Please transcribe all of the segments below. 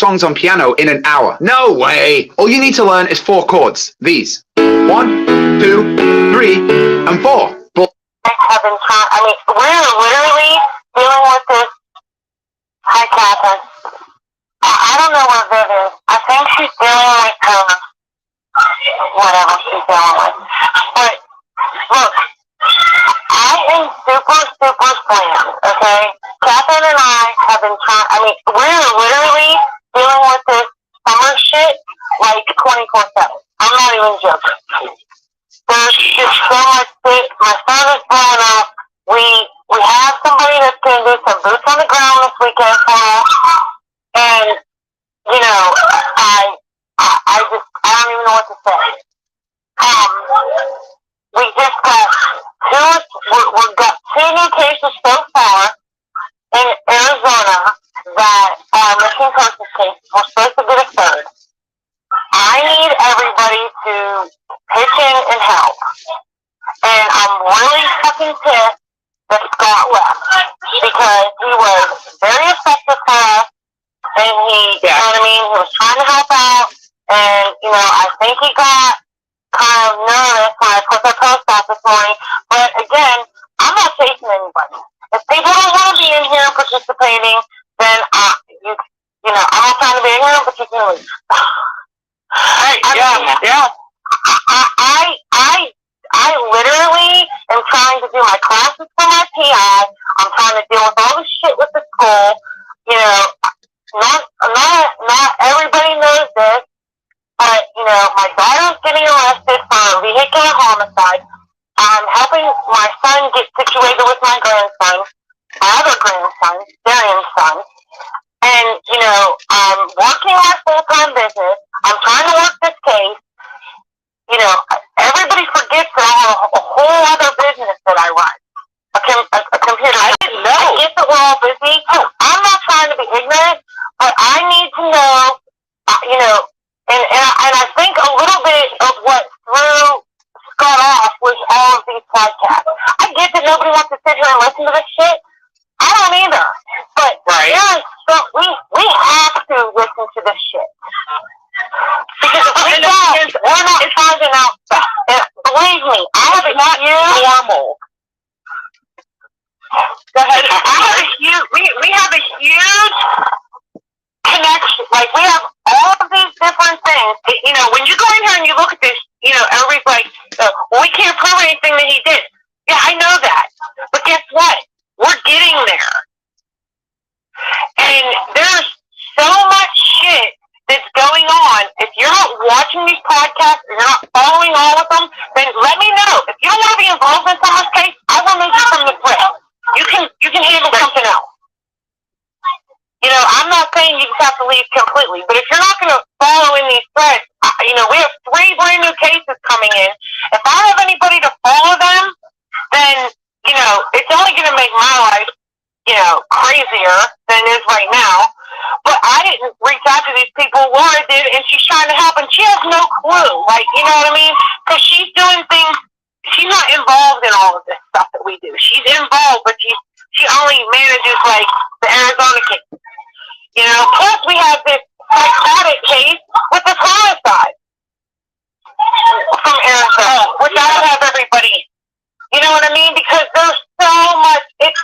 songs on piano in an hour. No way. All you need to learn is 4 chords. These. 1, 2, 3, and 4. Have been trying. I mean, we're literally dealing with this. Hi, Catherine. I don't know where Viv is. I think she's dealing with whatever she's dealing with. But look, I am super slammed. Okay, Catherine and I have been trying. I mean, we're literally dealing with this summer shit like 24/7. I'm not even joking. There's just so much shit. My son is blowing up. We have somebody that's going to do some boots on the ground this weekend for us. And, you know, I don't even know what to say. We just got we've got 2 new cases so far in Arizona that are missing persons cases. We're supposed to get a 3rd. I need everybody to pitch in and help. And I'm really fucking pissed that Scott left because he was very effective for us and he, you know what I mean, he was trying to help out and, you know, I think he got kind of nervous when I put the post out this morning. But again, I'm not chasing anybody. If people don't want to be in here participating, then you know, I'm not trying to be in here, but you can leave. Hey, I literally am trying to do my classes for my PI. I'm trying to deal with all the shit with the school. You know, not everybody knows this, but you know, my daughter's getting arrested for vehicular homicide. I'm helping my son get situated with my grandson, my other grandson, Darian's son. And, you know, I'm working my full-time business. I'm trying to work this case. You know, everybody forgets that I have a whole other business that I run. A computer. I didn't know. I get that we're all busy. I'm not trying to be ignorant, but I need to know, you know, and I think a little bit of what threw Scott off was all of these podcasts. I get that nobody wants to sit here and listen to this shit. I don't either. But we have to listen to this shit. Because if we don't, we're not finding out stuff. And believe me, I have a normal. Go ahead. We have a huge connection. Like, we have all of these different things. You know, when you go in here and you look at this, you know, everybody's like, well, we can't prove anything that he did. Yeah, I know that. But guess what? We're getting there. And there's so much shit that's going on. If you're not watching these podcasts, or you're not following all of them, then let me know. If you don't want to be involved in someone's case, I will remove you from the thread. You can handle something else. You know, I'm not saying you just have to leave completely, but if you're not going to follow in these threads, you know, we have 3 brand new cases coming in. If I have anybody to follow them, then, you know, it's only going to make my life, you know, crazier than it is right now. But I didn't reach out to these people. Laura did, and she's trying to help, and she has no clue. Like, you know what I mean? Because she's doing things. She's not involved in all of this stuff that we do. She's involved, but she only manages, like, the Arizona case. You know, plus we have this psychotic case with this homicide from Arizona, which I don't have everybody. You know what I mean? Because there's so much. It's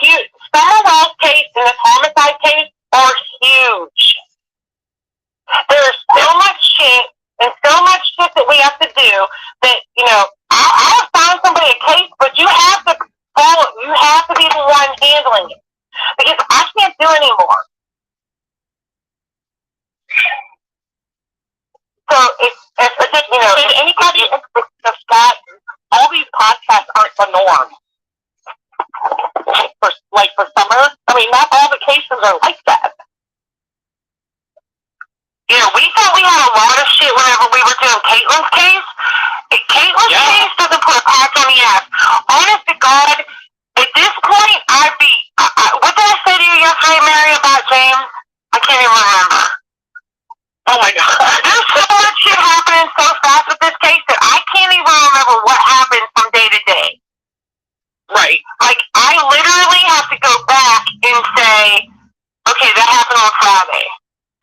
huge. Summerwell's case and this homicide case are huge. There's so much shit and so much shit that we have to do that, you know, I have found somebody a case, but you have to follow. You have to be the one handling it. Because I can't do anymore. So it's you know, did anybody of Scott, all these podcasts aren't the norm. For summer, I mean, not all the cases are like that. You know, we thought we had a lot of shit whenever we were doing Caitlin's case. Caitlin's case doesn't put a patch on the ass. Honest to God, at this point, I'd be. What did I say to you yesterday, Mary, about James? I can't even remember. Oh my God. There's so much shit happening so fast with this case that I can't even remember what happened from day to day. Right. Like, I literally have to go back and say, okay, that happened on Friday.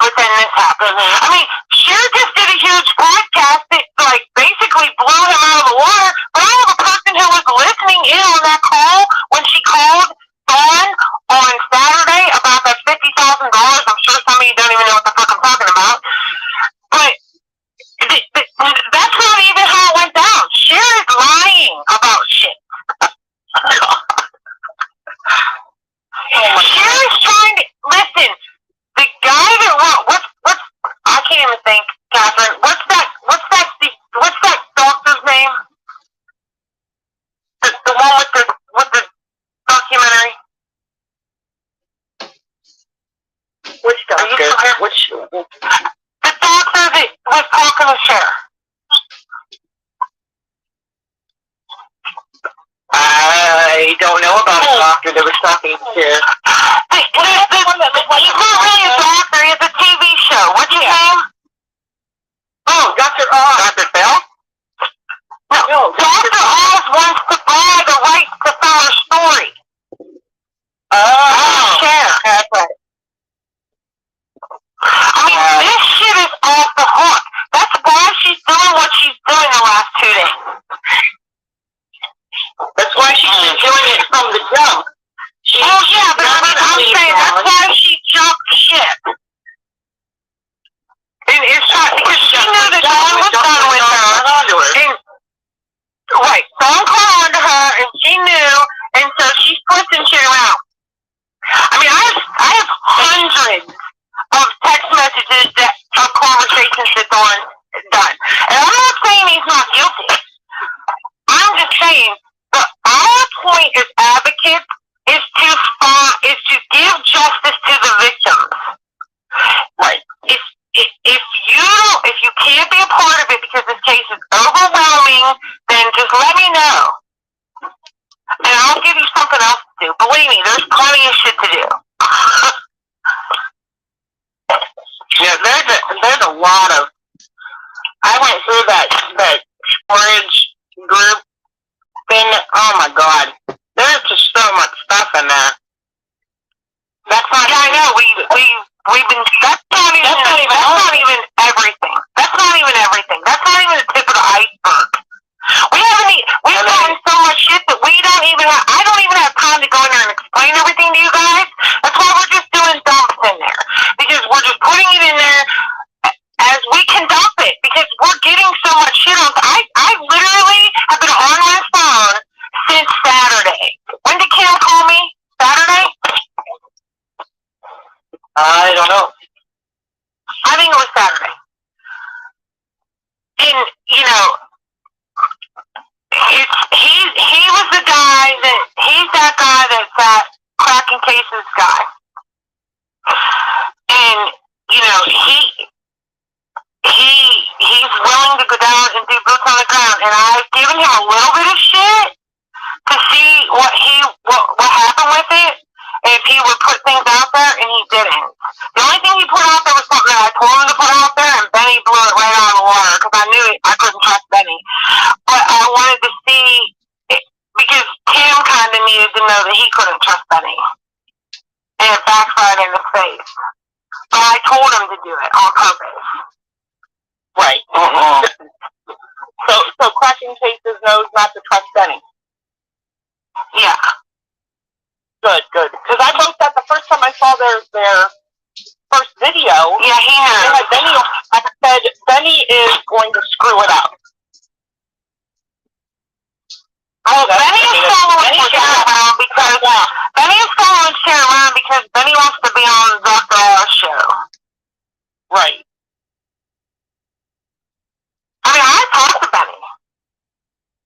within this happened. I mean, Cher just did a huge podcast that, like, basically blew him out of the water. But I have a person who was listening in on that call when she called Dawn on Saturday about that $50,000. I'm sure some of you don't even know what the fuck I'm talking about. But that's not even how it went down. Cher is lying about shit. Cher is trying to listen. The guy that what's I can't even think, Catherine. What's that doctor's name? The one with the documentary. Which doctor? The doctor that was talking to Cher. I don't know about the doctor that was talking to Cher. He's not really a doctor. He has a TV show. What's his name? Oh, Dr. Oz. Dr. Phil? No, Dr. Oz wants to buy the rights to tell her story. Oh. Cher. That's right. I mean, this shit is off the hook. That's why she's doing what she's doing the last 2 days. That's why she's been doing it from the jump. Oh yeah, but I'm saying that's why she jumped ship. And it's not because she knew that Dawn was done with her. And, right, Dawn caught on to her, and she knew, and so she's twisting shit around. I mean, I have hundreds of text messages of conversations that Dawn has done. And I'm not saying he's not guilty. I'm just saying that our point as advocates is to give justice to the victims. Right. If you can't be a part of it because this case is overwhelming, then just let me know. And I'll give you something else to do. Believe me, there's plenty of shit to do. Yeah, there's a lot of. I went through that storage group thing. Oh my god, there's just so much stuff in there. That's not. Yeah, I know. We've been. That's not even everything. That's not even everything. That's not even the tip of the iceberg. We've gotten so much shit that I don't even have time to go in there and explain everything to you guys. That's why we're just doing dumps in there. Because we're just putting it in there as we can dump it. Because we're getting so much shit on. I literally have been on my phone since Saturday. When did Kim call me? Saturday? I don't know. I think it was Saturday. And, you know, he was the guy he's that guy that's that cracking cases guy. And, you know, he's willing to go down and do boots on the ground. And I've given him a little bit of shit to see what happened with it. If he would put things out there, and he didn't. The only thing he put out there was something that I told him to put out there, and Benny blew it right out of the water, because I knew I couldn't trust Benny. But I wanted to see, because Tim kind of needed to know that he couldn't trust Benny. And it backfired in his face. But I told him to do it on purpose. Right. So cracking cases knows not to trust Benny. Yeah. Good. Because I wrote that the first time I saw their first video. Yeah, he knows. I said, Benny is going to screw it up. Oh, Benny is following Cher around because Benny wants to be on the Dr. Oz show. Right. I mean, I talked to Benny.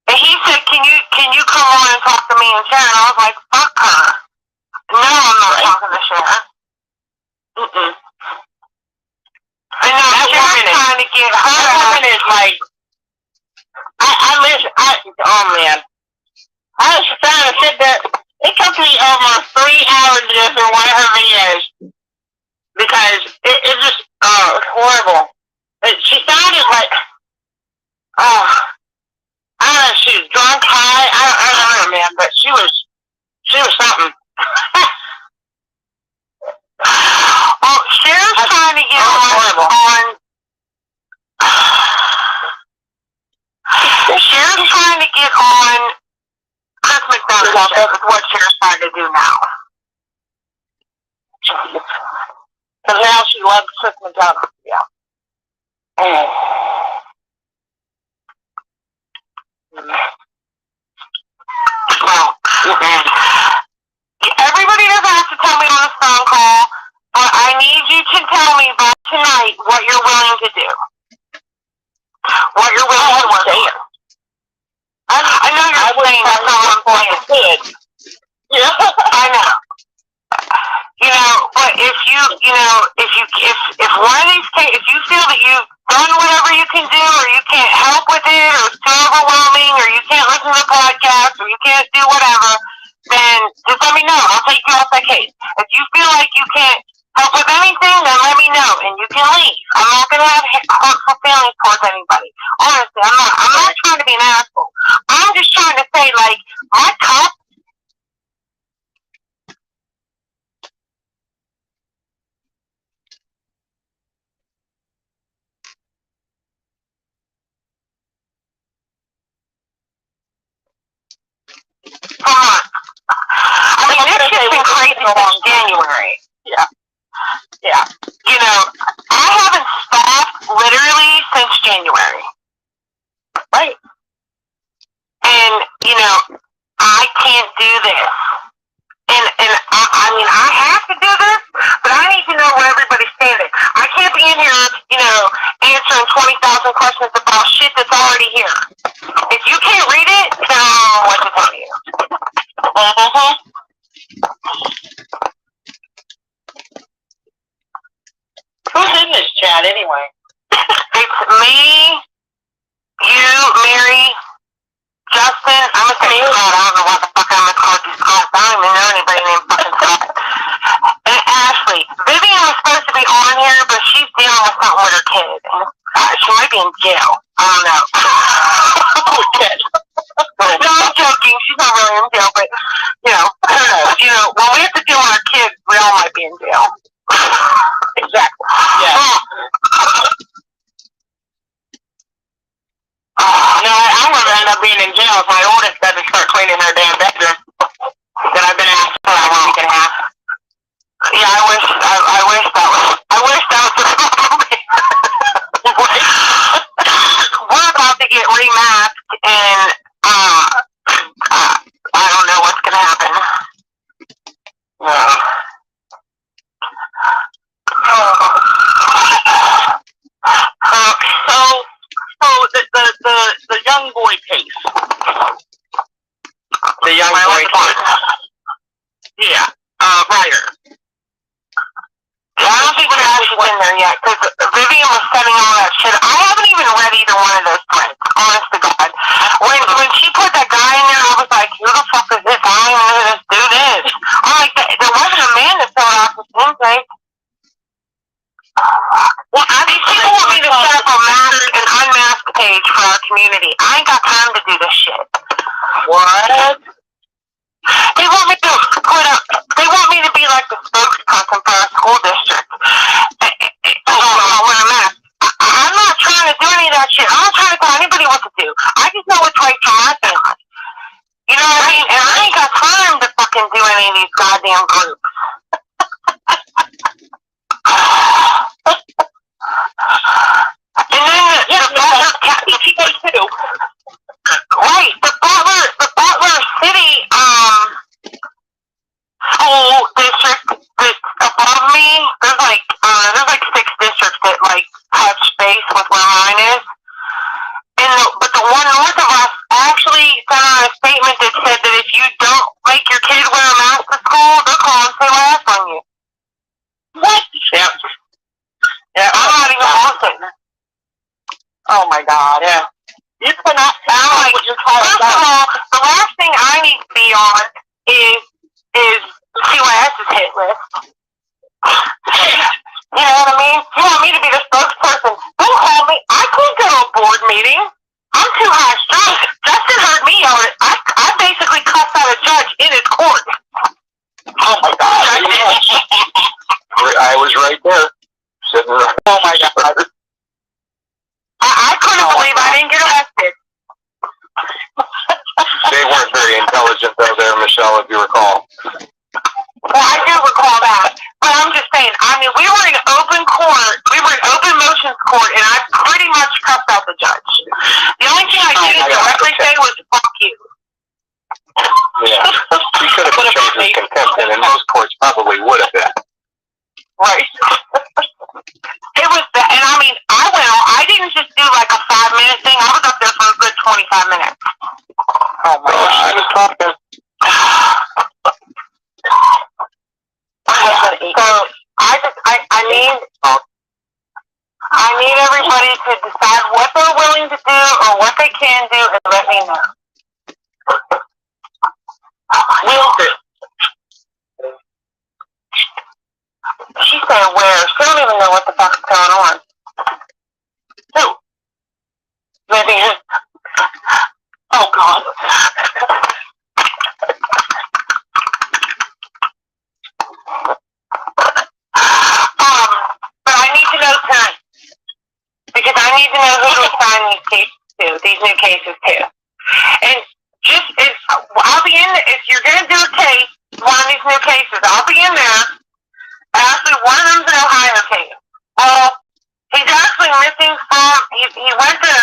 And he said, can you come on and talk to me and Cher? And I was like, fuck her. No, I'm not talking to Cher. I know, Cher's trying to get her that woman is like, oh man. I was trying to sit there. It took me almost 3 hours just for one of her videos. Because it just, it's horrible. She sounded like, I don't know if she was drunk, high, I don't know, man, but she was something. Well, Cher's trying to get her what Cher's trying to do now. Because now she loves Chris McDonough. Yeah. Everybody doesn't have to tell me on a phone call, but I need you to tell me by tonight what you're willing to do. What you're willing to work on. I know you're saying that's not what I'm saying. Yeah. I know. You know, but if one of these cases, if you feel that you've done whatever you can do, or you can't help with it, or it's too overwhelming, or you can't listen to the podcast, or you can't do whatever, then just let me know. I'll take you off that case. If you feel like you can't help with anything, then let me know, and you can leave. I'm not going to have hurtful feelings towards anybody. Honestly, I'm not trying to be an asshole. I'm just trying to say, like, my cup. Come on. I mean, this shit's been crazy since January. Yeah. Yeah. You know, I haven't stopped literally since January. Right. And, you know, I can't do this. And I mean, I have to do this, but I need to know where everybody's standing. I can't be in here, you know, answering 20,000 questions about shit that's already here. If you can't read it, then I don't know what to tell you. Who's in this chat anyway? It's me, you, Mary, Justin. I'm gonna say Scott. I don't know what the fuck I'm gonna call you Scott. I don't even know anybody named fucking Scott. And Ashley. Vivian was supposed to be on here, but she's dealing with something with her kid. She might be in jail. I don't know. No, I'm joking. She's not really in jail, but you know, when we have to deal with our kids, we all might be in jail. Exactly. Yeah. No, I'm gonna end up being in jail if my oldest doesn't start cleaning her damn bedroom that I've been asked for a week and a half. Yeah, I wish that was the movie. We're about to get remasked, and I don't know what's gonna happen. So the young boy case. The young boy case. Yeah. Ryder. I don't think Ash is in there yet, because Vivian was sending all that shit. I haven't even read either one of those threads, honest to God. When she put that guy in there, I was like, who the fuck is this? I don't even know who this dude is. I'm like, there wasn't a man that filled out this intake. Well, these people want me to set up a mask and unmasked page for our community. I ain't got time to do this shit. What? They want me to put up. They want me to be like the spokesperson for our school district. When I'm masked. I'm not trying to do any of that shit. I'm not trying to tell anybody what to do. I just know what's right for my family. You know what I mean? And I ain't got time to fucking do any of these goddamn groups. And then the Butler too. Right, the Butler City school district that's above me. There's like 6 districts that like touch base with where mine is. But the one north of us actually sent out a statement that said that if you don't make your kid wear a mask to school, they're calling CYS on you. What? Yep. Yeah, I'm not even listening. Oh my God. Yeah. You cannot tell what you're talking about. First of all, the last thing I need to be on is CYS's hit list. You know what I mean? You want me to be the spokesperson? Don't call me. I can't go to a board meeting. I'm too high strung. Justin heard me yell it. I basically cussed out a judge in his court. Oh my God. I was right there. Sitting right. Oh my God. I couldn't believe I didn't get arrested. They weren't very intelligent though there, Michelle. Michelle, if you recall. Well, I do recall that. But I'm just saying, I mean, we were in open court. We were in open motions court, and I pretty much cussed out the judge. The only thing I didn't directly say was, fuck you. Yeah. He could have been charged with contempt, and in most courts probably would have been. Right. It was that, and I mean, I didn't just do like a 5-minute thing. I was up there for a good 25 minutes. Oh my God. She was talking. So I need everybody to decide what they're willing to do or what they can do and let me know. Will do. She said where? She don't even know what the fuck's going on. Who? Maybe. Oh God. But I need to know tonight. Because I need to know who to assign these cases to, these new cases to. And just, I'll be in, if you're going to do a case, one of these new cases, I'll be in there. Actually, one of them's an Ohio case. Well, he's actually missing from, he went to,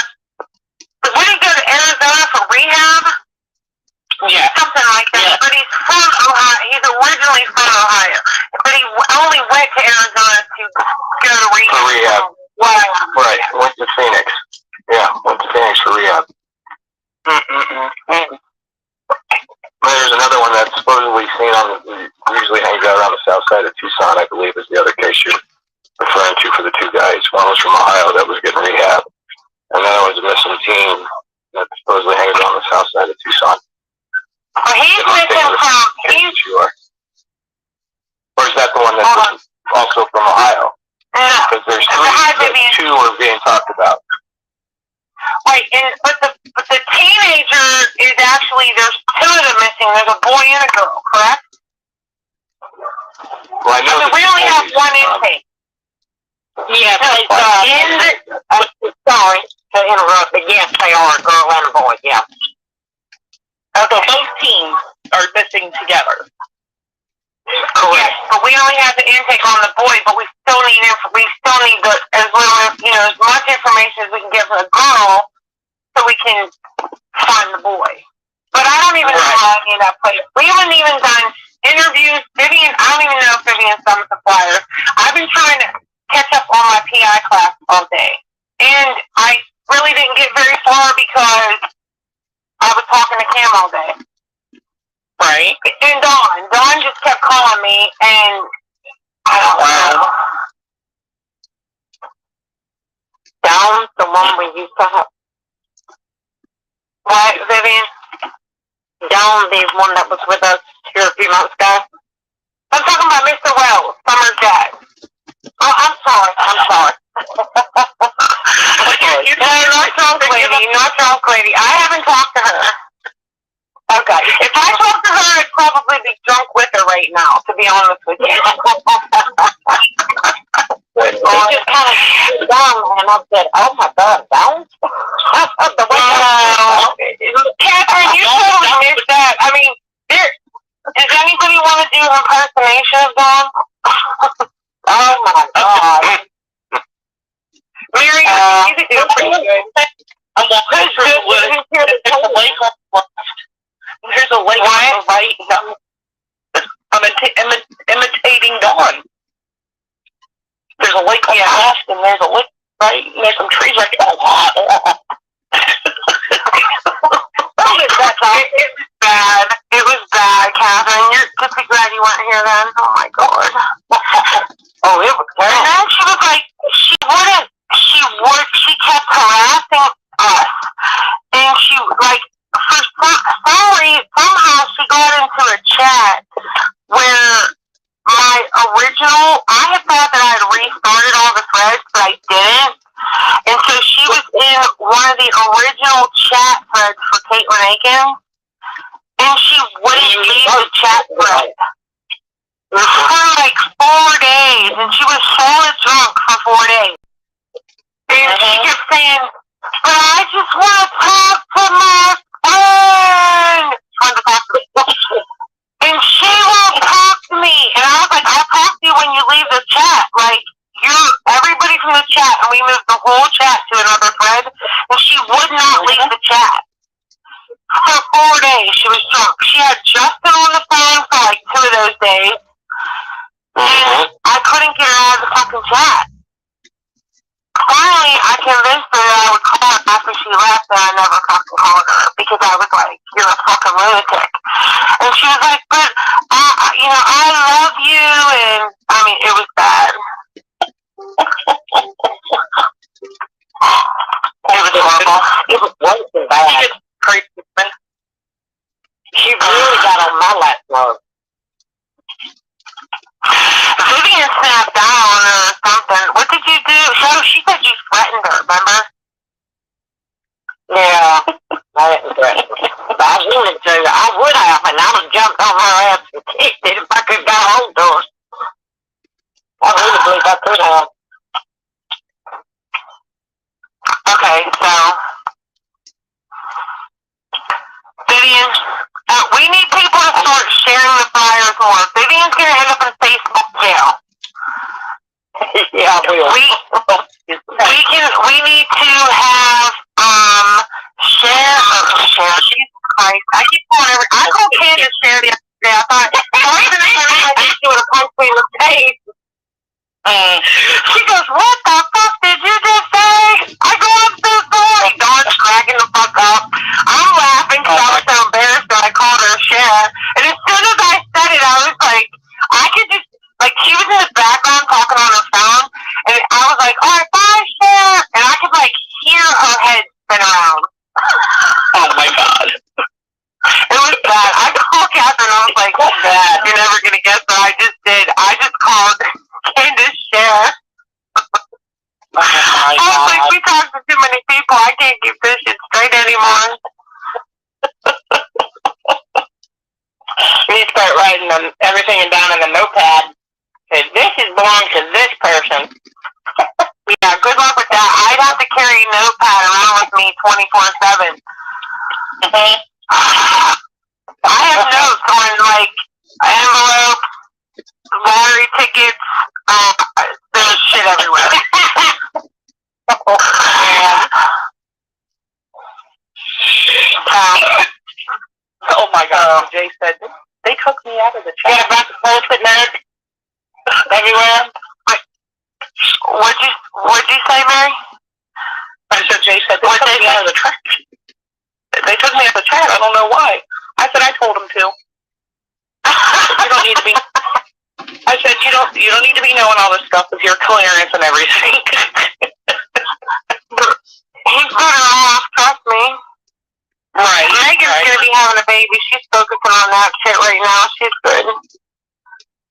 when he go to Arizona for rehab? Yeah. Something like that. Yeah. But he's from Ohio. He's originally from Ohio. But he only went to Arizona to go to rehab. For rehab. Wow. Right. Went to Phoenix. Yeah, went to Phoenix for rehab. There's another one that's supposedly seen usually hangs out around the south side of Tucson, I believe, is the other case you're referring to for the two guys. One was from Ohio that was getting rehab, and the other one's a missing teen that supposedly hangs around the south side of Tucson. Well, he's missing from, or is that the one that's also from Ohio? Because there's two are being talked about. Right, but the teenager is actually, there's two of them missing. There's a boy and a girl, correct? Well, I know we only have one intake. Yeah, sorry to interrupt, but yes, they are a girl and a boy, yeah. Okay. Both teams are missing together. Correct. Yes, but we only have the intake on the boy, but we still need as much information as we can get for the girl, so we can find the boy. But I don't even know how any of that plays. We haven't even done interviews. Vivian, I don't even know if Vivian's done with the flyer. I've been trying to catch up on my PI class all day, and I really didn't get very far because I was talking to Cam all day. Right. And Dawn just kept calling me, and I don't know. Dawn, the one we used to have. What, Vivian? Dawn, the one that was with us here a few months ago. I'm talking about Mr. Wells, Summer's dad. Oh, I'm sorry. Not drunk lady. I haven't talked to her. Okay. If I talked to her, I'd probably be drunk with her right now, to be honest with you. It just kind of down, and I said, oh my God, down? Catherine, you totally missed that. I mean, does anybody want to do an impersonation of Dawn? Oh my God. Mary, you could do it pretty good. There's a lake on the right. I'm imitating Dawn. There's a lake on the left, and there's a lake right, and there's some trees right there. It was bad, Catherine. You're just be glad you weren't here then. Oh my God. Oh, it was terrible. And then she was like, she kept harassing us. And she, like, somehow she got into a chat where I had thought that I had restarted all the threads, but I didn't. And so she was in one of the original chat threads for Caitlin Aiken, and she wouldn't leave the chat thread for like 4 days, and she was solid drunk for 4 days. And she kept saying, but I just want to talk to my friend. lunatic. And she was like, but, I love you, and, I mean, it was bad. It was horrible. It was worse than bad. She really got on my last nerve. Vivian snapped out on her or something. What did you do? She said you threatened her, remember? Yeah, I didn't threaten her. But I wanted to. I would have, and I would have jumped on her ass and kicked it if I could have got hold of her. I really believe I could have. Okay, so Vivian, we need people to start sharing the flyers more. Vivian's gonna end up in Facebook jail. Yeah, we will. We need to have share. Jesus Christ! I keep calling her. I called Candace share the other day. I thought I was gonna say she would have punched me in the face. She goes, "What the fuck did you just say?" I go, "I'm so sorry." Dawn's cracking the fuck up. I'm laughing because I was so embarrassed that I called her Cher. And as soon as I said it, I was like, I could just, like, she was in the background talking on her phone, and I was like, "All right, bye, Cher." And I could, like, hear her head spin around. Oh my God. It was bad. I called Catherine and I was like, "You're never going to guess what I just did. I just called Candace Cher." I was like, we talked to too many people. I can't keep this shit straight anymore. We start writing everything down in the notepad. This belongs to this person. Yeah, good luck with that. I'd have to carry a notepad around with me 24/7. I have notes on, like, envelopes, lottery tickets. There's shit everywhere. Oh my God! Jay said they took me out of the chat. Yeah, about the post-it note everywhere. What'd you say, Mary? I said Jay said they took me out of the chat. They took me out of the chat. I don't know why. I said I told them to. You don't need to be. I said you don't need to be knowing all this stuff with your clearance and everything. He's better off, trust me. Right. Megan's gonna be having a baby. She's focusing on that shit right now. She's good.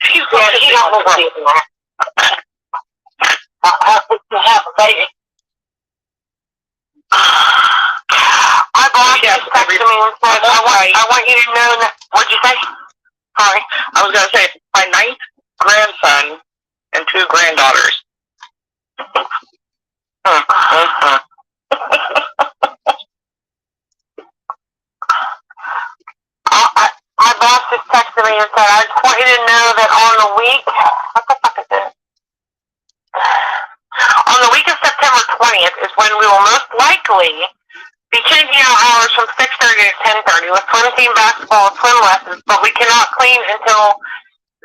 She's good. She don't look like that. To have a baby. My boss just texted me and said, I want you to know that. What'd you say? Sorry. I was gonna say my 9th grandson and 2 granddaughters. My boss just texted me and said, I just want you to know that on the week, what the fuck is this? On the week of September 20th is when we will most likely be changing our hours from 6:30 to 10:30 with swim team basketball and swim lessons, but we cannot clean until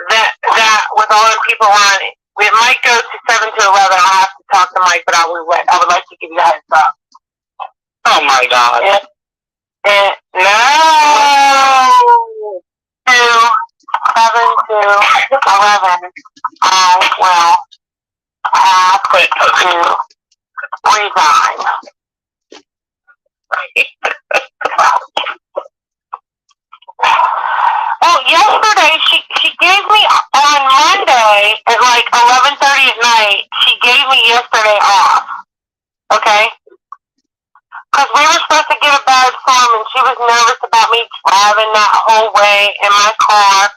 that with all the people on it. We might go to 7 to 11. I'll have to talk to Mike, but I would like to give you a heads up. Oh my God. No. 2, 7 to 11. I will have to resign. Well, yesterday she gave me on Monday at like 11:30 at night. She gave me yesterday off. Okay. Because we were supposed to get a bad storm, and she was nervous about me driving that whole way in my car.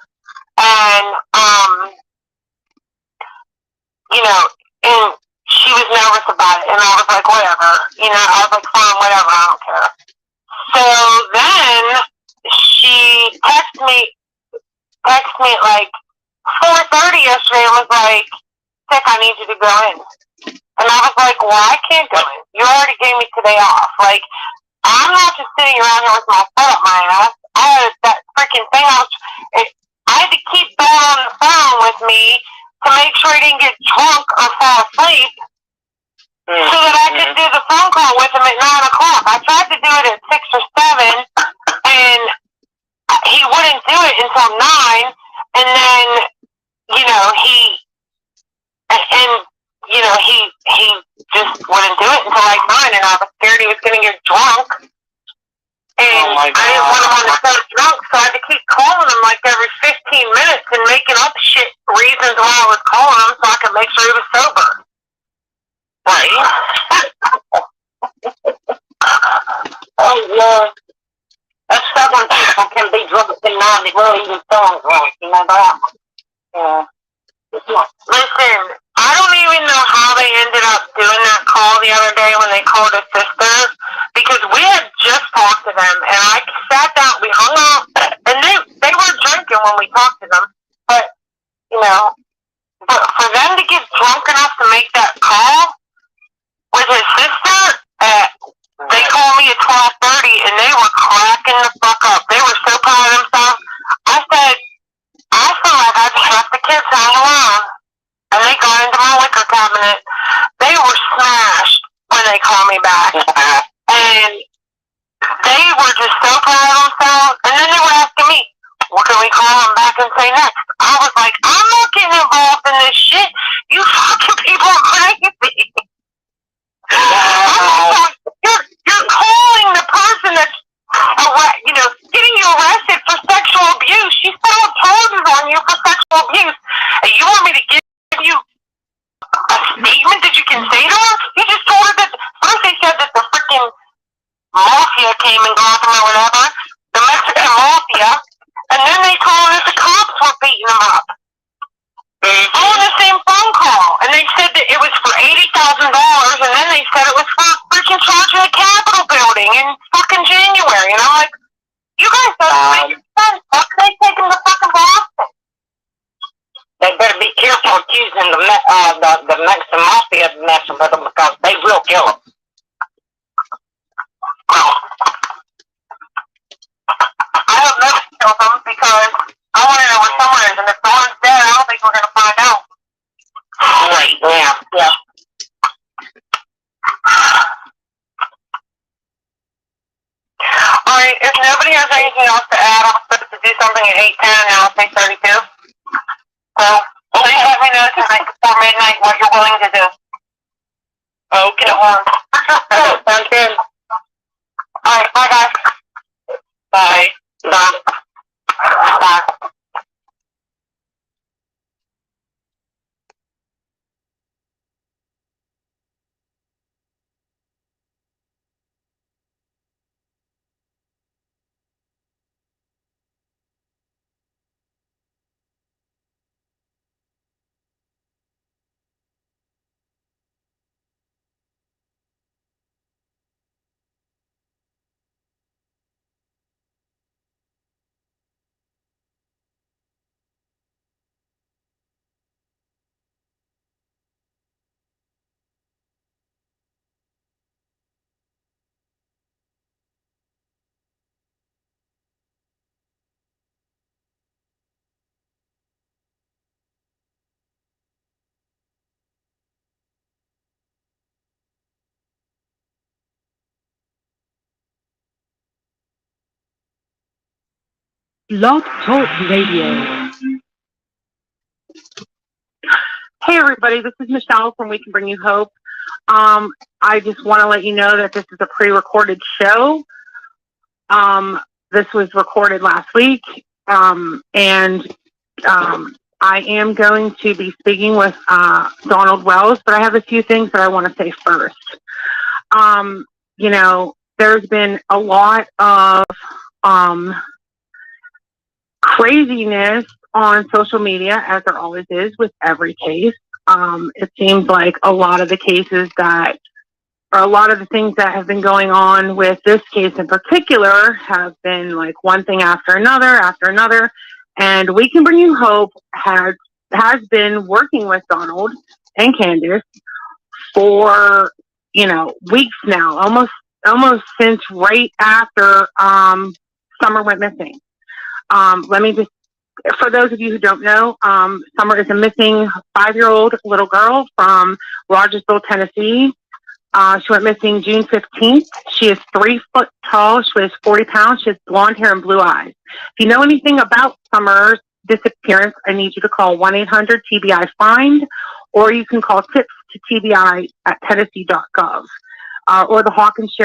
And, and she was nervous about it. And I was like, whatever. I was like, fine, whatever, I don't care. So then she texted me at like 4:30 yesterday and was like, Sick, I need you to go in. And I was like, well, I can't go in. You already gave me today off. Like, I'm not just sitting around here with my foot up my ass. I had that freaking thing. I had to keep Ben on the phone with me to make sure he didn't get drunk or fall asleep so that I could do the phone call with him at 9 o'clock. I tried to do it at 6 or 7, and he wouldn't do it until 9, and then, he just wouldn't do it until like 9, and I was scared he was going to get drunk, and I didn't want him on the so drunk, so I had to keep calling him like every 15 minutes and making up shit reasons why I was calling him so I could make sure he was sober. Right? Oh, yeah. That's stubborn people can be drunk and not really even feeling drunk, you know that? Yeah. Listen, I don't even know how they ended up doing that call the other day when they called his sister, because we had just talked to them, and I sat down, we hung up, and they were drinking when we talked to them, but for them to get drunk enough to make that call with his sister, they called me at 12:30, and they were cracking the fuck up. They were so proud of themselves. I said, I feel like I just left the kids home alone. And they got into my liquor cabinet. They were smashed when they called me back. And they were just so proud of themselves. And then they were asking me, what can we call them back and say next? I was like, I'm not getting involved in this shit. You fucking people are crazy. You're calling the person that's getting you arrested for sexual abuse. She's throwing charges on you for sexual abuse. And you want me to give you a statement that you can say to her? You just told her that first they said that the freaking mafia came and got them or whatever, the Mexican mafia, and then they told her that the cops were beating them up. All in the same phone call, and they said that it was for $80,000, and then they said it was for freaking charging the Capitol building in fucking January, and I'm like, you guys don't make sense. How can they take them to fucking Boston? They better be careful accusing the Mexican mafia of messing with them, because they will kill them. I don't know if they kill them, because I want to know where someone is, and if someone's dead, I don't think we're going to find out. Right, yeah. Alright, if nobody has anything else to add, I'm supposed to do something at 8:10, now it's 8:32. So, please let me know tonight before midnight what you're willing to do. Okay. Sounds good. Alright, bye guys. Bye. Bye. Bye. Blog Talk Radio. Hey everybody, this is Michelle from We Can Bring You Hope. I just want to let you know that this is a pre-recorded show. This was recorded last week, and I am going to be speaking with Donald Wells, but I have a few things that I want to say first. There's been a lot of craziness on social media, as there always is with every case. It seems like a lot of the cases that, or a lot of the things that have been going on with this case in particular have been like one thing after another. And We Can Bring You Hope has been working with Donald and Candace for, weeks now, almost since right after Summer went missing. Let me just, for those of you who don't know, Summer is a missing 5-year-old little girl from Rogersville, Tennessee. She went missing June 15th. She is 3 foot tall. She weighs 40 pounds. She has blonde hair and blue eyes. If you know anything about Summer's disappearance, I need you to call 1-800-TBI-FIND, or you can call tips to TBI at Tennessee.gov, or the Hawkins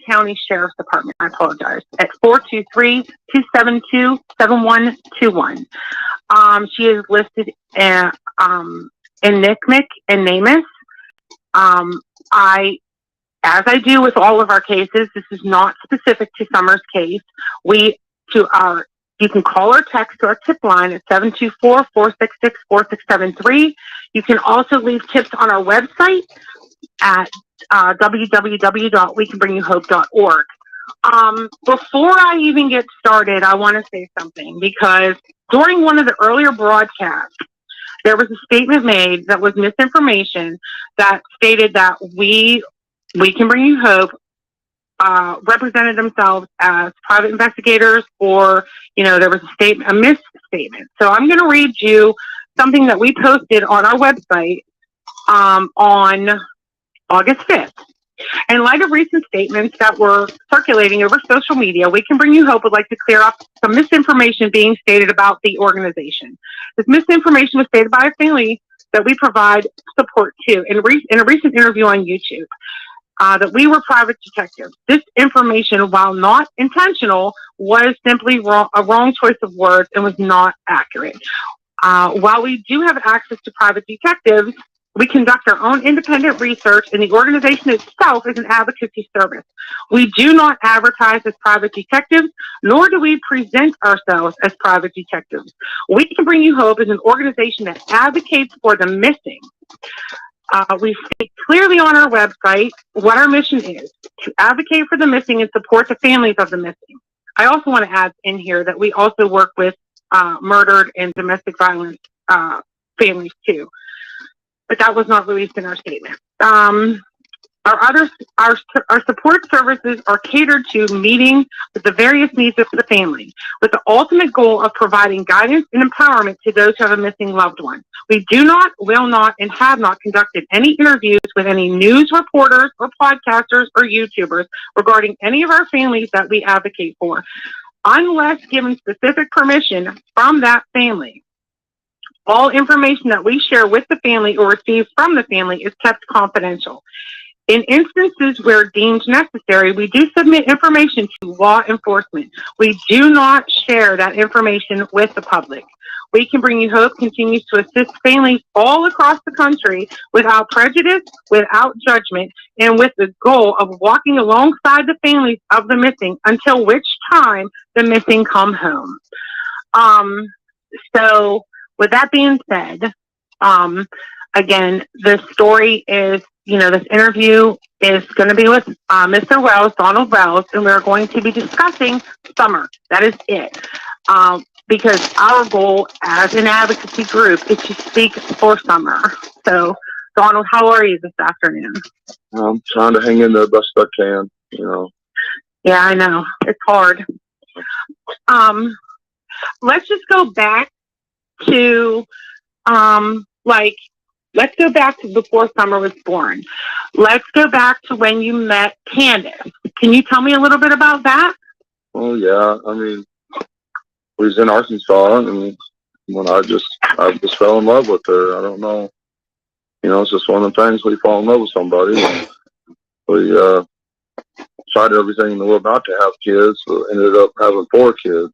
County Sheriff's Department. I apologize, at 423-272-7121. She is listed in NCMEC and NamUs. As I do with all of our cases, this is not specific to Summer's case. You can call or text to our tip line at 724-466-4673. You can also leave tips on our website at www.wecanbringyouhope.org. Before I even get started, I want to say something, because during one of the earlier broadcasts, there was a statement made that was misinformation that stated that We Can Bring You Hope represented themselves as private investigators, or, there was a misstatement. So I'm going to read you something that we posted on our website on August 5th. In light of recent statements that were circulating over social media, We Can Bring You Hope would like to clear up some misinformation being stated about the organization. This misinformation was stated by a family that we provide support to in a recent interview on YouTube, that we were private detectives. This information, while not intentional, was simply a wrong choice of words and was not accurate. While we do have access to private detectives, we conduct our own independent research, and the organization itself is an advocacy service. We do not advertise as private detectives, nor do we present ourselves as private detectives. We Can Bring You Hope is an organization that advocates for the missing. We state clearly on our website what our mission is: to advocate for the missing and support the families of the missing. I also want to add in here that we also work with murdered and domestic violence families too. But that was not released in our statement. Our support services are catered to meeting with the various needs of the family, with the ultimate goal of providing guidance and empowerment to those who have a missing loved one. We do not, will not, and have not conducted any interviews with any news reporters or podcasters or YouTubers regarding any of our families that we advocate for, unless given specific permission from that family. All information that we share with the family or receive from the family is kept confidential. In instances where deemed necessary, we do submit information to law enforcement. We do not share that information with the public. We Can Bring You Hope continues to assist families all across the country without prejudice, without judgment, and with the goal of walking alongside the families of the missing until which time the missing come home. So with that being said, again, the story is, this interview is going to be with Mr. Wells, Donald Wells, and we're going to be discussing Summer. That is it. Because our goal as an advocacy group is to speak for Summer. So, Donald, how are you this afternoon? I'm trying to hang in there best I can, Yeah, I know. It's hard. Let's just go back to, let's go back to before Summer was born. Let's go back to when you met Candace. Can you tell me a little bit about that? Oh, yeah. We was in Arkansas, and when I just fell in love with her. I don't know. It's just one of the things when you fall in love with somebody. We tried everything in the world not to have kids, but ended up having 4 kids,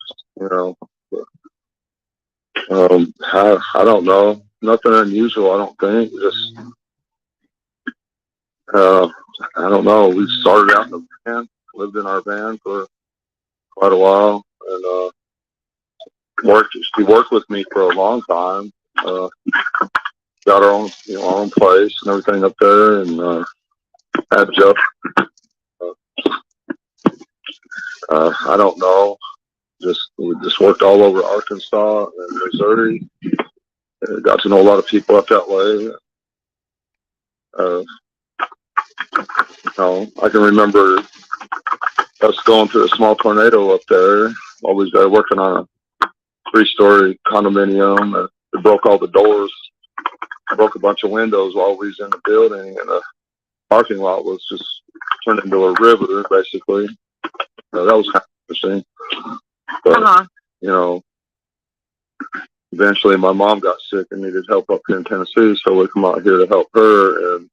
I don't know. Nothing unusual, I don't think. Just, I don't know. We started out in a van, lived in our van for quite a while, and she worked with me for a long time. Got our own place and everything up there, and had Jeff. I don't know. We just worked all over Arkansas and Missouri. Got to know a lot of people up that way. I can remember us going through a small tornado up there while we were working on a 3-story condominium. It broke all the doors, broke a bunch of windows while we was in the building, and parking lot was just turned into a river, basically. That was kind of interesting. But, you know, eventually my mom got sick and needed help up here in Tennessee, so we come out here to help her, and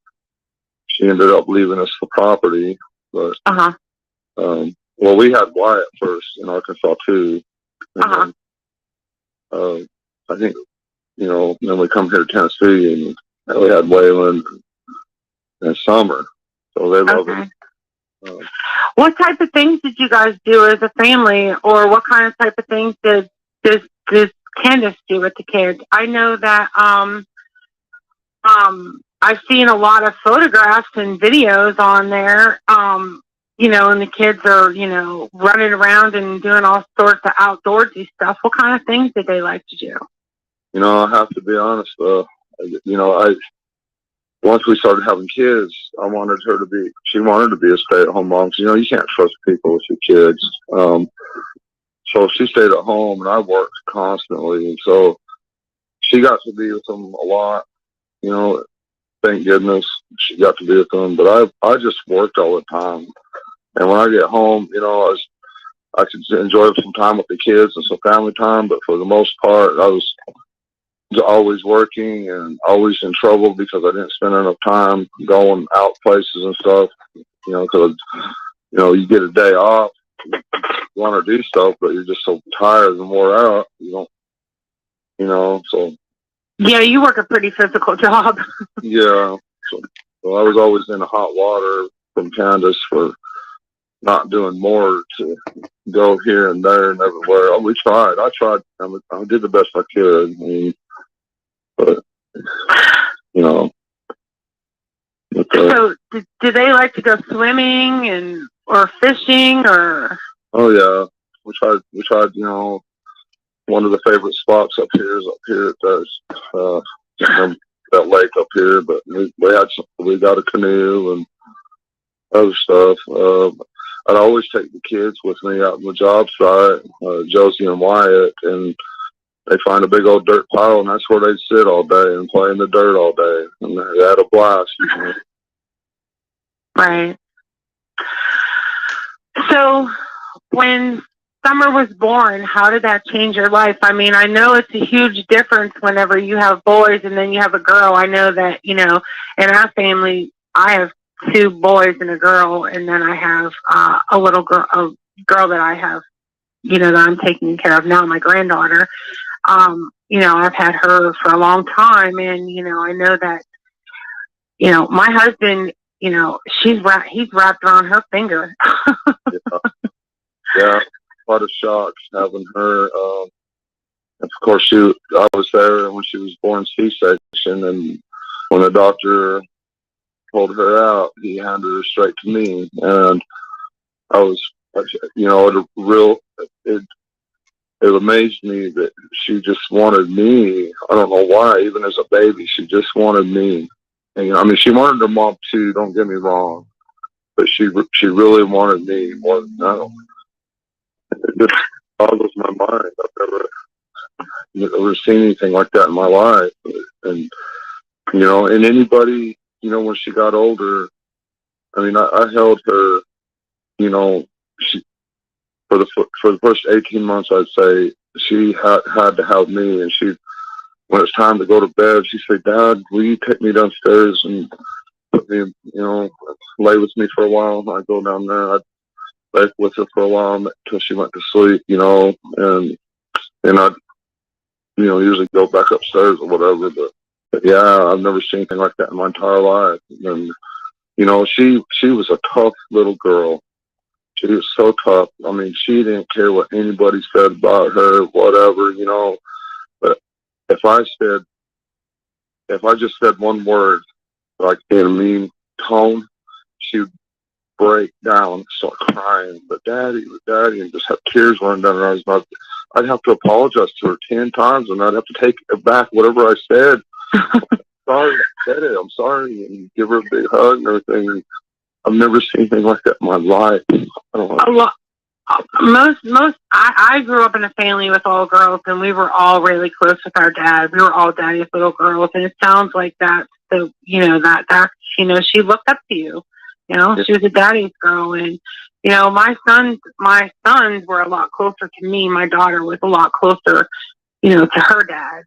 she ended up leaving us the property. But, well, we had Wyatt first in Arkansas, too. And then, I think, you know, then we come here to Tennessee, and we had Waylon and Summer. So they love it. What type of things did you guys do as a family, or what kind of type of things did Candace do with the kids? I know that I've seen a lot of photographs and videos on there, you know, and the kids are, you know, running around and doing all sorts of outdoorsy stuff. What kind of things did they like to do? You know, I have to be honest, you know, once we started having kids, she wanted to be a stay-at-home mom. So, you know, you can't trust people with your kids. So she stayed at home, and I worked constantly. And so she got to be with them a lot. You know, thank goodness she got to be with them. But I just worked all the time. And when I get home, you know, I could enjoy some time with the kids and some family time. But for the most part, I was always working and always in trouble because I didn't spend enough time going out places and stuff, you know, because, you know, you get a day off, you want to do stuff, but you're just so tired and wore out, you don't, you know, so. Yeah, you work a pretty physical job. Yeah. So I was always in the hot water from Candace for not doing more to go here and there and everywhere. We tried. I did the best I could. I mean, but, you know. So, do they like to go swimming or fishing or? Oh yeah, we tried. You know, one of the favorite spots up here is up here at that lake up here. But we got a canoe and other stuff. I'd always take the kids with me out on the job site, Josie and Wyatt, and they find a big old dirt pile, and that's where they'd sit all day and play in the dirt all day. And they had a blast. You know? Right. So when Summer was born, how did that change your life? I mean, I know it's a huge difference whenever you have boys and then you have a girl. I know that, you know, in our family, I have 2 boys and a girl, and then I have a girl that I have, you know, that I'm taking care of now, my granddaughter. You know, I've had her for a long time, and, you know, I know that, you know, my husband, you know, he's wrapped around her finger. Yeah, quite a shock having her. Of course, I was there when she was born C-section, and when the doctor pulled her out, he handed her straight to me, and I was, you know, it amazed me that she just wanted me. I don't know why. Even as a baby, she just wanted me. And, you know, I mean, she wanted her mom too. Don't get me wrong, but she really wanted me more than I don't. It just boggles my mind. I've never seen anything like that in my life. And, you know, and anybody, you know, when she got older, I mean, I held her, you know, for the first 18 months, I'd say she had to have me. And when it's time to go to bed, she'd say, "Dad, will you take me downstairs and put me, you know, lay with me for a while?" And I'd go down there. I'd lay with her for a while until she went to sleep, you know, and I'd, you know, usually go back upstairs or whatever. But yeah, I've never seen anything like that in my entire life. And, you know, she was a tough little girl. She was so tough. I mean, she didn't care what anybody said about her, whatever, you know. But if I just said one word, like in a mean tone, she would break down and start crying. But Daddy, and just have tears running down her eyes. I'd have to apologize to her 10 times, and I'd have to take back whatever I said. Sorry, I said it. I'm sorry, and give her a big hug and everything. I've never seen anything like that in my life. I don't know. I grew up in a family with all girls, and we were all really close with our dad. We were all daddy's little girls, and it sounds like that's So, you know, that's, you know, she looked up to you. You know, she was a daddy's girl. And, you know, my sons were a lot closer to me. My daughter was a lot closer, you know, to her dad.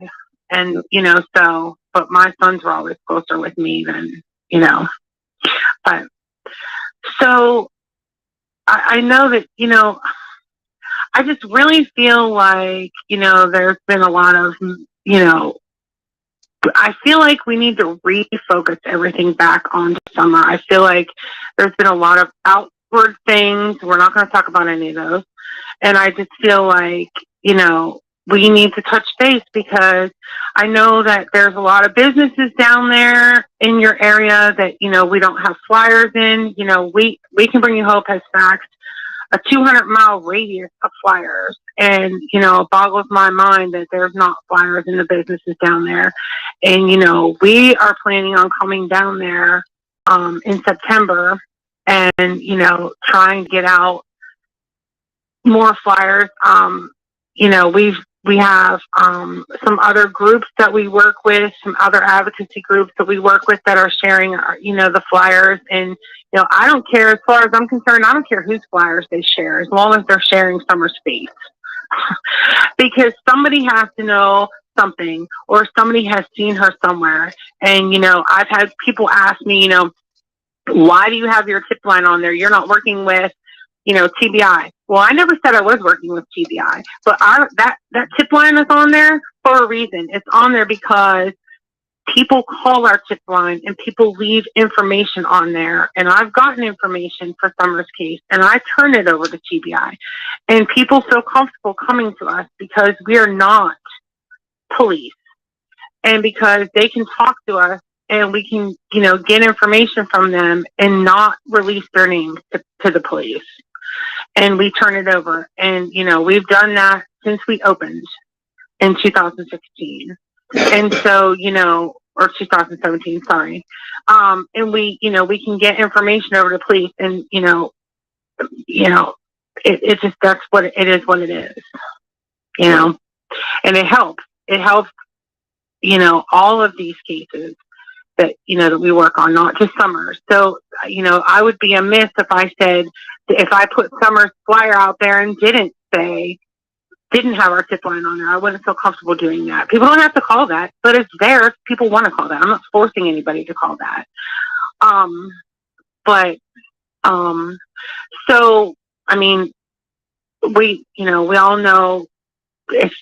And, you know, so, but my sons were always closer with me than, you know, but so I know that, you know, I just really feel like, you know, there's been a lot of, you know, I feel like we need to refocus everything back on summer. I feel like there's been a lot of outward things. We're not going to talk about any of those. And I just feel like, you know, we need to touch base because I know that there's a lot of businesses down there in your area that, you know, we don't have flyers in. You know, we Can Bring You Hope has faxed a 200-mile radius of flyers. And, you know, it boggles my mind that there's not flyers in the businesses down there. And, you know, we are planning on coming down there in September and, you know, try and get out more flyers. You know, we have some other groups that we work with, some other advocacy groups that we work with that are sharing, you know, the flyers. And, you know, I don't care, as far as I'm concerned, I don't care whose flyers they share, as long as they're sharing summer space. Because somebody has to know something, or somebody has seen her somewhere. And, you know, I've had people ask me, you know, why do you have your tip line on there? You're not working with, you know, TBI. Well, I never said I was working with TBI, but that tip line is on there for a reason. It's on there because people call our tip line and people leave information on there. And I've gotten information for Summer's case and I turn it over to TBI. And people feel comfortable coming to us because we are not police, and because they can talk to us and we can, you know, get information from them and not release their names to the police. And we turn it over. And, you know, we've done that since we opened in 2016. And so, you know, or 2017, sorry. And we, you know, we can get information over to police, and, you know, it just, that's what it is, you know, and it helps, you know, all of these cases that, you know, that we work on, not just Summer's. So, you know, I would be amiss if I put Summer's flyer out there and didn't have our tip line on there. I wouldn't feel comfortable doing that. People don't have to call that, but it's there if people want to call that. I'm not forcing anybody to call that. So, I mean, we all know, if,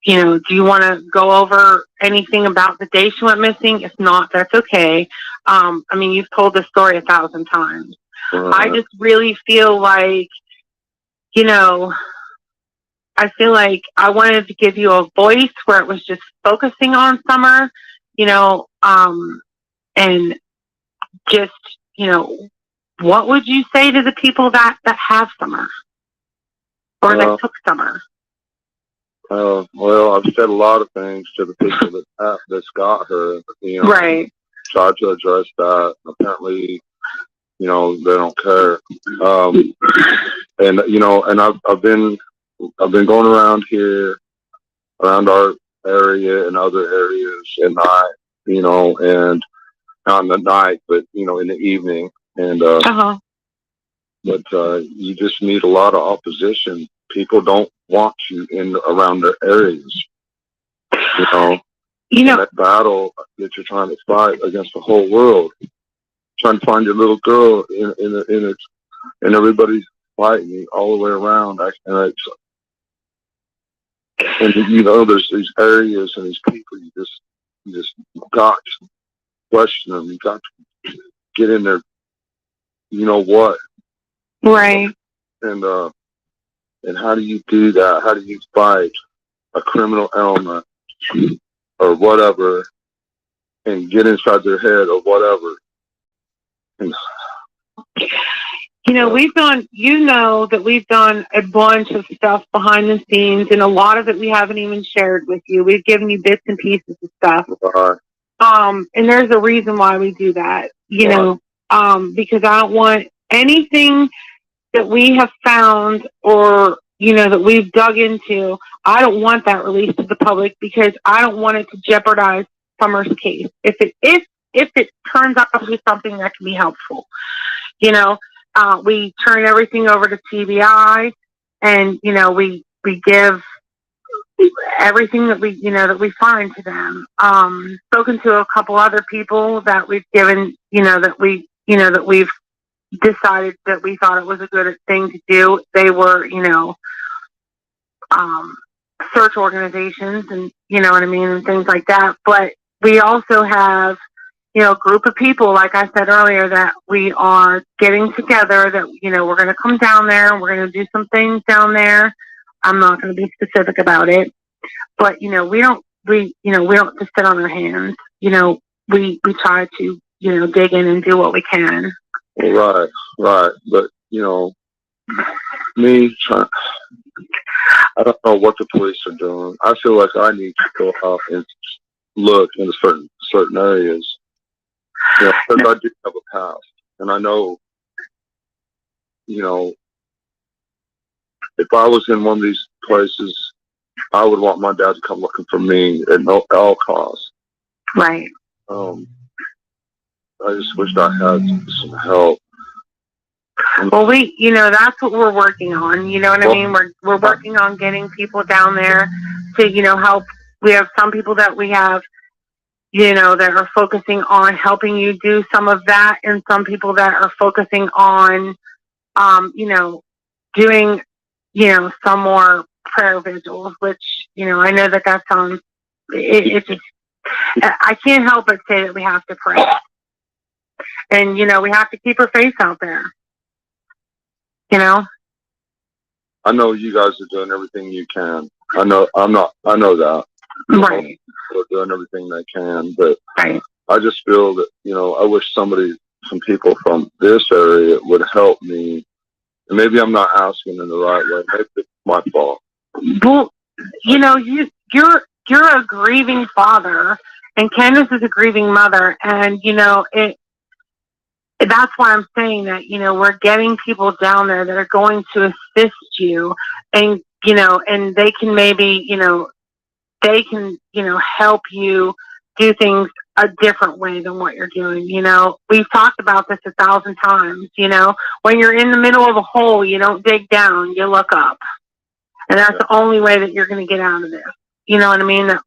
you know, do you want to go over anything about the day she went missing? If not, that's okay. I mean, you've told this story 1,000 times. I just really feel like, you know, I feel like I wanted to give you a voice where it was just focusing on Summer, you know, and just, you know, what would you say to the people that have Summer or that took Summer? Well, I've said a lot of things to the people that's got her, you know, right. Tried to address that. Apparently, you know, they don't care. And you know, and I've been going around here, around our area and other areas at night, you know, and not in the night, but, you know, in the evening. And, but you just need a lot of opposition. People don't want you in around their areas, you know. That battle that you're trying to fight against the whole world, trying to find your little girl and everybody's fighting you all the way around. And you know, there's these areas and these people you just got to question them. You got to get in there. You know what? Right. And how do you do that? How do you fight a criminal element or whatever and get inside their head or whatever? And, you know, we've done a bunch of stuff behind the scenes, and a lot of it we haven't even shared with you. We've given you bits and pieces of stuff. And there's a reason why we do that, you know, because I don't want anything that we have found or, you know, that we've dug into. I don't want that released to the public because I don't want it to jeopardize Summer's case. If it turns out to be something that can be helpful, you know, we turn everything over to TBI, and you know, we give everything that we find to them. Spoken to a couple other people that we've given, that we've decided that we thought it was a good thing to do. They were, search organizations, and you know what I mean, and things like that. But we also have, a group of people, like I said earlier, that we are getting together, that, we're going to come down there, we're going to do some things down there. I'm not going to be specific about it, but, we don't just sit on our hands. We try to, dig in and do what we can. Right. But, I don't know what the police are doing. I feel like I need to go out and look into certain areas. Because I do have a past, and I know, if I was in one of these places, I would want my dad to come looking for me at all costs. Right. I just wished I had some help. Well, that's what we're working on. You know what I mean? We're working on getting people down there to, help. We have some people that we have, that are focusing on helping you do some of that, and some people that are focusing on, doing, some more prayer vigils, which, I know that sounds, it's just, I can't help but say that we have to pray. And, we have to keep our faith out there. I know you guys are doing everything you can. I know that. Right. They're doing everything they can, but right. I just feel that, I wish some people from this area would help me. And maybe I'm not asking in the right way. Maybe it's my fault. Well, you're a grieving father, and Candace is a grieving mother, and that's why I'm saying that, we're getting people down there that are going to assist you, and, and they can maybe, help you do things a different way than what you're doing. We've talked about this 1,000 times, when you're in the middle of a hole, you don't dig down, you look up. And that's the only way that you're going to get out of this. You know what I mean? That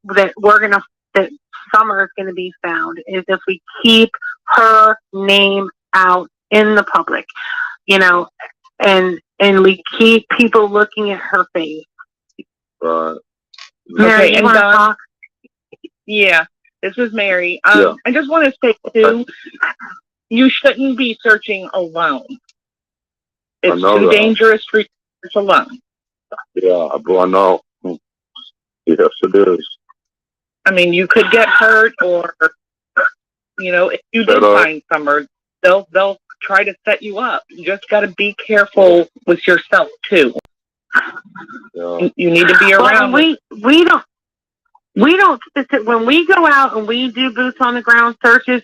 Summer is going to be found is if we keep her name out in the public, and we keep people looking at her face. Right. Mary, okay, you want to talk? Yeah, this is Mary. I just want to say too, you shouldn't be searching alone. It's too dangerous for you to search alone. Yeah, I know. Yes, it is. I mean, you could get hurt, or if you did find Summer, they'll try to set you up. You just got to be careful with yourself too. Yeah. You need to be around. We don't when we go out and we do boots on the ground searches.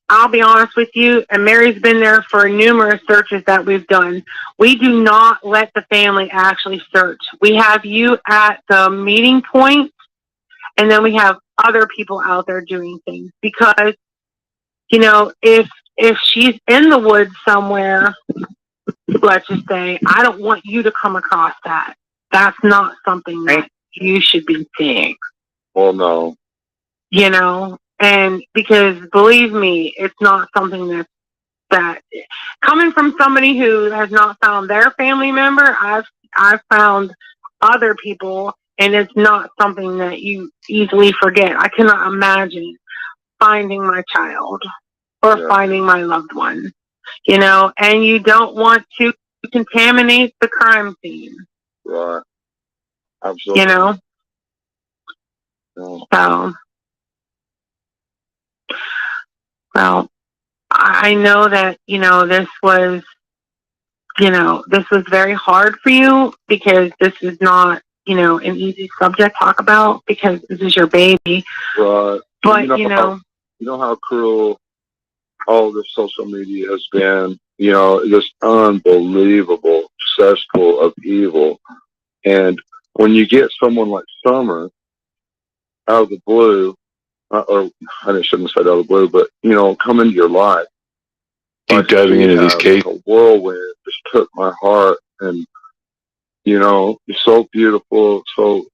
I'll be honest with you, and Mary's been there for numerous searches that we've done. We do not let the family actually search. We have you at the meeting point, and then we have other people out there doing things, because, if she's in the woods somewhere, let's just say, I don't want you to come across that. That's not something that you should be seeing. Well, no. And because believe me, it's not something that coming from somebody who has not found their family member, I've found other people, and it's not something that you easily forget. I cannot imagine finding my child or finding my loved one, and you don't want to contaminate the crime scene. Right. Absolutely. Yeah. So, well, I know that, this was very hard for you, because this is not, an easy subject to talk about, because this is your baby. Right. But, you know how cruel all the social media has been, this unbelievable cesspool of evil. And when you get someone like Summer out of the blue, or I shouldn't say out of the blue, but, you know, come into your life. Deep diving into these cases. Like a whirlwind just took my heart, and, you know, you're so beautiful, so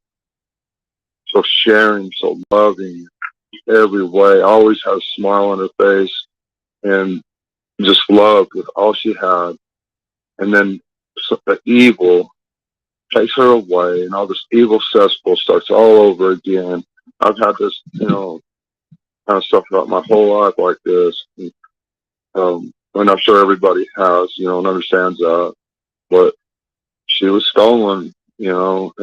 sharing, so loving every way, always had a smile on her face, and just loved with all she had. And then the evil takes her away, and all this evil cesspool starts all over again. I've had this, you know, kind of stuff about my whole life like this. And I'm sure everybody has, you know, and understands that. But she was stolen, you know,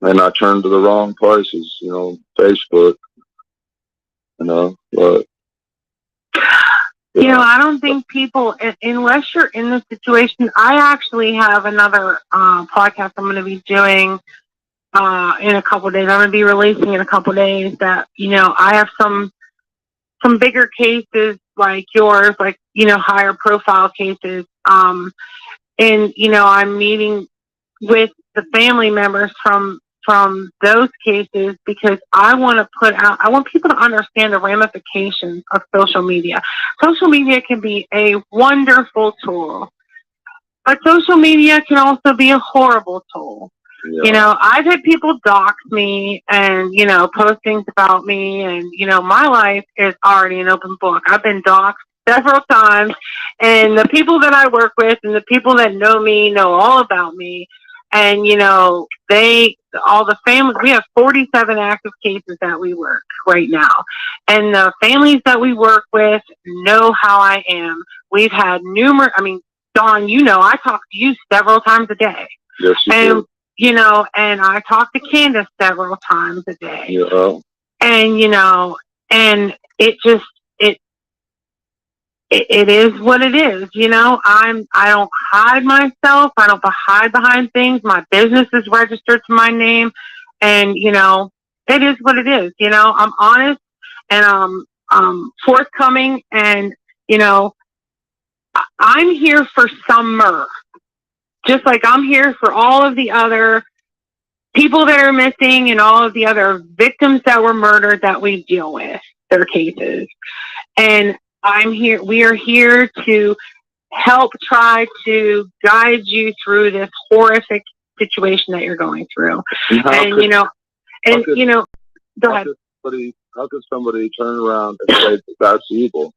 and I turned to the wrong places, you know, Facebook, you know, but. You know, I don't think people, unless you're in the situation, I actually have another podcast I'm going to be doing in a couple of days. I'm going to be releasing in a couple of days that, you know, I have some bigger cases like yours, like, you know, higher profile cases. And, you know, I'm meeting with the family members from those cases because I want people to understand the ramifications of social media. Social media can be a wonderful tool, but social media can also be a horrible tool. Yeah. You know, I've had people dox me and, you know, post things about me, and, you know, my life is already an open book. I've been doxxed several times, and the people that I work with and the people that know me know all about me. And, you know, all the families, we have 47 active cases that we work right now. And the families that we work with know how I am. We've had numerous, I mean, Dawn, you know, I talk to you several times a day. Yes, you do. You know, and I talk to Candace several times a day. Yeah. And, you know, and it just, it is what it is, you know. I don't hide myself. I don't hide behind things. My business is registered to my name, and, you know, it is what it is. You know, I'm honest and I'm forthcoming, and, you know, I'm here for Summer, just like I'm here for all of the other people that are missing and all of the other victims that were murdered that we deal with their cases. And we are here to help try to guide you through this horrific situation that you're going through. And you know, go ahead. How could somebody turn around and say that's evil?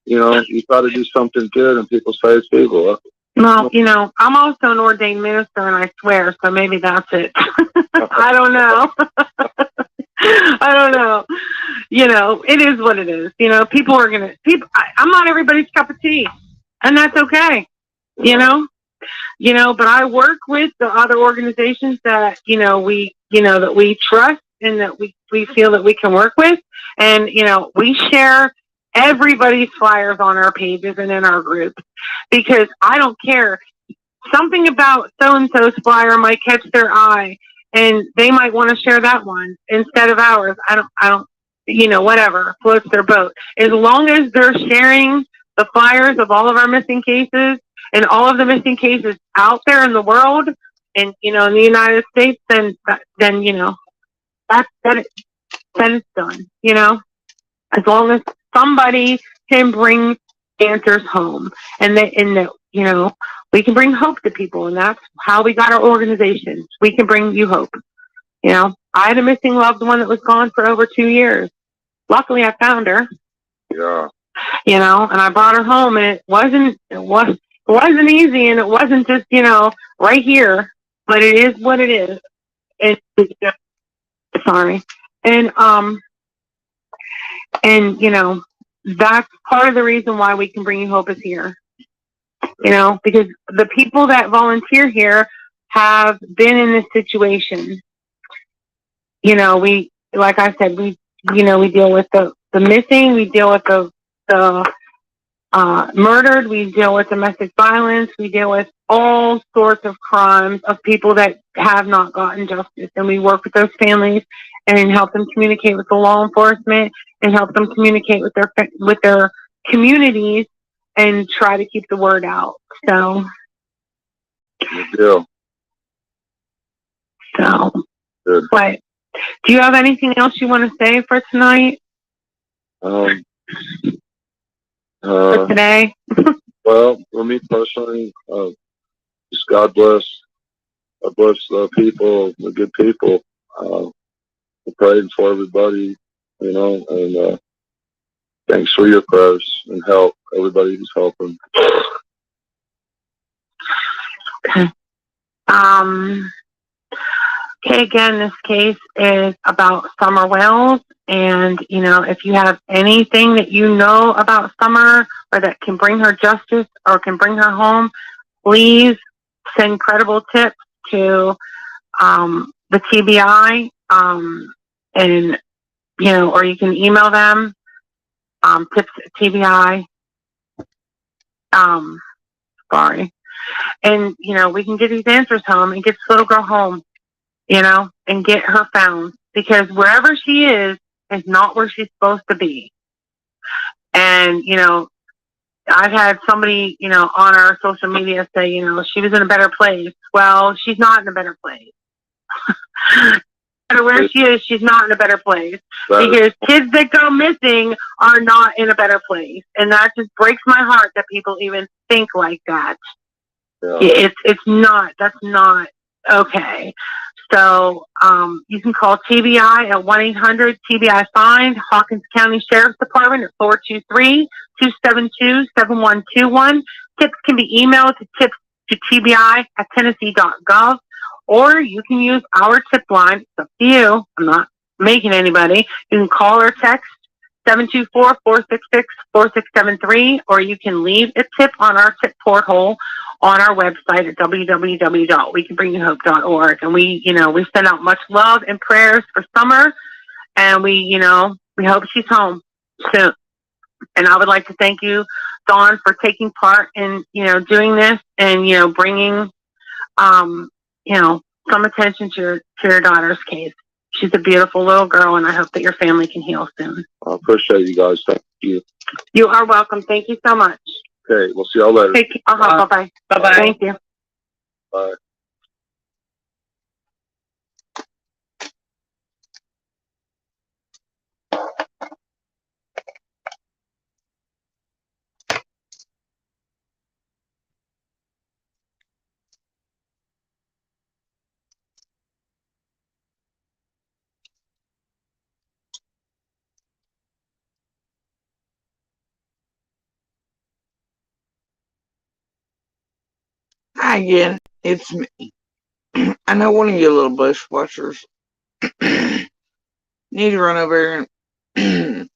You know, you try to do something good and people say it's evil. Well, you know, I'm also an ordained minister, and I swear, so maybe that's it. I don't know. I don't know. You know, it is what it is. You know, I'm not everybody's cup of tea, and that's okay. You know, but I work with the other organizations that, you know, that we trust and that we feel that we can work with. And, you know, we share everybody's flyers on our pages and in our group, because I don't care. Something about so-and-so's flyer might catch their eye, and they might want to share that one instead of ours. I don't, you know, whatever floats their boat. As long as they're sharing the flyers of all of our missing cases and all of the missing cases out there in the world, and, you know, in the United States, then you know, then it's done. You know, as long as somebody can bring answers home, and that, you know, we can bring hope to people, and that's how we got our organization. We can bring you hope. You know, I had a missing loved one that was gone for over 2 years. Luckily, I found her. Yeah. You know, and I brought her home, and it wasn't easy, and it wasn't just, you know, right here, but it is what it is. Sorry. And, you know, that's part of the reason why we can bring you hope is here. You know, because the people that volunteer here have been in this situation. You know, like I said, we deal with the missing, we deal with the murdered, we deal with domestic violence, we deal with all sorts of crimes of people that have not gotten justice, and we work with those families and help them communicate with the law enforcement and help them communicate with their communities and try to keep the word out. So, good deal. So, Good. But Do you have anything else you want to say for tonight? For today? Well, for me personally, just God bless the people, the good people. We're praying for everybody, and thanks for your prayers and help. Everybody who's helping. Okay. Okay, again, this case is about Summer Wells. And, if you have anything that you know about Summer or that can bring her justice or can bring her home, please send credible tips to the TBI. And, or you can email them, tips at TBI. Sorry. And, we can get these answers home and get this little girl home, and get her found. Because wherever she is not where she's supposed to be. And, I've had somebody, on our social media say, she was in a better place. Well, she's not in a better place. No matter where she is, she's not in a better place. Because kids that go missing are not in a better place. And that just breaks my heart that people even think like that. Yeah. That's not okay. So you can call TBI at 1-800-TBI-FIND, Hawkins County Sheriff's Department at 423-272-7121. Tips can be emailed to tips@tbi.tennessee.gov, or you can use our tip line. It's up to you. I'm not making anybody. You can call or text 724-466-4673, or you can leave a tip on our tip porthole on our website at www.wecanbringyouhope.org. And we send out much love and prayers for Summer, and we hope she's home soon. And I would like to thank you, Dawn, for taking part in, doing this and, bringing, some attention to your daughter's case. She's a beautiful little girl, and I hope that your family can heal soon. I appreciate you guys. Thank you. You are welcome. Thank you so much. Okay, we'll see y'all later. Bye-bye. Bye-bye. Thank you. Bye. Hi again, it's me. I know one of you little bush watchers need to run over and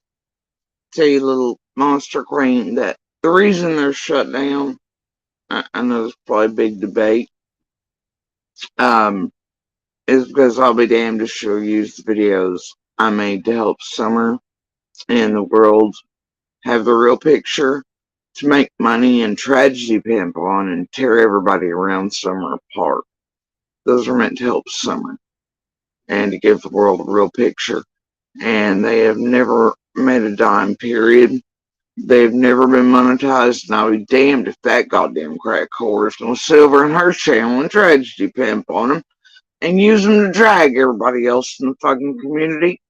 tell you, little monster queen, that the reason they're shut down, I know there's probably a big debate, is because I'll be damned if she'll use the videos I made to help Summer and the world have the real picture to make money and tragedy pimp on and tear everybody around Summer apart. Those are meant to help Summer and to give the world a real picture. And they have never made a dime, period. They've never been monetized, and I'll be damned if that goddamn crack whore is going to sit over in her channel and tragedy pimp on them and use them to drag everybody else in the fucking community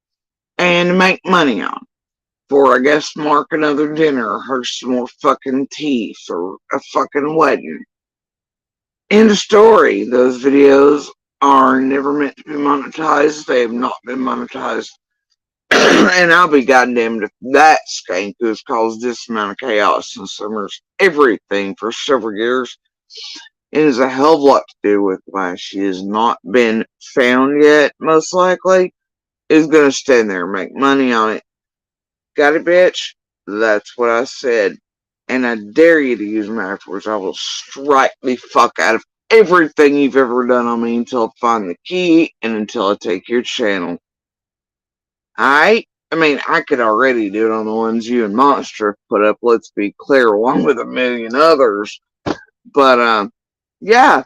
and to make money on. For, I guess, Mark another dinner or her some more fucking teeth or a fucking wedding. End of story. Those videos are never meant to be monetized. They have not been monetized. And I'll be goddamned if that skank who has caused this amount of chaos in Summer's everything for several years. It has a hell of a lot to do with why she has not been found yet, most likely. Is going to stand there and make money on it. Got it, bitch? That's what I said. And I dare you to use them afterwards. I will strike the fuck out of everything you've ever done on me until I find the key and until I take your channel. I mean, I could already do it on the ones you and Monster put up, let's be clear, along with a million others. But, yeah,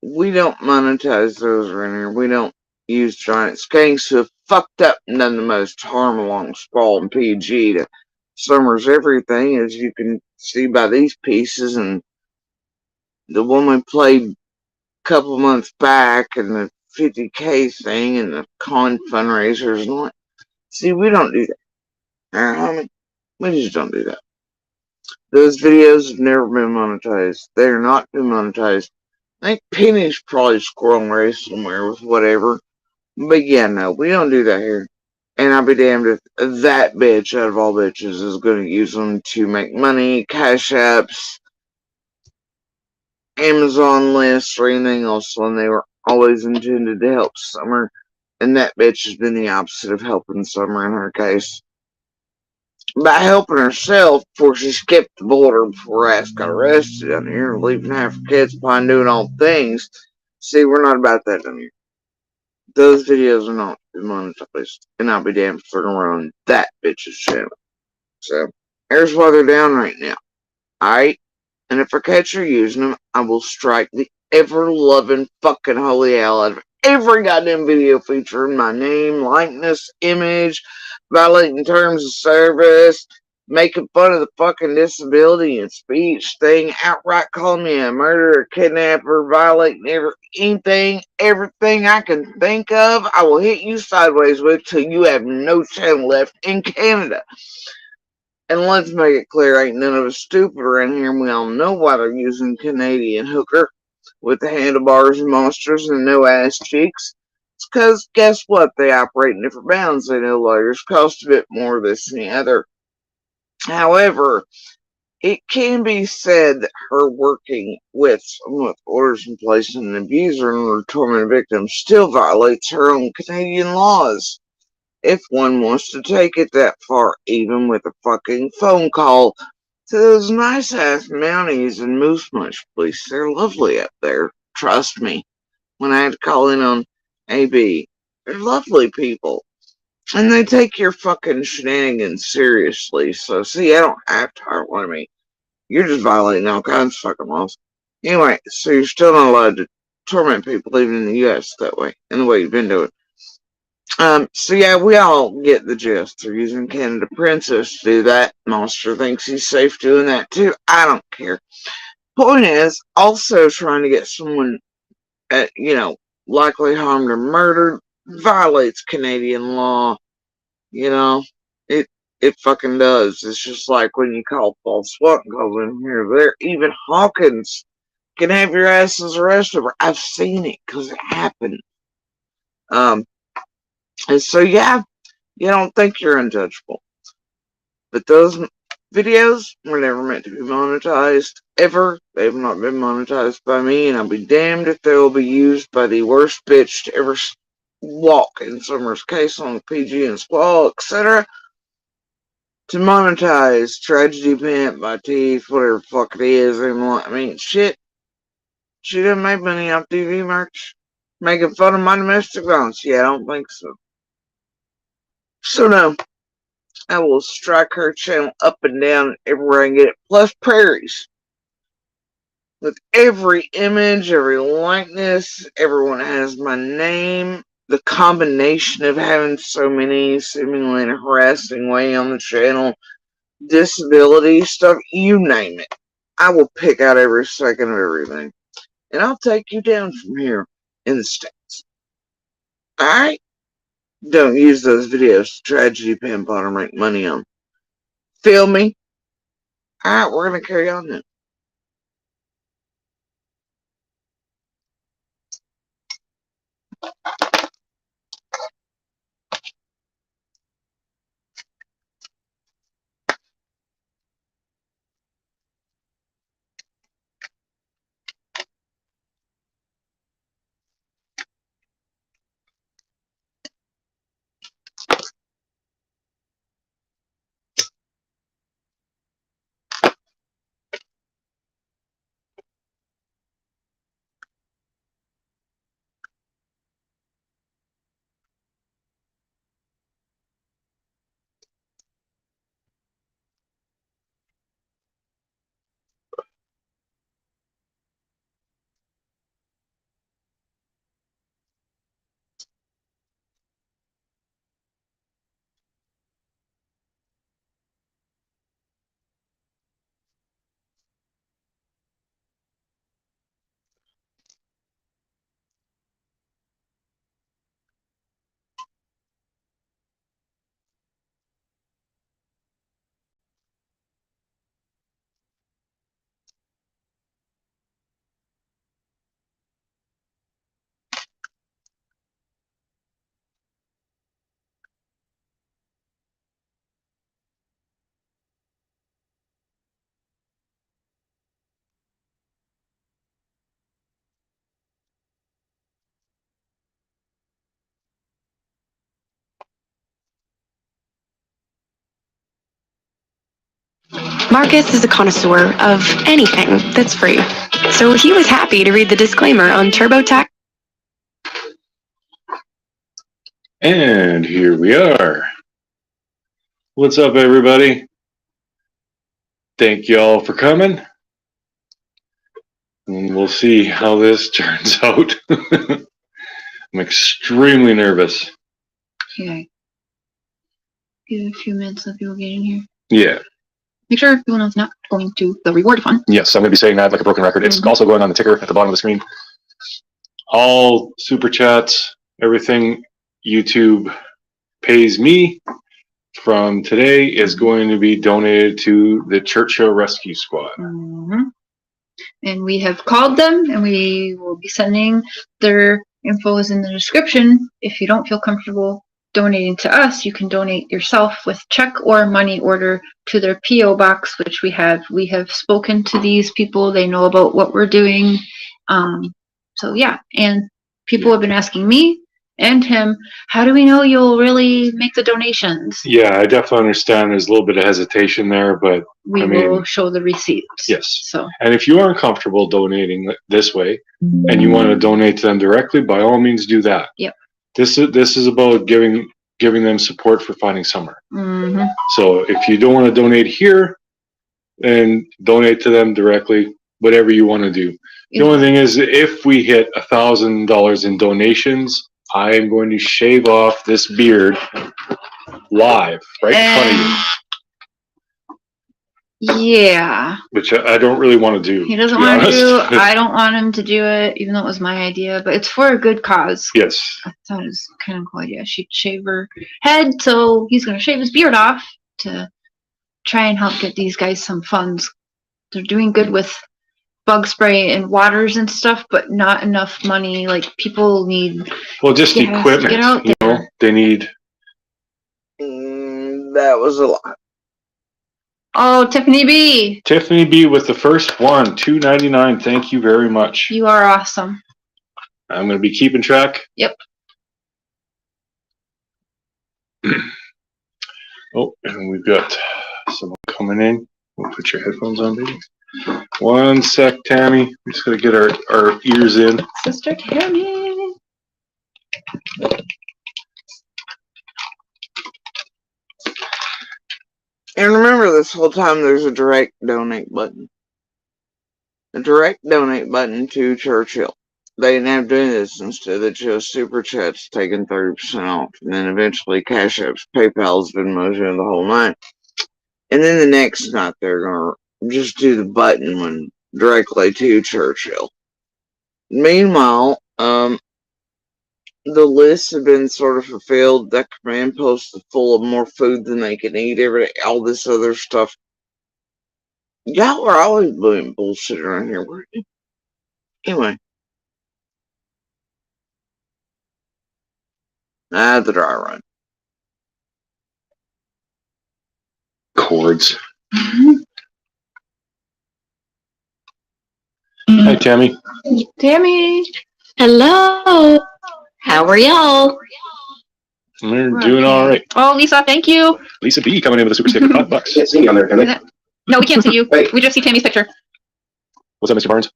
we don't monetize those around here. We don't use giant skanks who have fucked up and done the most harm along Spall and PG to Summer's everything, as you can see by these pieces. And the one we played a couple months back, and the 50K thing and the con fundraisers and all that. See, we don't do that. Alright, homie? We just don't do that. Those videos have never been monetized. They're not been monetized. I think Penny's probably squirreling away somewhere with whatever. But yeah, no, we don't do that here. And I'll be damned if that bitch out of all bitches is going to use them to make money, cash apps, Amazon lists, or anything else when they were always intended to help Summer. And that bitch has been the opposite of helping Summer in her case. By helping herself before she skipped the border before her ass got arrested down here, leaving half her kids behind doing all things. See, we're not about that down here. Those videos are not monetized, and I'll be damned if they're gonna run that bitch's channel. So, here's why they're down right now. Alright? And if I catch her using them, I will strike the ever-loving fucking holy hell out of every goddamn video featuring my name, likeness, image, violating terms of service, making fun of the fucking disability and speech thing, outright calling me a murderer, kidnapper, violating everything I can think of. I will hit you sideways with till you have no channel left in Canada. And let's make it clear, ain't none of us stupid around here, and we all know why they're using Canadian hooker with the handlebars and monsters and no ass cheeks. It's because, guess what? They operate in different bounds. They know lawyers cost a bit more this and the other. However, it can be said that her working with someone with orders in place and an abuser and her tormented victim still violates her own Canadian laws. If one wants to take it that far, even with a fucking phone call to those nice ass Mounties and Moose Mush police. They're lovely up there. Trust me. When I had to call in on AB, they're lovely people. And they take your fucking shenanigans seriously. So, see, I don't have to hurt one of me. You're just violating all kinds of fucking laws. Anyway, so you're still not allowed to torment people even in the US that way, and the way you've been doing. So yeah, we all get the gist. They're using Canada Princess to do that. Monster thinks he's safe doing that too. I don't care. Point is, also trying to get someone, likely harmed or murdered violates Canadian law. You know, it fucking does. It's just like when you call false SWAT calls in here or there. Even Hawkins can have your asses arrested. I've seen it because it happened. And so yeah, you don't think you're untouchable. But those videos were never meant to be monetized, ever. They've not been monetized by me, and I'll be damned if they will be used by the worst bitch to ever walk in Summer's case on the PG and Squall, etc. to monetize Tragedy Pimp, My Teeth, whatever the fuck it is. I mean, shit. She didn't make money off TV merch. Making fun of my domestic violence? Yeah, I don't think so. So no, I will strike her channel up and down everywhere I can get it. Plus prairies. With every image, every likeness, everyone has my name. The combination of having so many seemingly in a harassing way on the channel, disability stuff, you name it. I will pick out every second of everything. And I'll take you down from here in the States. Alright? Don't use those videos to tragedy pimp on or make money on. Feel me? Alright, we're going to carry on then. Marcus is a connoisseur of anything that's free, so he was happy to read the disclaimer on TurboTax. And here we are. What's up, everybody? Thank y'all for coming. And we'll see how this turns out. I'm extremely nervous. Okay. Give a few minutes so people get in here. Yeah. Make sure everyone is not going to the reward fund. Yes, I'm going to be saying that like a broken record. It's also going on the ticker at the bottom of the screen. All super chats, everything YouTube pays me from today is going to be donated to the Churchill Rescue Squad. And we have called them, and we will be sending their info is in the description. If you don't feel comfortable donating to us, you can donate yourself with check or money order to their P.O. box, which we have. We have spoken to these people. They know about what we're doing. So yeah, and people have been asking me and him, how do we know you'll really make the donations? Yeah, I definitely understand there's a little bit of hesitation there, but we will show the receipts. Yes. So, and if you aren't comfortable donating this way and you want to donate to them directly, by all means do that. Yep. This is about giving them support for finding summer. So if you don't want to donate here, then donate to them directly, whatever you want to do. The only thing is, if we hit $1,000 in donations, I am going to shave off this beard live right in front of you. Yeah. Which I don't really want to do. He doesn't want to do it. I don't want him to do it, even though it was my idea, but it's for a good cause. Yes. I thought it was kind of a cool idea. She'd shave her head, so he's going to shave his beard off to try and help get these guys some funds. They're doing good with bug spray and waters and stuff, but not enough money. Like, people need just equipment. Get out there. You know, they need. That was a lot. Oh, Tiffany B. Tiffany B with the first one, $2.99. Thank you very much. You are awesome. I'm going to be keeping track. Yep. Oh, and we've got someone coming in. We'll put your headphones on, baby. One sec, Tammy. We just got to get our ears in. Sister Tammy. And remember, this whole time there's a direct donate button. A direct donate button to Churchill. They didn't have to do this. Instead of just Super Chat's taking 30% off. And then eventually Cash App's, PayPal's been motioning the whole night. And then the next night they're going to just do the button when directly to Churchill. Meanwhile, the lists have been sort of fulfilled. That command post is full of more food than they can eat every day. All this other stuff. Y'all are always doing bullshit around here, weren't you? Anyway. The dry run. Chords. Hi, Tammy. Tammy. Hello. How are y'all? We're doing all right. Oh, Lisa, thank you. Lisa B coming in with a super sticker. $5. Can't see me on there, can they? No, we can't see you. Wait. We just see Tammy's picture. What's up, Mr. Barnes?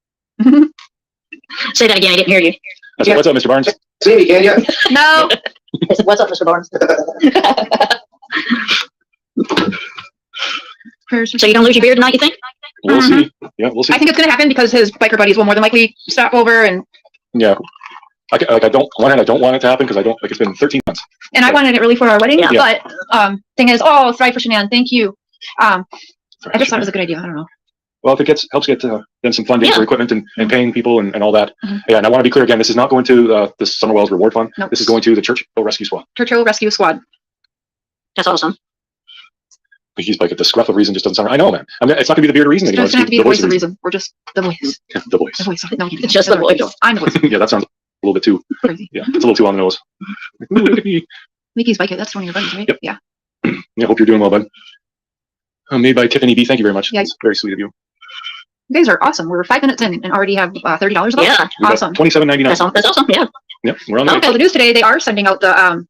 Say that again. I didn't hear you. I said, what's up, Mr. Barnes? See me, can you? No. I said, what's up, Mr. Barnes? So you don't lose your beard tonight, you think? We'll see. Yeah, we'll see. I think it's going to happen because his biker buddies will more than likely stop over and. Yeah. I don't want it to happen because it's been 13 months. And I wanted it really for our wedding, Yeah. But thing is, Thrive for Shanann, thank you. I just thought it was a good idea. I don't know. Well, if it helps get then some funding for equipment and paying people and all that. Mm-hmm. Yeah, and I want to be clear again, this is not going to the Summer Wells Reward Fund. Nope. This is going to the Churchill Rescue Squad. Churchill Rescue Squad. That's awesome. He's like, the scruff of reason just doesn't sound right. I know, man. I mean, it's not going to be the beard of reason. It doesn't have to be the voice of reason. We're just the voice. The voice. The voice. No, it's just the voice. I'm the voice. Yeah, that sounds a little bit too crazy. Yeah, it's a little too on the nose. Mickey's biker. That's one of your buddies, right? Yep. Yeah. Yeah, hope you're doing well, bud. Made by Tiffany B. Thank you very much. Yeah. That's very sweet of you. You guys are awesome. We're 5 minutes in and already have $30 left. Yeah. Awesome. $27.99. That's awesome. Yeah. Yep, we're on the Okay. So the news today, they are sending out the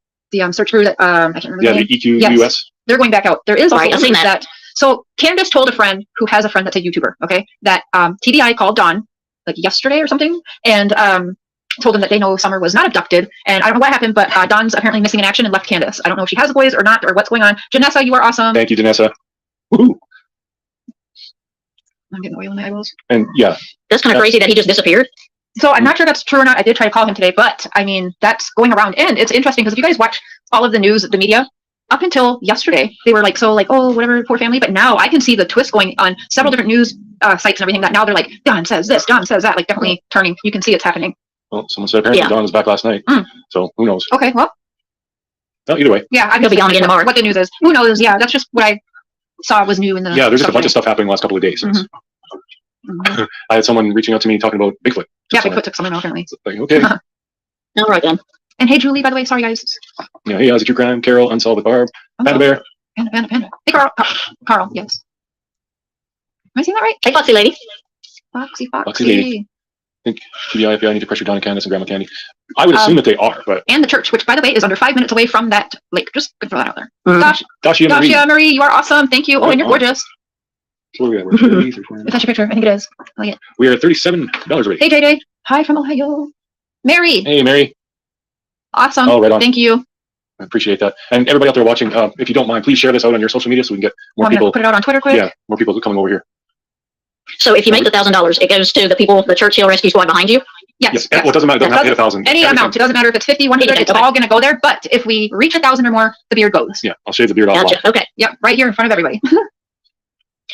search crew that I can't remember. the EQ US. They're going back out. There is also Right, I've seen that. So Candace told a friend who has a friend that's a YouTuber, okay, that TBI called Dawn like yesterday or something, and told him that they know Summer was not abducted. And I don't know what happened, but Dawn's apparently missing in action and left Candace. I don't know if she has the boys or not, or what's going on. Janessa, you are awesome. Thank you, Janessa. Woohoo. I'm getting oil in my eyeballs. And yeah. That's kind of crazy that he just disappeared. So I'm not sure if that's true or not. I did try to call him today, but I mean, that's going around. And it's interesting because if you guys watch all of the news, the media, up until yesterday, they were like, so like, oh, whatever, poor family. But now I can see the twist going on several different news sites and everything, that now they're like, Dawn says this, Dawn says that, like definitely turning. You can see it's happening. Well, someone said apparently Dawn was back last night. So who knows? Okay, well. Either way. Yeah, I could be on again tomorrow. What the news is. Who knows? Yeah, that's just what I saw was new in the. Yeah, there's just a bunch of stuff happening the last couple of days. I had someone reaching out to me talking about Bigfoot. Yeah, Bigfoot took someone apparently. Like, okay. All right then. And hey, Julie, by the way, sorry guys. Yeah, hey, how's it true crime? Carol, Unsolved with Barb, Panda Bear. Panda. Hey, Carl, yes. Am I saying that right? Hey, Foxy Lady. Foxy Lady. I think TBI, FBI need to pressure Donna Candace and Grandma Candy. I would assume that they are, but. And the church, which by the way is under 5 minutes away from that lake. Just good for that out there. Dashia Marie, you are awesome. Thank you. Oh, and you're gorgeous. So where are we at? Is that your picture? I think it is. I like it. We are at $37 already. Hey, JJ. Hi from Ohio. Mary. Hey, Mary. Awesome. Oh, right on. Thank you. I appreciate that. And everybody out there watching, if you don't mind, please share this out on your social media so we can get more people. Put it out on Twitter quick. Yeah, more people coming over here. So if you make the $1,000, it goes to the people, the Church Hill Rescue Squad behind you? Yes. Well, it doesn't matter. It doesn't have to hit 1,000. Any amount. It doesn't matter if it's 50, 100. It's all going to go there. But if we reach 1,000 or more, the beard goes. Yeah, I'll shave the beard off. Gotcha. Okay. Yep, right here in front of everybody.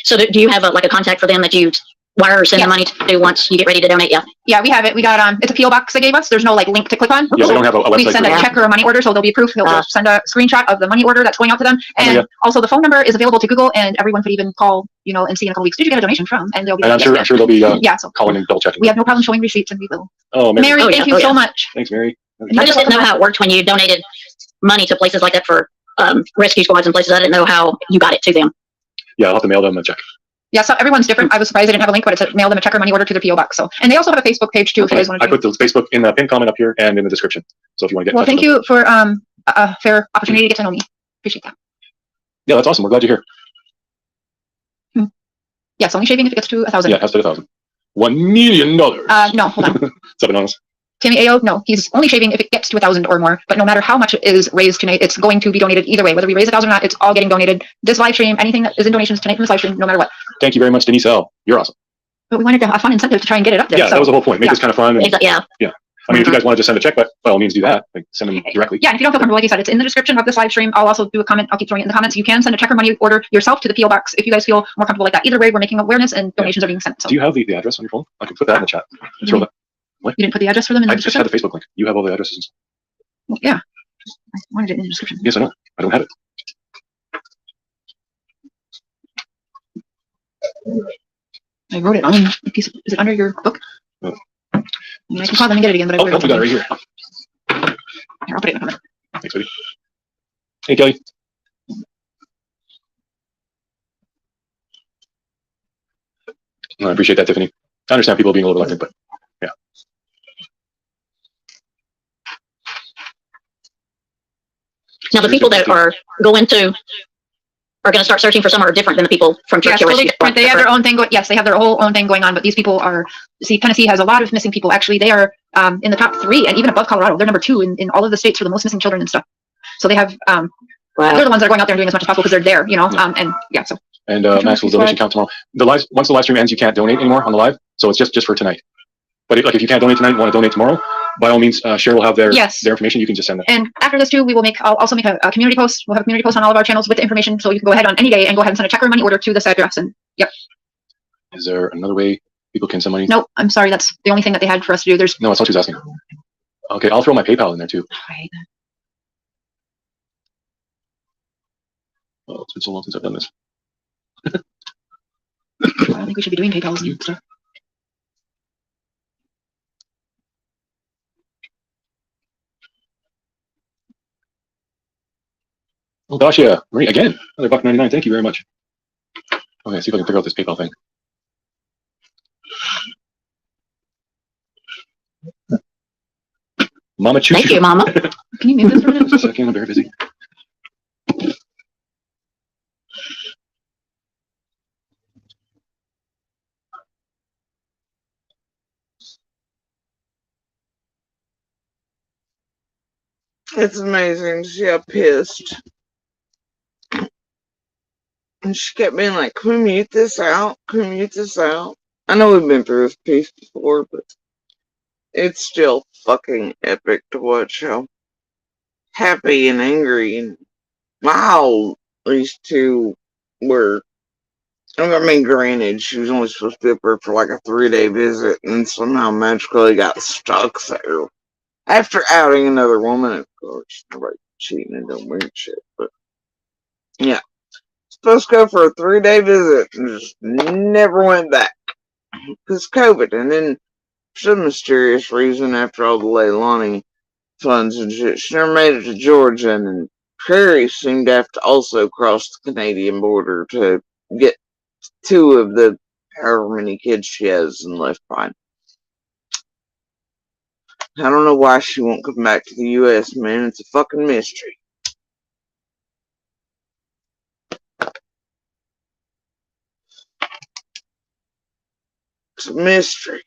So do you have a contact for them that you wire or send the money to once you get ready to donate? Yeah, we have it. We got it's a PO box they gave us. There's no link to click on. Yeah, they don't have a website. We send a check or a money order, so there'll be proof. They'll send a screenshot of the money order that's going out to them, and also the phone number is available to Google, and everyone could even call, and see in a couple weeks. Did you get a donation from? And they'll be. And I'm sure they'll be calling and double checking. We have no problem showing receipts, and we will. Oh, Mary, thank you so much. Thanks, Mary. I just didn't know how it worked when you donated money to places like that for rescue squads and places. I didn't know how you got it to them. Yeah, I'll have to mail them a check. Yeah, so everyone's different. I was surprised they didn't have a link, but it said mail them a check or money order to their PO box. So, and they also have a Facebook page too. If you guys want to. I put the Facebook in the pinned comment up here and in the description. So if you want to get. Well, thank you for a fair opportunity to get to know me. Appreciate that. Yeah, that's awesome. We're glad you're here. Yeah, it's only shaving if it gets to 1,000. Yeah, it has to 1,000. $1 million. No, hold on. 7 on us. Timmy Ayo, no, he's only shaving if it gets to 1,000 or more. But no matter how much is raised tonight, it's going to be donated either way. Whether we raise 1,000 or not, it's all getting donated. This live stream, anything that is in donations tonight from this live stream, no matter what. Thank you very much, Denise L. You're awesome. But we wanted to have a fun incentive to try and get it up there. Yeah, that was the whole point. Make this kind of fun. And, yeah. I mean, if you guys want to just send a check, by all means do that. Like, send them directly. Yeah, if you don't feel comfortable, like you said, it's in the description of this live stream. I'll also do a comment. I'll keep throwing it in the comments. You can send a check or money order yourself to the PO box if you guys feel more comfortable like that. Either way, we're making awareness and donations are being sent. So. Do you have the address on your phone? I can put that in the chat. Throw that. What? You didn't put the address for them in the description? I just had the Facebook link. You have all the addresses. Well, yeah. I wanted it in the description. Yes, I know. I don't have it. I wrote it on a piece of, is it under your book? Oh. I mean, I can call them and get it again, but I we got it right here. Here, I'll put it in the comment. Thanks, buddy. Hey, Kelly. I appreciate that, Tiffany. I understand people being a little reluctant, but yeah. Now, the people that are going to start searching for Summer are different than the people from Church Hill Rescue Squad. They have their own thing. Yes, they have their whole own thing going on. But these people are. See, Tennessee has a lot of missing people. Actually, they are in the top 3 and even above Colorado. They're number 2 in all of the states for the most missing children and stuff. So they have. Wow. They're the ones that are going out there and doing as much as possible because they're there. And yeah. So. And Maxwell's donation count tomorrow. Once the live stream ends, you can't donate anymore on the live. So it's just for tonight. But if you can't donate tonight, and want to donate tomorrow, by all means, Cher will have their information. You can just send it. And after this too, I'll also make a community post. We'll have a community post on all of our channels with the information, so you can go ahead on any day and go ahead and send a check or money order to this address. And yep. Is there another way people can send money? No, I'm sorry. That's the only thing that they had for us to do. There's no. That's what she was asking. Okay, I'll throw my PayPal in there too. Right. Oh, it's been so long since I've done this. I don't think we should be doing PayPals and stuff. Oh gosh, yeah, Marie, again, another $1.99. Thank you very much. Okay, see if I can figure out this PayPal thing. Mama Choo. Thank you, Mama. Can you move this for a minute? Just a second, I'm very busy. It's amazing. She got pissed. And she kept being like, can we mute this out? Can we mute this out? I know we've been through this piece before, but it's still fucking epic to watch how happy and angry and wow these two were. I mean, granted, she was only supposed to be up there for like a 3-day visit and somehow magically got stuck there. After outing another woman, of course. Nobody cheating and doing weird shit, but yeah. Supposed to go for a 3-day visit and just never went back. Because COVID. And then, for some mysterious reason, after all the Leilani funds and shit, she never made it to Georgia. And then Prairie seemed to have to also cross the Canadian border to get 2 of the however many kids she has and left behind. I don't know why she won't come back to the U.S., man. It's a fucking mystery. It's a mystery.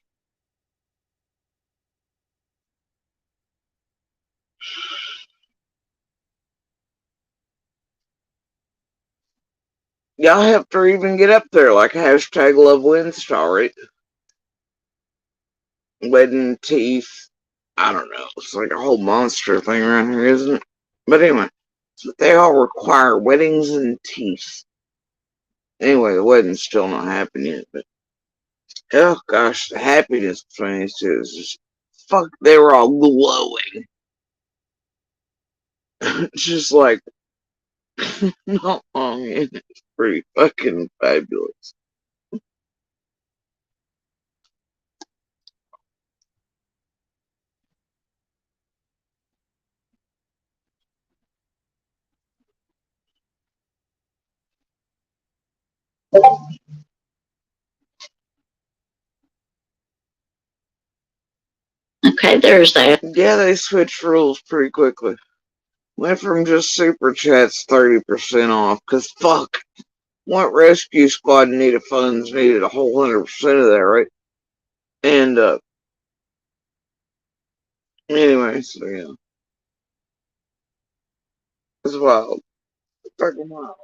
Y'all helped her even get up there, like hashtag love Windstar, right? Wedding teeth. I don't know. It's like a whole monster thing around here, isn't it? But anyway, so they all require weddings and teeth. Anyway, the wedding's still not happening yet, but oh gosh, the happiness between these two is just fuck. They were all glowing. Just like not long in. It's pretty fucking fabulous. Okay, there's that. Yeah, they switched rules pretty quickly. Went from just super chats 30% off, cause fuck, what rescue squad needed funds needed a whole 100% of that, right? And anyway, so yeah, it's wild, fucking wild.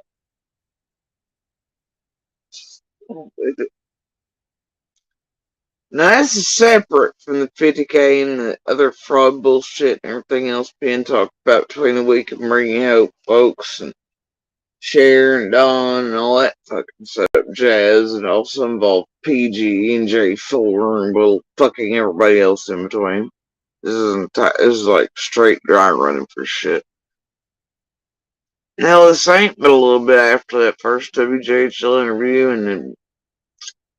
Now that's separate from the 50K and the other fraud bullshit and everything else being talked about between the week of bringing hope, folks, and Cher and Don and all that fucking stuff, jazz, and also involved PG and J4 and well, fucking everybody else in between. This is like straight dry running for shit. Now this ain't but a little bit after that first WJHL interview and then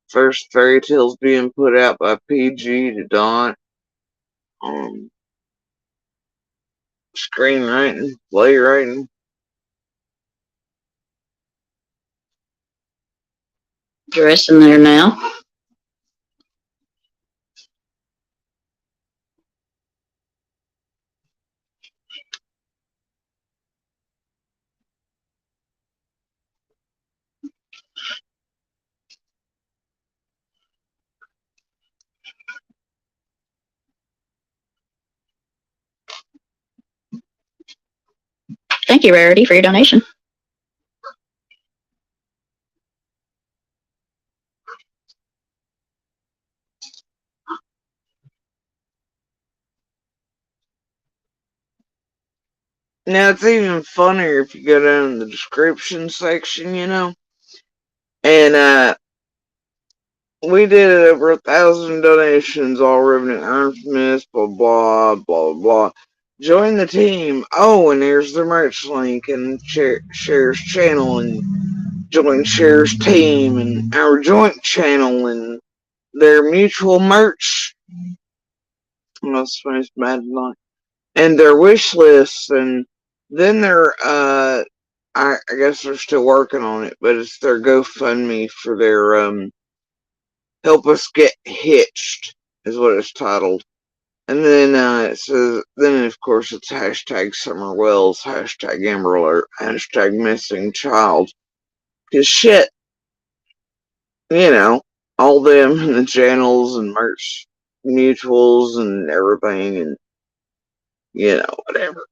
first fairy tales being put out by PG to Don. Screenwriting, playwriting. Dress in there now. Thank you, Rarity, for your donation. Now it's even funnier if you go down in the description section, you know. And we did over 1,000 donations, all revenue earned from this, blah blah blah blah. Join the team. Oh, and there's the merch link and Cher's channel and join Cher's team and our joint channel and their mutual merch. Most famous Mad Line. And their wish lists, and then their I guess they're still working on it, but it's their GoFundMe for their help us get hitched is what it's titled. And then it says, then of course it's hashtag Summer Wells, hashtag Amber Alert, hashtag missing child. Cause shit, you know, all them and the channels and merch mutuals and everything and you know, whatever.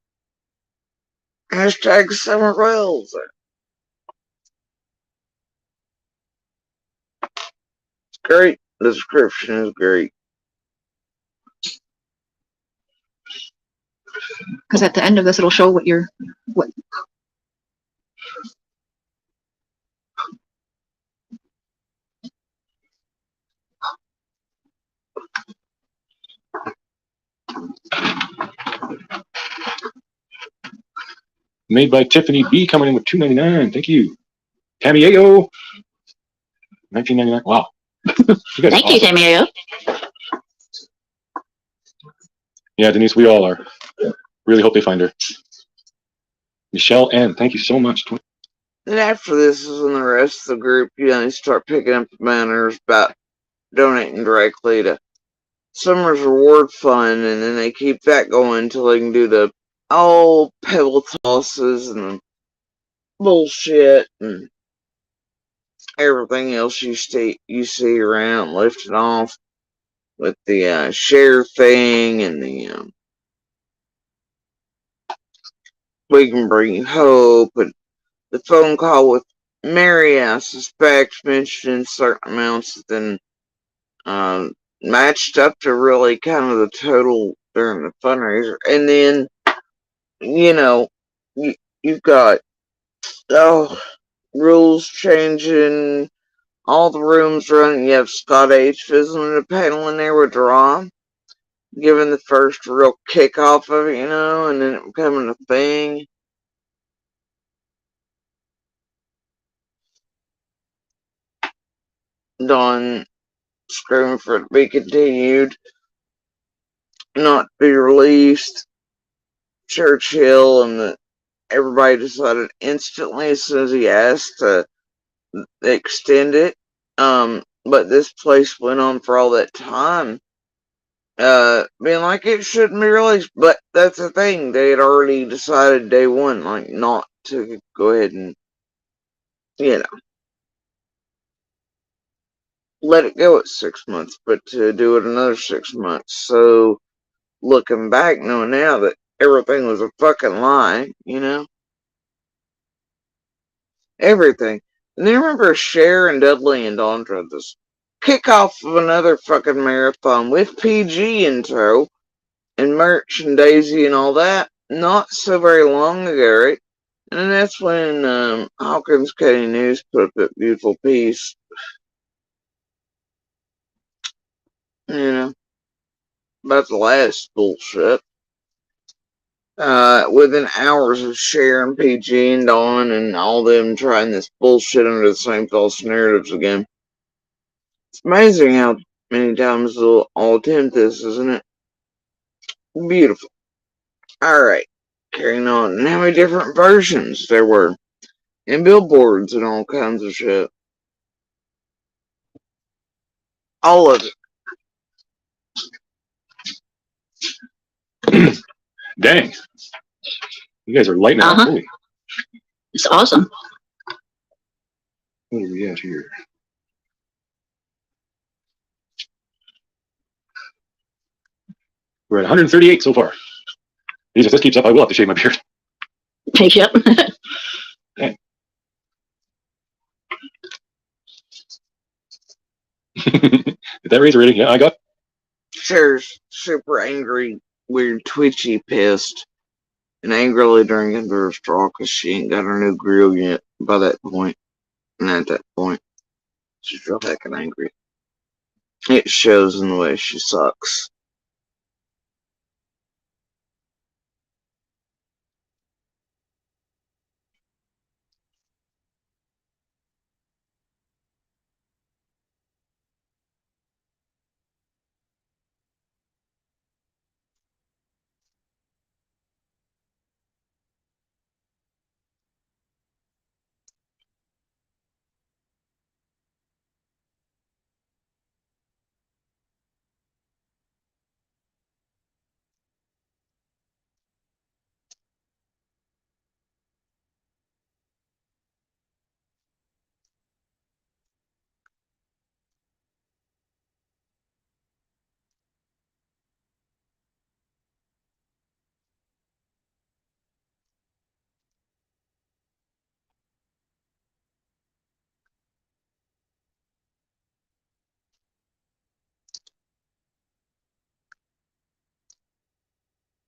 Hashtag summer wells. It's great. The description is great. Because at the end of this, it'll show what Made by Tiffany B, coming in with $2.99. Thank you. Cameo. $19.99. Wow. Thank you, Cameo. Yeah, Denise, we all are. Really hope they find her. Michelle N, thank you so much. And after this is when the rest of the group, you start picking up the manners about donating directly to Summer's Reward Fund, and then they keep that going until they can do the pebble tosses and bullshit and everything else you see around lifting off with the share thing and the we can bring you hope and the phone call with Mary, I suspect, mentioned certain amounts that then matched up to really kind of the total during the fundraiser. And then, you've got, rules changing, all the rooms running. You have Scott H. visiting the panel in there with Ron, giving the first real kickoff of it, and then it becoming a thing. Dawn screaming for it to be continued, not to be released. Churchill and everybody decided instantly as soon as he asked to extend it. But this place went on for all that time, being like it shouldn't be released. But that's the thing, they had already decided day one, like not to go ahead and, let it go at 6 months, but to do it another 6 months. So looking back, knowing now that everything was a fucking lie, everything. And then remember Cher and Dudley and Dondra, this kickoff of another fucking marathon with PG in tow and merch and Daisy and all that, not so very long ago, right? And then that's when Hawkins County News put up that beautiful piece, about the last bullshit. Within hours of Cher and PG and Dawn and all them trying this bullshit under the same false narratives again. It's amazing how many times they'll all attempt this, isn't it? Beautiful. Alright, carrying on. And how many different versions there were. And billboards and all kinds of shit. All of it. Dang. You guys are lighting it up. Holy. It's awesome. What are we at here? We're at 138 so far. If this keeps up, I will have to shave my beard. Yep. Dang. Did that raise a rating? Yeah, I got. Cher's super angry, weird, twitchy, pissed, and angrily drinking her straw because she ain't got her new grill yet by that point. And at that point, she's real fucking angry. It shows in the way she sucks.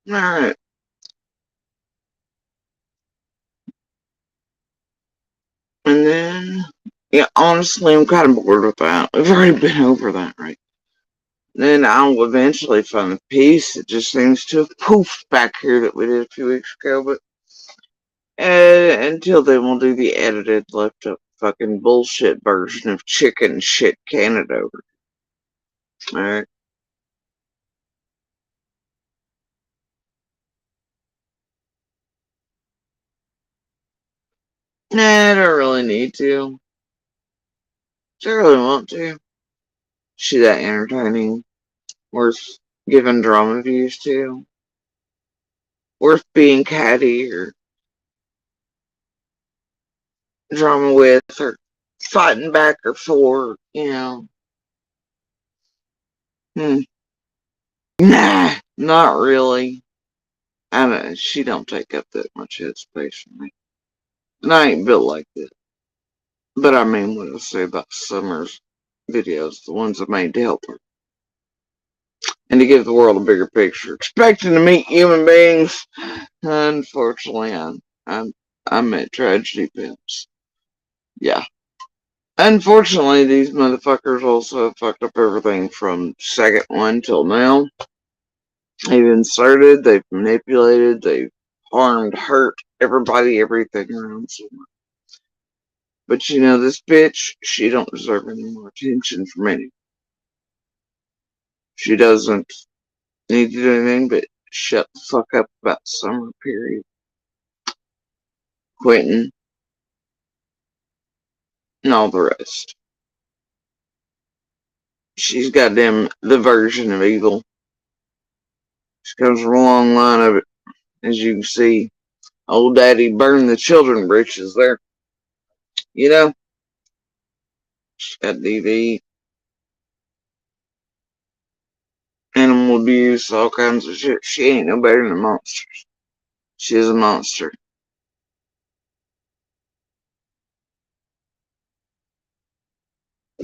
Alright. And then, yeah, honestly, I'm kind of bored with that. We've already been over that, right? Then I'll eventually find a piece that just seems to have poofed back here that we did a few weeks ago, but until then, we'll do the edited, left up fucking bullshit version of chicken shit Canada. Alright. Nah, I don't really need to. I really want to. She that entertaining. Worth giving drama views to. Worth being catty or drama with or fighting back or for, you know. Nah, not really. I mean, she don't take up that much headspace for me. And I ain't built like that. But I mean what I say about Summer's videos, the ones I made to help her. And to give the world a bigger picture. Expecting to meet human beings. Unfortunately, I met tragedy pimps. Yeah. Unfortunately, these motherfuckers also fucked up everything from second one till now. They've inserted, they've manipulated, they've harmed, hurt everybody, everything around someone. But you know, this bitch, she don't deserve any more attention from anyone. She doesn't need to do anything but shut the fuck up about Summer, period. Quentin, and all the rest. She's goddamn the version of evil. She comes from a long line of it, as you can see. Old Daddy burned the children britches there. You know? She's got DV, animal abuse, all kinds of shit. She ain't no better than monsters. She is a monster.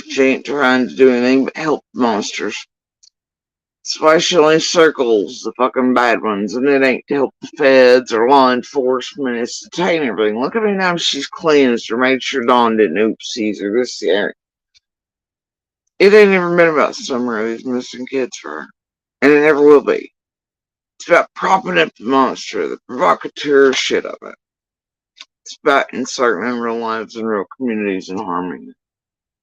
She ain't trying to do anything but help monsters. That's why she only circles the fucking bad ones, and it ain't to help the feds or law enforcement, it's to tame everything. Look at me now, she's cleansed or made sure Dawn didn't oopsies or this, the It ain't ever been about Summer or these missing kids for her. And it never will be. It's about propping up the monster, the provocateur shit of it. It's about inserting in real lives and real communities and harming them.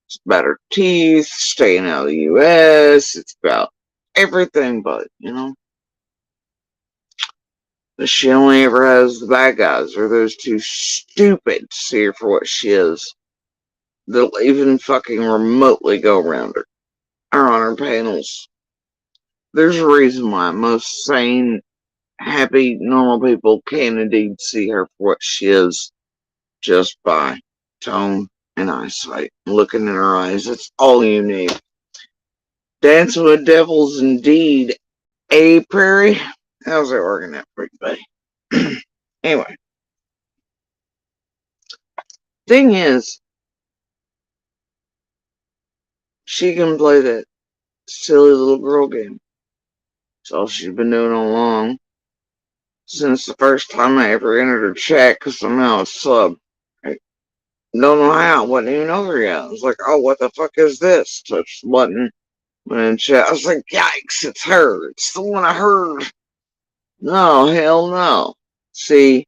It's about her teeth, staying out of the U.S. It's about everything but, you know. But she only ever has the bad guys, or those too stupid to see her for what she is. They'll even fucking remotely go around her, or on her panels. There's a reason why most sane, happy, normal people can indeed see her for what she is, just by tone and eyesight. Looking in her eyes, that's all you need. Dancing with Devils, indeed. Prairie? How's that working out for you, buddy? Anyway. Thing is, she can play that silly little girl game. That's all she's been doing all along. Since the first time I ever entered her chat, because I'm now a sub. I don't know how, wasn't even over yet. I was like, oh, what the fuck is this? Touch the button. Went in chat. I was like, yikes, it's her. It's the one I heard. No, hell no. See,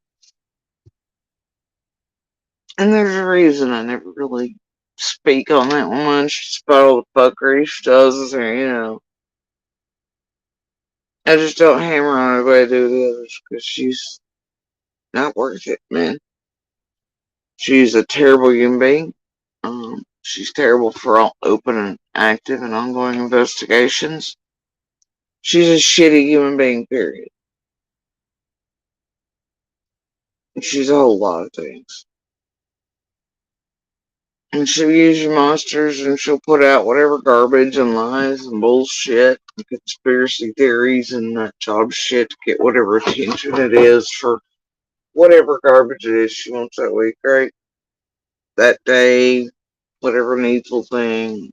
and there's a reason I never really speak on that one much. It's about all the fuckery she does, or, you know. I just don't hammer on her the way I do the others, because she's not worth it, man. She's a terrible human being. She's terrible for all open and active and ongoing investigations. She's a shitty human being, period. She's a whole lot of things. And she'll use your monsters and she'll put out whatever garbage and lies and bullshit and conspiracy theories and that job shit to get whatever attention it is for whatever garbage it is she wants that week, right? That day, whatever needful thing.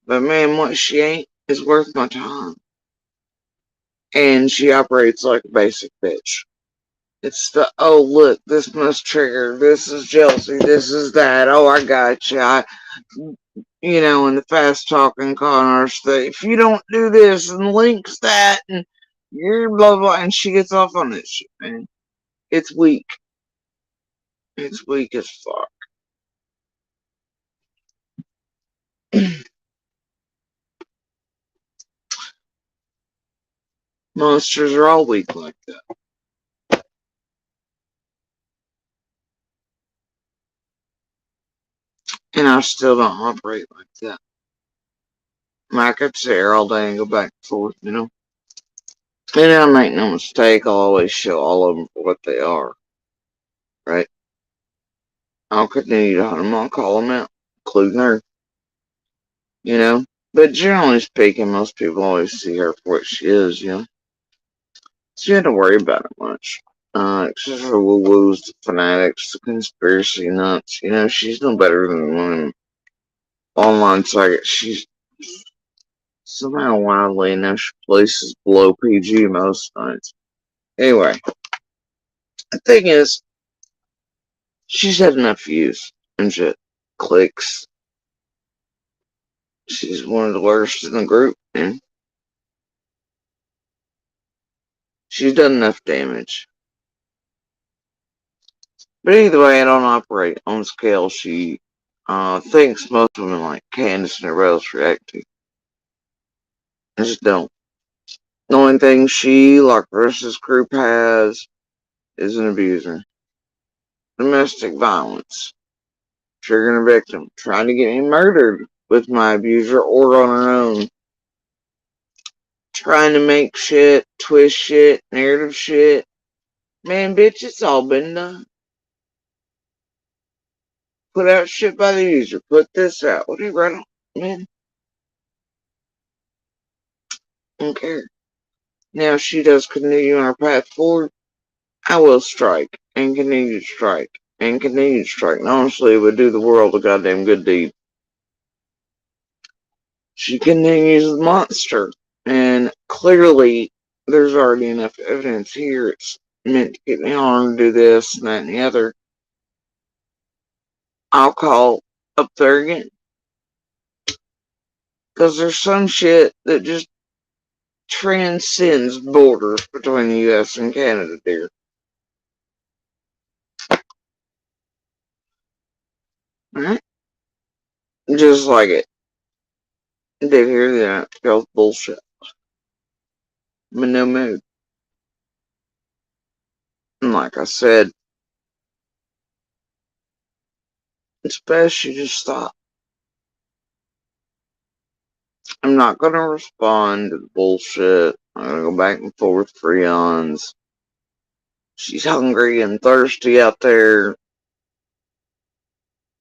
But man, what she ain't is worth my time. And she operates like a basic bitch. It's the, oh, look, this must trigger. This is jealousy. This is that. Oh, I got you. And the fast talking con artist that if you don't do this and links that and you're blah, blah, and she gets off on this shit, man. It's weak. It's weak as fuck. Monsters are all weak like that. And I still don't operate like that. I could sit here all day and go back and forth, And I make no mistake, I'll always show all of them for what they are. Right? I'll continue to hunt them, I'll call them out, including her. But generally speaking, most people always see her for what she is, So you don't have to worry about it much. Except for woo-woos, the fanatics, the conspiracy nuts. She's no better than one of them online sites. She's somehow wildly enough, she places below PG most nights. Anyway, the thing is, she's had enough views and shit. Clicks. She's one of the worst in the group, man. She's done enough damage. But either way, I don't operate on the scale she thinks most women like Candace and everybody else react to. I just don't. The only thing she, like the rest of this group, has is an abuser. Domestic violence. Triggering a victim. Trying to get me murdered with my abuser or on her own. Trying to make shit, twist shit, narrative shit. Man, bitch, it's all been done. Put out shit by the user. Put this out. What do you write on? Man. I don't care. Now, if she does continue on her path forward, I will strike. And continue to strike. And continue to strike. And honestly, it would do the world a goddamn good deed. She continues the monster. And clearly, there's already enough evidence here. It's meant to get me harmed, do this, and that, and the other. I'll call up there again. Because there's some shit that just transcends borders between the U.S. and Canada, dear. Alright? Just like it. Did hear that. Girl's bullshit. I'm in no mood. And like I said, it's best you just stop. I'm not gonna respond to the bullshit. I'm gonna go back and forth for eons. She's hungry and thirsty out there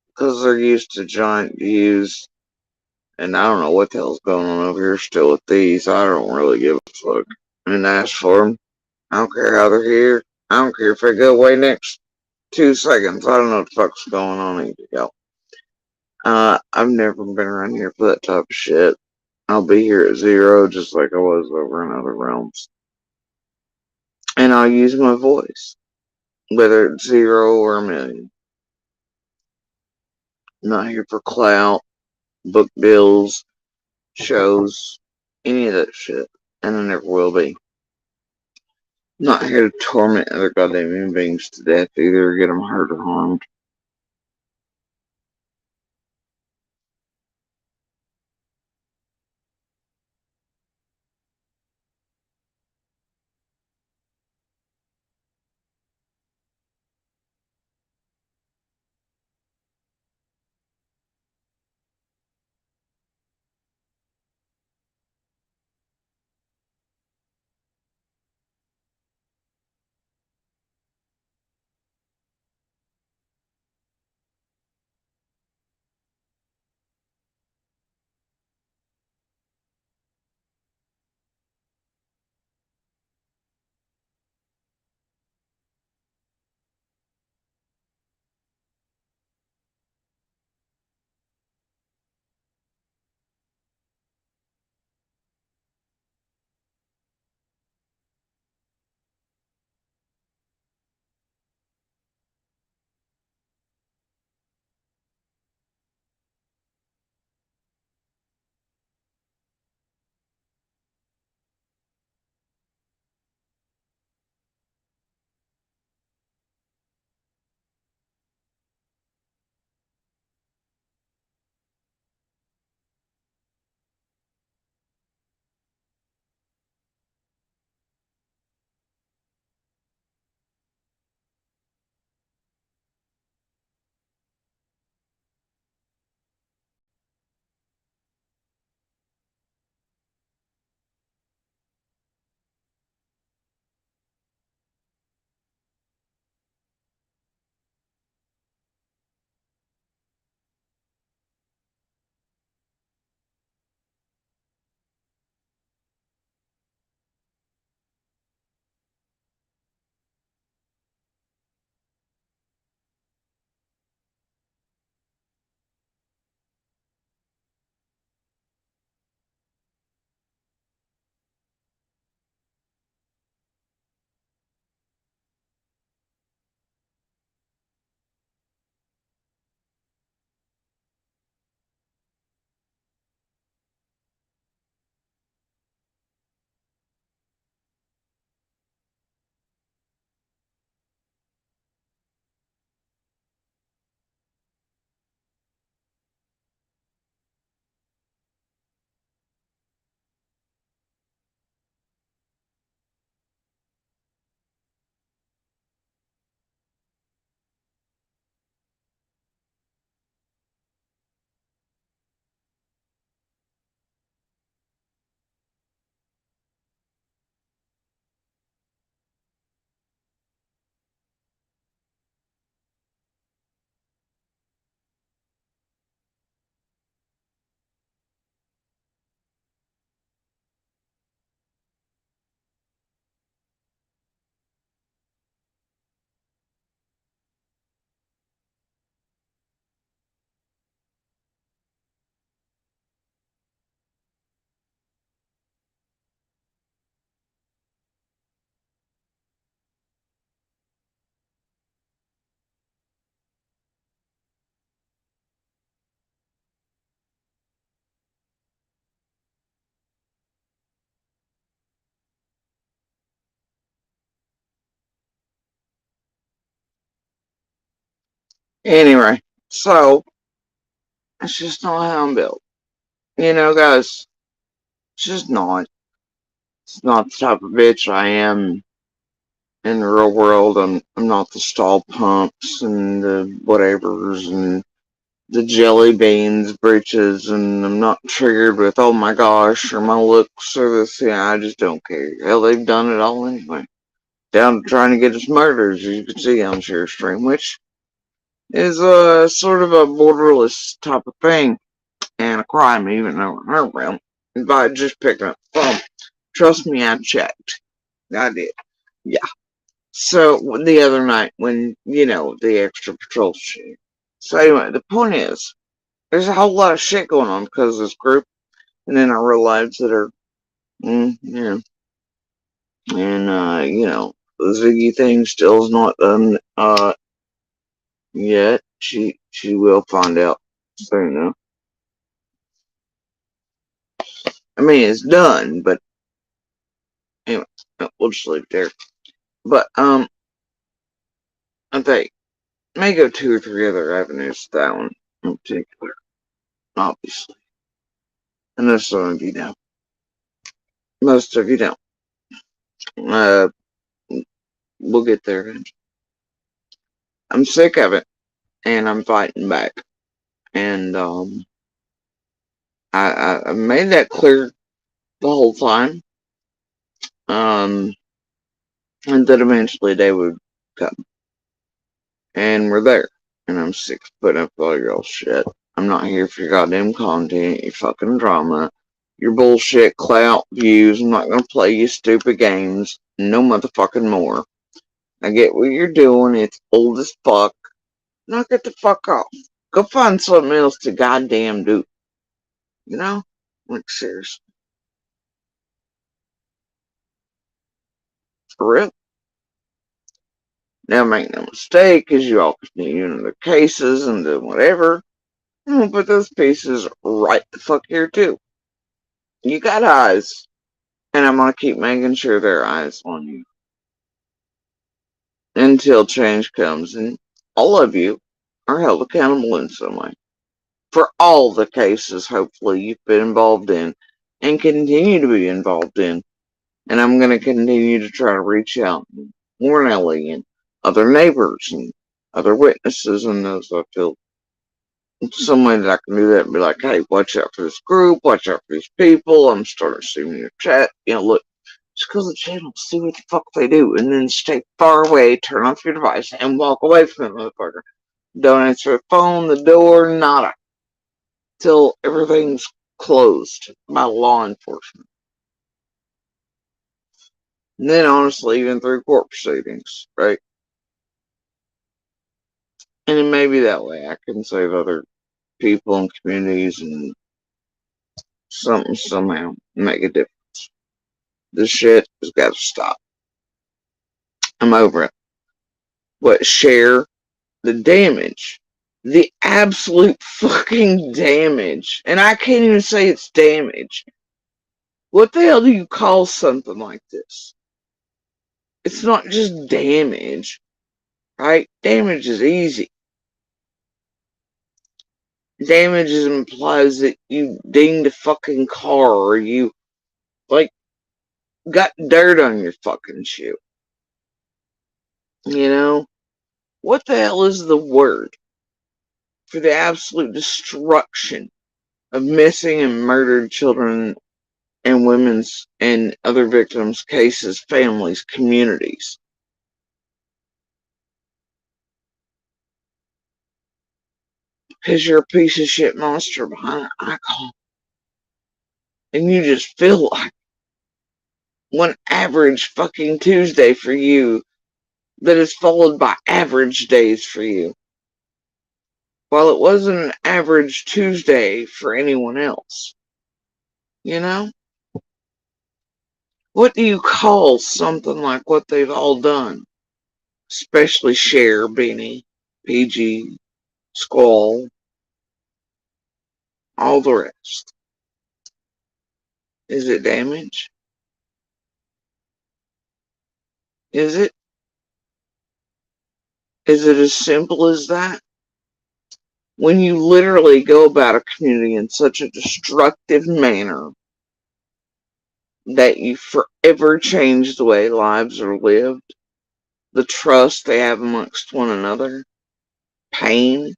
because they're used to giant views. And I don't know what the hell's going on over here still with these. I don't really give a fuck. I didn't ask for them. I don't care how they're here. I don't care if they go away next 2 seconds. I don't know what the fuck's going on either, y'all. I've never been around here for that type of shit. I'll be here at 0 just like I was over in other realms. And I'll use my voice. Whether it's 0 or 1,000,000. I'm not here for clout, book deals, shows, any of that shit. And I never will be. I'm not here to torment other goddamn human beings to death either, or get them hurt or harmed. Anyway, so it's just not how I'm built. You know, guys, it's just not. It's not the type of bitch I am in the real world. I'm not the stall pumps and the whatevers and the jelly beans breeches, and I'm not triggered with, oh my gosh, or my looks or this. Yeah, I just don't care. Hell, they've done it all anyway. Down to trying to get us murdered, as you can see on share stream, which is sort of a borderless type of thing and a crime, even though in her realm, by just picking up the phone. Trust me, I checked. I did. Yeah. So the other night when, you know, the extra patrol shit. So anyway, the point is, there's a whole lot of shit going on because of this group, and then I realized that her, yeah, and you know, the Ziggy thing still is not done yet. She will find out soon enough. I mean, it's done, but anyway, we'll just leave it there. But I think may go 2 or 3 other avenues. That one in particular, obviously. And most some of you know. Most of you don't. We'll get there eventually. I'm sick of it, and I'm fighting back. And I made that clear the whole time. And that eventually they would come. And we're there. And I'm sick of putting up with all your old shit. I'm not here for your goddamn content, your fucking drama, your bullshit clout views. I'm not gonna play you stupid games. No motherfucking more. I get what you're doing. It's old as fuck. Knock it the fuck off. Go find something else to goddamn do. You know? Like, seriously. For real. Now, make no mistake, as you all continue into the cases and do whatever, I'm gonna put those pieces right the fuck here, too. You got eyes, and I'm gonna keep making sure there are eyes on you. Until change comes, and all of you are held accountable in some way. For all the cases, hopefully, you've been involved in, and continue to be involved in. And I'm going to continue to try to reach out and warn Ellie and other neighbors and other witnesses and those I feel some way that I can do that and be like, hey, watch out for this group, watch out for these people. I'm starting to see in your chat. You know, look, just go to the channel, see what the fuck they do, and then stay far away, turn off your device, and walk away from that motherfucker. Don't answer the phone, the door, nada. Till everything's closed by law enforcement. And then, honestly, even through court proceedings, right? And it may be that way. I can save other people and communities and something somehow make a difference. This shit has got to stop. I'm over it. But share the damage. The absolute fucking damage. And I can't even say it's damage. What the hell do you call something like this? It's not just damage, right? Damage is easy. Damage implies that you dinged a fucking car or you, like, got dirt on your fucking shoe. You know? What the hell is the word for the absolute destruction of missing and murdered children and women's and other victims' cases, families, communities? Because you're a piece of shit monster behind an icon. And you just feel like one average fucking Tuesday for you that is followed by average days for you. While it wasn't an average Tuesday for anyone else. You know? What do you call something like what they've all done? Especially Cher, Beanie, PG, Squall, all the rest. Is it damage? Is it? Is it as simple as that? when you literally go about a community in such a destructive manner that you forever change the way lives are lived, the trust they have amongst one another, pain,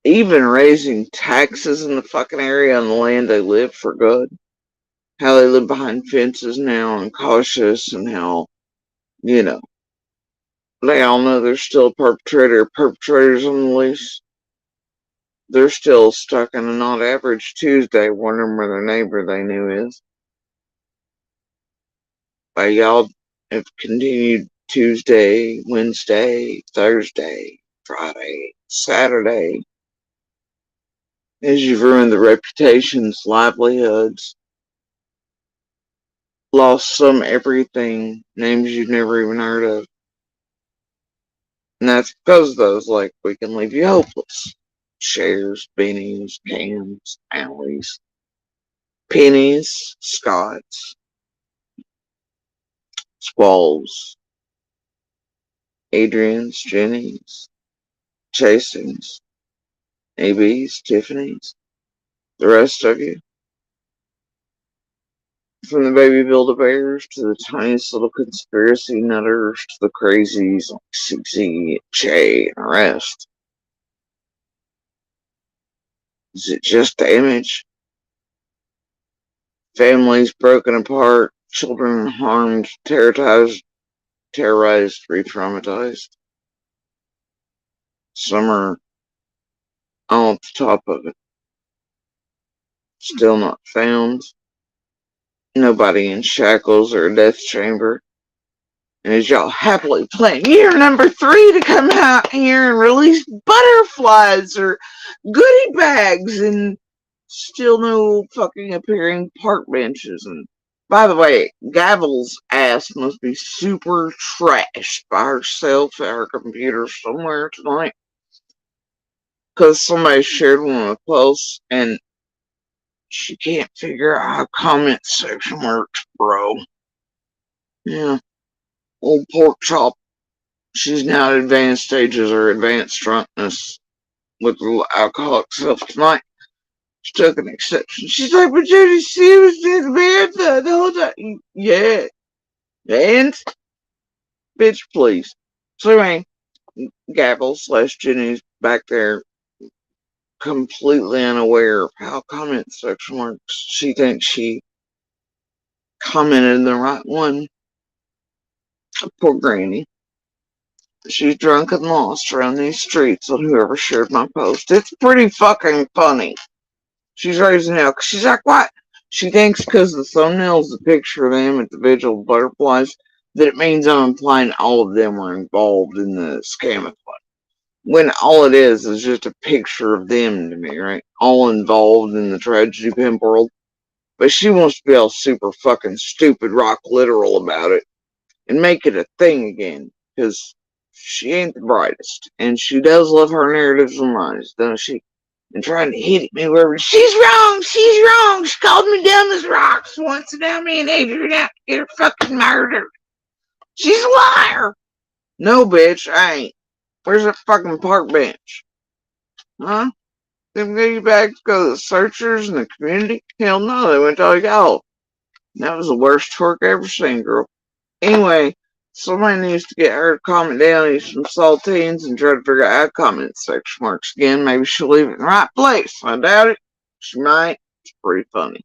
even raising taxes in the fucking area on the land they live for good, how they live behind fences now and cautious, and how, you know, they all know there's still a perpetrators on the loose. They're still stuck in a not average Tuesday wondering where their neighbor they knew is. But y'all have continued Tuesday, Wednesday, Thursday, Friday, Saturday, as you've ruined the reputations, livelihoods, lost some everything, names you've never even heard of. And that's because of those, like, we can leave you hopeless. Shares, beanies, cans, alleys, pennies, Scots, Squalls, Adrians, Jennies, Chasings, ABs, Tiffany's, the rest of you. From the baby Build-A-Bears to the tiniest little conspiracy nutters to the crazies like CC, Jay, and the rest. Is it just the image? Families broken apart, children harmed, terrorized, re-traumatized. Some are all at the top of it. Still not found. Nobody in shackles or a death chamber. And as y'all happily plan year number 3 to come out here and release butterflies or goodie bags, and still no fucking appearing park benches. And by the way, Gavel's ass must be super trashed by herself at her computer somewhere tonight, because somebody shared one of the posts and she can't figure out how comment section works, bro. Yeah. Old pork chop. She's now at advanced stages or advanced drunkenness with a little alcoholic self tonight. She took an exception. She's like, but Judy, she was just weird the whole time. Yeah. And? Bitch, please. So anyway, Gabble / Jenny's back there completely unaware of how comment section works. She thinks she commented the right one. Poor Granny. She's drunk and lost around these streets on whoever shared my post. It's pretty fucking funny. She's raising hell. She's like, what? She thinks because the thumbnail is a picture of them at the Vigil of Butterflies that it means I'm implying all of them were involved in the scam. When all it is just a picture of them to me, right? All involved in the tragedy pimp world. But she wants to be all super fucking stupid rock literal about it and make it a thing again. Because she ain't the brightest. And she does love her narratives and lies, doesn't she? And trying to hit me wherever she's wrong. She called me dumb as rocks once, and now me and Adrian out to get her fucking murdered. She's a liar. No, bitch, I ain't. Where's that fucking park bench? Huh? Them goodie bags go to the searchers in the community? Hell no, they went to all y'all. That was the worst twerk I ever seen, girl. Anyway, somebody needs to get her to calm down, eat some saltines, and try to figure out how comment section works again. Maybe she'll leave it in the right place. I doubt it. She might. It's pretty funny.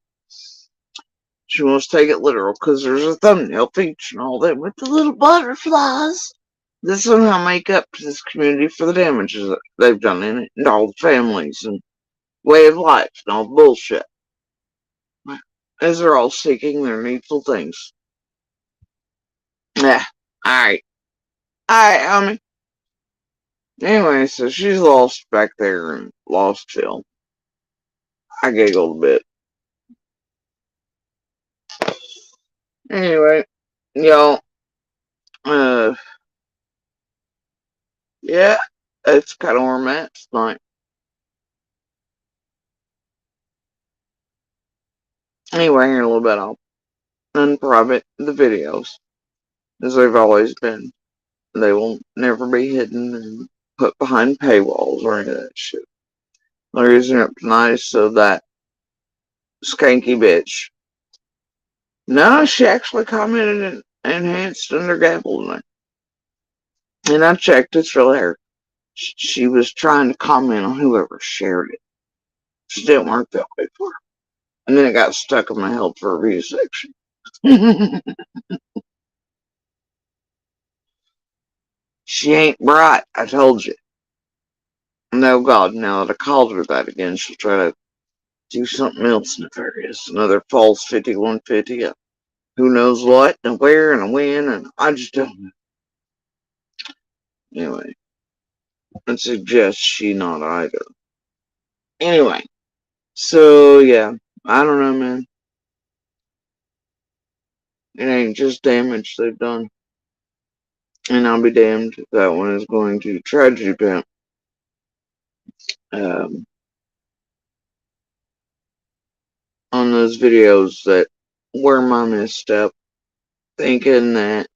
She wants to take it literal because there's a thumbnail featuring all that with the little butterflies that somehow make up to this community for the damages that they've done in it, and all the families and way of life and all the bullshit. As they're all seeking their needful things. Yeah, alright. Alright, Anyway, so she's lost back there in Lostville. I giggled a bit. Anyway, y'all, yeah, that's kind of where I'm at tonight. Anyway, here in a little bit, I'll unprivate the videos, as they've always been. They will never be hidden and put behind paywalls or any of that shit. They're using it tonight so that skanky bitch. No, she actually commented and enhanced under gavel tonight. And I checked, it's really her. She was trying to comment on whoever shared it. She didn't work that way for her. And then it got stuck in my help for a review section. She ain't bright, I told you. No, God, now that I called her that again, she'll try to do something else nefarious. Another false 5150. Who knows what and where and when, and I just don't know. Anyway, I suggest she not either. Anyway, so yeah, I don't know, man. It ain't just damage they've done. And I'll be damned if that one is going to tragedy pimp. On those videos that were my misstep, thinking that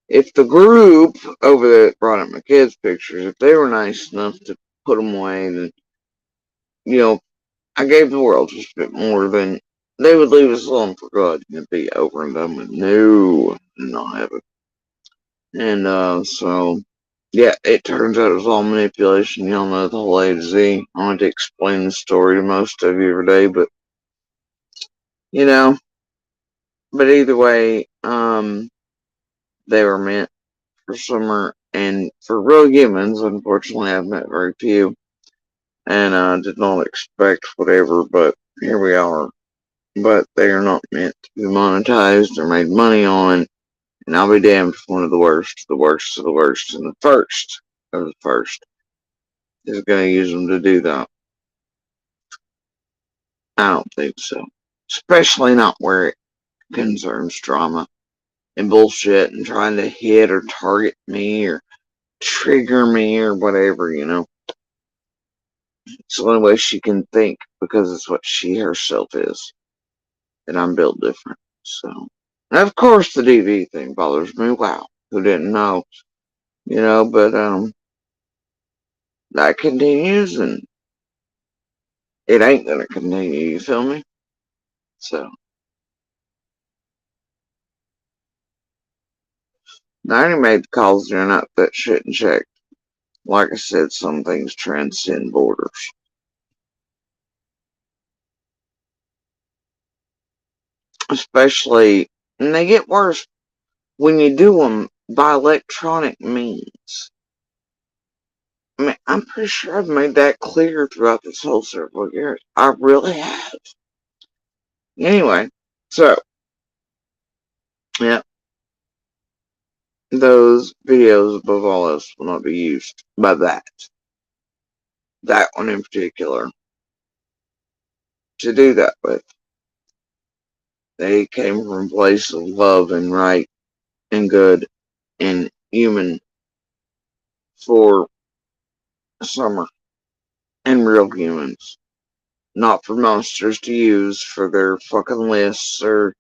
if the group over there that brought up my kids' pictures, if they were nice enough to put them away, then, you know, I gave the world just a bit more than they would leave us alone for good and be over and done with. No, not have it. And so, yeah, it turns out it was all manipulation. Y'all know the whole A to Z. I wanted to explain the story to most of you every day, but, you know, but either way, they were meant for summer and for real humans. Unfortunately, I've met very few and did not expect whatever, but here we are. But they are not meant to be monetized or made money on, and I'll be damned if one of the worst of the worst of the worst and the first of the first is going to use them to do that. I don't think so. Especially not where it concerns drama and bullshit and trying to hit or target me or trigger me or whatever, you know. It's the only way she can think because it's what she herself is. And I'm built different. So, and of course the DV thing bothers me. Wow. Who didn't know? You know, but that continues and it ain't gonna continue, you feel me? So I already made the calls there, not that shit and checked. Like I said, some things transcend borders. Especially, and they get worse when you do them by electronic means. I mean, I'm pretty sure I've made that clear throughout this whole several years. I really have. Anyway, so, yeah. Those videos above all else will not be used by that. That one in particular. To do that with. They came from a place of love and right and good and human for summer and real humans. Not for monsters to use for their fucking lists or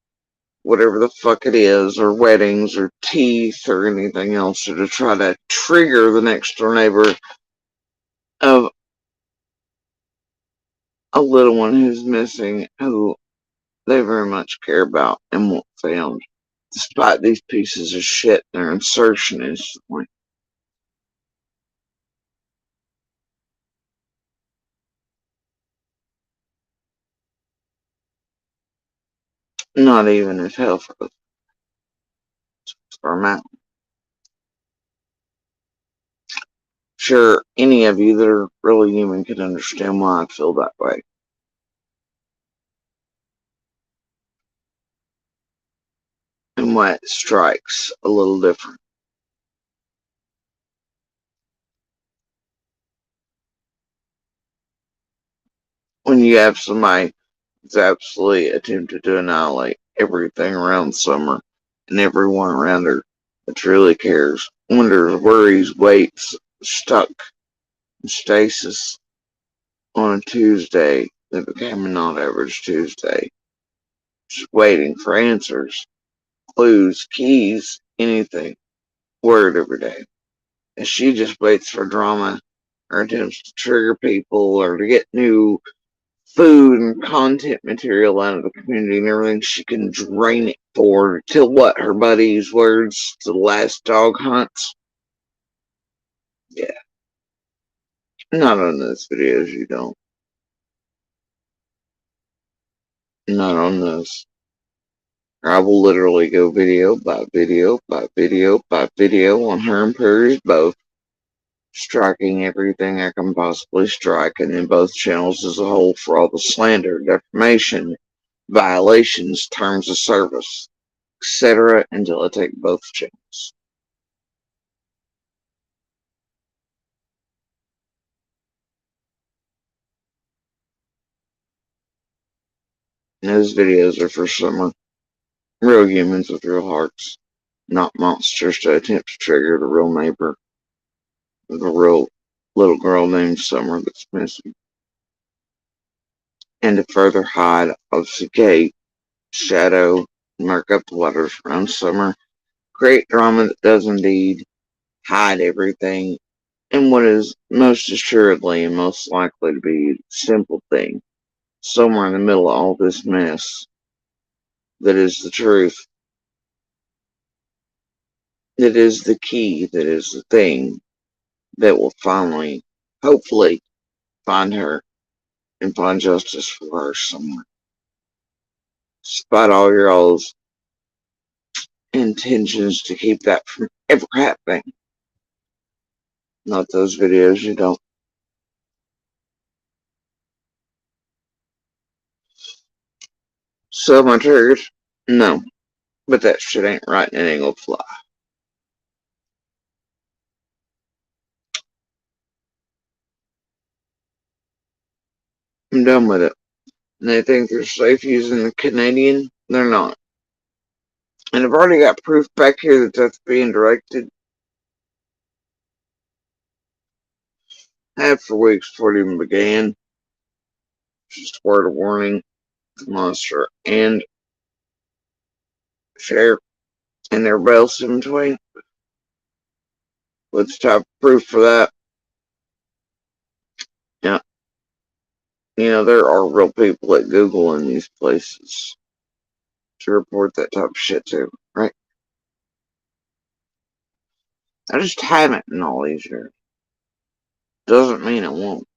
whatever the fuck it is, or weddings or teeth or anything else, or to try to trigger the next door neighbor of a little one who's missing, who they very much care about and want found, despite these pieces of shit their insertion is. Not even if hell for a mountain. Sure, any of you that are really human can understand why I feel that way. And why it strikes a little different. When you have somebody that's absolutely attempted to annihilate everything around summer and everyone around her that truly cares, wonders, worries, waits, stuck in stasis on a Tuesday that became a not-average Tuesday, just waiting for answers, clues, keys, anything, word every day. And she just waits for drama or attempts to trigger people or to get new food and content material out of the community and everything she can drain it for till what, her buddy's words, the last dog hunts. Yeah. Not on those videos, you don't. Not on those. I will literally go video by video by video by video on her and Perry's both, striking everything I can possibly strike, and in both channels as a whole for all the slander, defamation, violations, terms of service, etc., until I take both channels. Those videos are for Summer. Real humans with real hearts, not monsters to attempt to trigger the real neighbor, the real little girl named Summer that's missing. And to further hide, obfuscate, shadow, mark up the waters around Summer, create drama that does indeed hide everything in what is most assuredly and most likely to be a simple thing, somewhere in the middle of all this mess, that is the truth, that is the key, that is the thing that will finally, hopefully, find her and find justice for her somewhere. Despite all your all's intentions to keep that from ever happening. Not those videos, you don't. So my triggers? No. But that shit ain't right and it ain't gonna fly. I'm done with it. And they think they're safe using the Canadian? They're not. And I've already got proof back here that that's being directed. Had for weeks before it even began. Just a word of warning. The monster and sheriff and everybody else in between. What's the type of proof for that? Yeah. You know, there are real people at Google in these places to report that type of shit to, right? I just haven't in all these years. Doesn't mean it won't.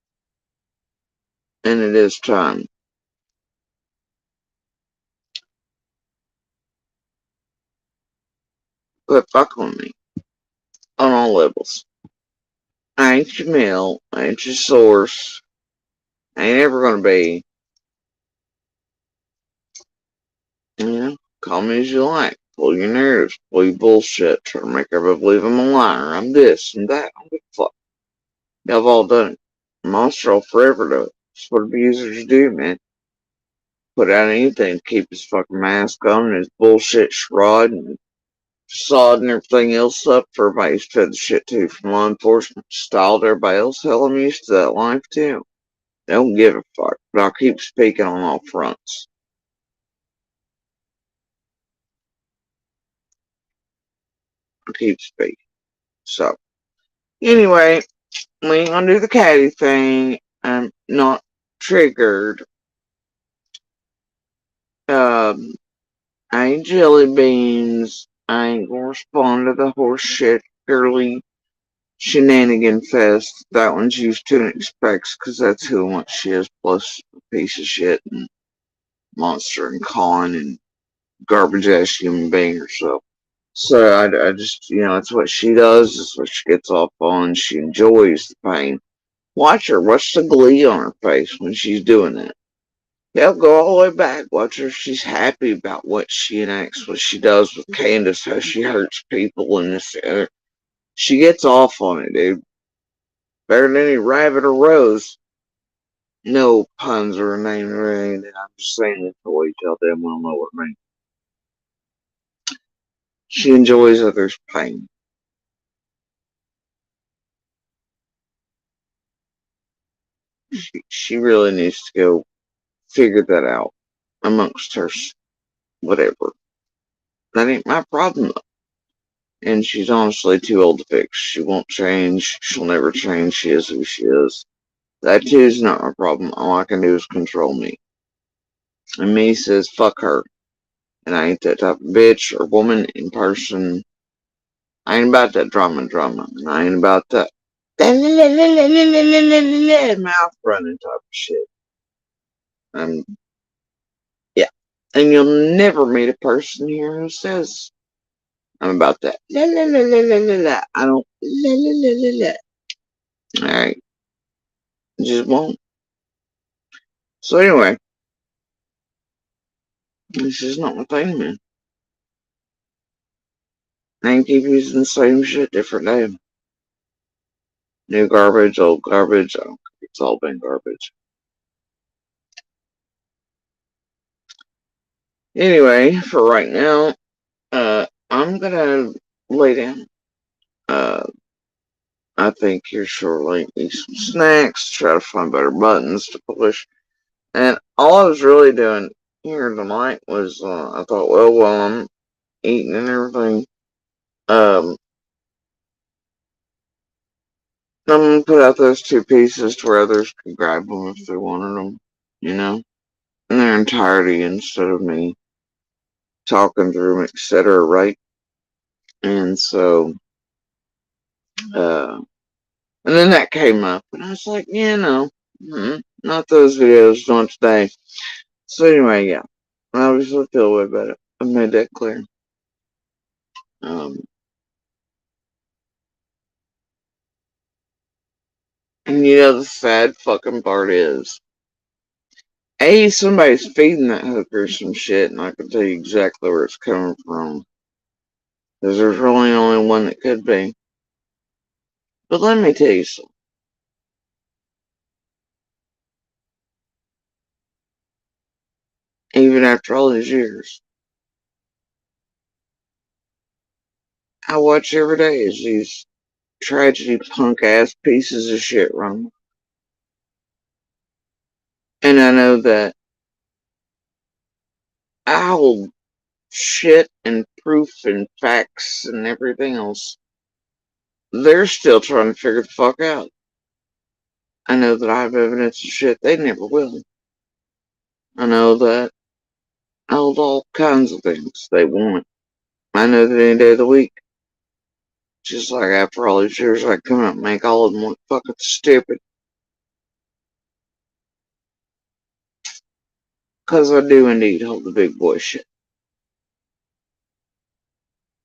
And it is time. Quit fucking with me. On all levels. I ain't your mill. I ain't your source. I ain't ever gonna be. You know, call me as you like. Pull your narratives. Pull your bullshit. Try to make everybody believe I'm a liar. I'm this and that. I don't give a fuck. Y'all have all done it. Monster will forever do it. That's what abusers do, man. Put out anything to keep his fucking mask on and his bullshit shroud and facade and everything else up for everybody who's fed the shit to from law enforcement style to everybody else. Hell, I'm used to that life too. Don't give a fuck, but I'll keep speaking on all fronts. I'll keep speaking. So, anyway, we ain't gonna do the catty thing. I'm not triggered. I ain't jelly beans. I ain't gonna respond to the horse shit girly shenanigan fest. That one's used to and expects because that's who and what she is, plus a piece of shit and monster and con and garbage ass human being herself. So I just, you know, it's what she does, it's what she gets off on. She enjoys the pain. Watch her, watch the glee on her face when she's doing that. They'll go all the way back. Watch her. She's happy about what she enacts, what she does with Candace, how she hurts people and this. She gets off on it, dude. Better than any rabbit or rose. No puns or name or anything. I'm just saying this the way you tell them we'll know what I mean. She enjoys others' pain. She really needs to go figure that out amongst her whatever. That ain't my problem though. And she's honestly too old to fix. She won't change. She'll never change. She is who she is. That too is not my problem. All I can do is control me. And me says, fuck her. And I ain't that type of bitch or woman in person. I ain't about that drama. And I ain't about that mouth running type of shit. Yeah. And you'll never meet a person here who says I'm about that. I don't Alright. Just won't. So anyway. This is not my thing, man. I can keep using the same shit, different name. New garbage, old garbage. I don't care. It's all been garbage. Anyway, for right now, I'm gonna lay down. I think here shortly eat some snacks, try to find better buttons to push. And all I was really doing here tonight was, I thought, well, while I'm eating and everything, I'm gonna put out those two pieces to where others can grab them if they wanted them, in their entirety instead of me talking through them, etc., right? And so, and then that came up, and I was like, not those videos, not today. So anyway, yeah, I obviously feel way better. I made that clear. And the sad fucking part is, somebody's feeding that hooker some shit, and I can tell you exactly where it's coming from. Because there's really only one that could be. But let me tell you something. Even after all these years, I watch every day as these tragedy punk ass pieces of shit run. And I know that I hold shit and proof and facts and everything else. They're still trying to figure the fuck out. I know that I have evidence of shit they never will. I know that I hold all kinds of things they want. I know that any day of the week, just like after all these years, I come out and make all of them look fucking stupid. Because I do indeed hold the big boy shit.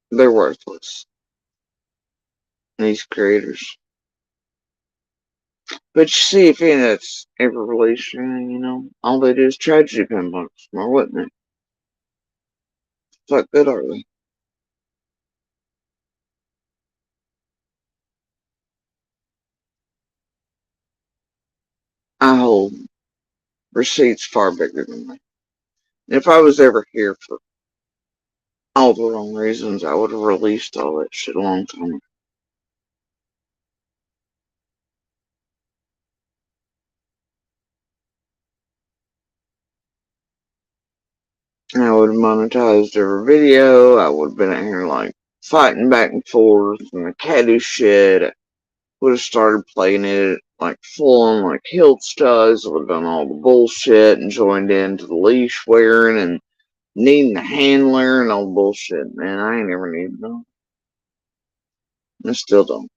They're worthless. These creators. But you see, if any that's ever released, all they do is tragedy pin books, or whatnot. Fuck good are they? I hold receipts far bigger than me. If I was ever here for all the wrong reasons, I would have released all that shit a long time ago. And I would have monetized every video. I would have been out here like fighting back and forth and the catty shit. I would have started playing it like full on like Hilt does. I would have done all the bullshit and joined into the leash wearing and needing a handler and all the bullshit. Man, I ain't never needed them. I still don't.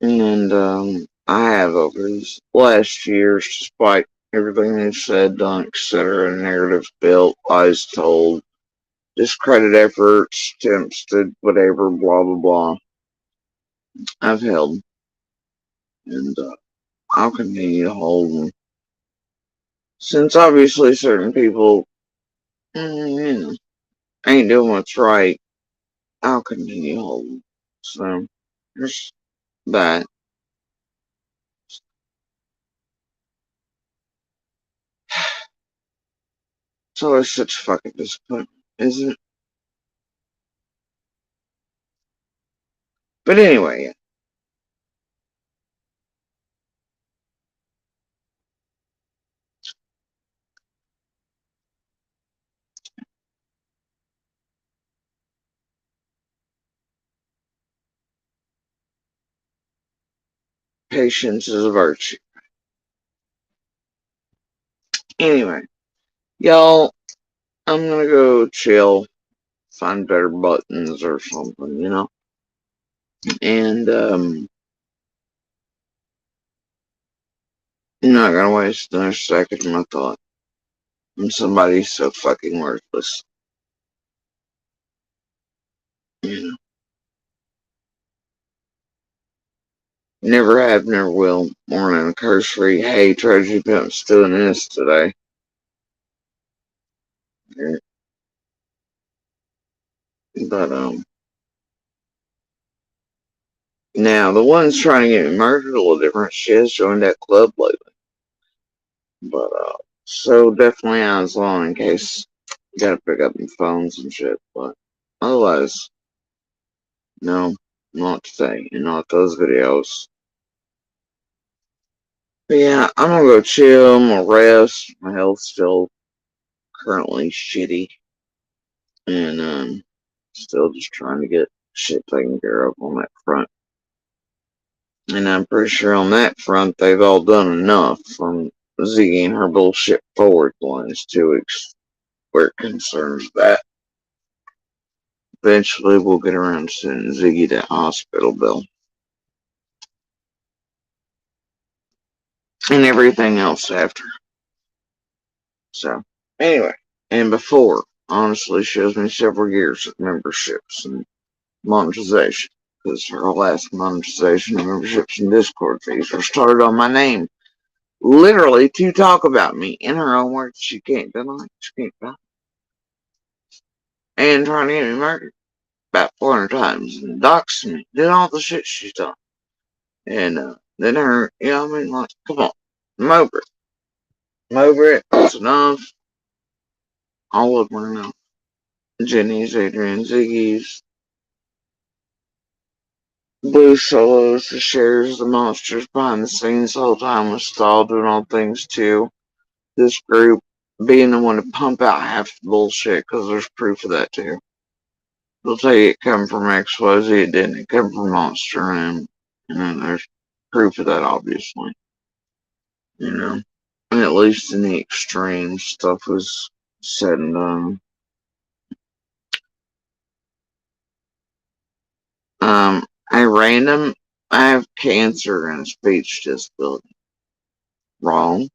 And I have over these last years, despite everything they've said, done, etc., narratives built, lies told, discredit efforts, attempts to whatever, blah, blah, blah. I've held. And I'll continue to hold them. Since obviously certain people, ain't doing what's right, I'll continue to hold them. So, there's that. It's always such a fucking disappointment, isn't it? But anyway, patience is a virtue. Anyway, y'all, I'm gonna go chill, find better buttons or something, you know? And, I'm not gonna waste another second of my thought. I'm somebody so fucking worthless. You know? Never have, never will. Morning, a cursory. Hey, Treasury Pimp's doing this today. But, now, the one's trying to get me murdered, a little different. She has joined that club lately. But, so definitely eyes on in case you gotta pick up the phones and shit. But, otherwise, no, not today. And not those videos. But yeah, I'm gonna go chill, I'm gonna rest. My health's still currently shitty. And, still just trying to get shit taken care of on that front. And I'm pretty sure on that front, they've all done enough from Ziggy and her bullshit forward the last 2 weeks where it concerns that. Eventually, we'll get around to sending Ziggy that hospital bill. And everything else after. So, anyway. And before, honestly, shows me several years of memberships and monetization. Because her last monetization of memberships and Discord fees were started on my name. Literally to talk about me. In her own words, she can't deny it. She can't deny it. And trying to get me murdered about 400 times. And doxing me. Did all the shit she's done. And then her, you know what I mean? Like, come on. I'm over it. I'm over it. It's enough. All of them are enough. Jenny's, Adrian, Ziggy's, Blue Solos, the shares, the monsters behind the scenes the whole time was Stall doing all things too. This group being the one to pump out half the bullshit because there's proof of that too. They'll tell you it come from XYZ, it didn't. It come from Monster, and there's proof of that, obviously. You know, and at least in the extreme, stuff was said and done. I have cancer and a speech disability. Wrong.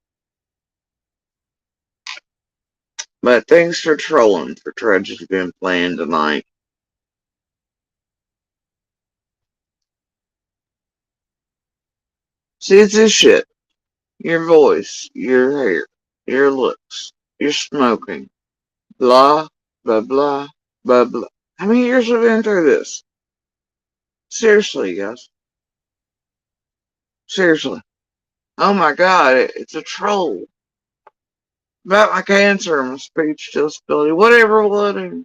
But thanks for trolling for Tragedy Been playing tonight. See, it's this shit. Your voice, your hair, your looks, your smoking. Blah, blah, blah, blah, blah. How many years have I been through this? Seriously, guys. Seriously. Oh my god, it's a troll. About my cancer and my speech disability, whatever, whatever.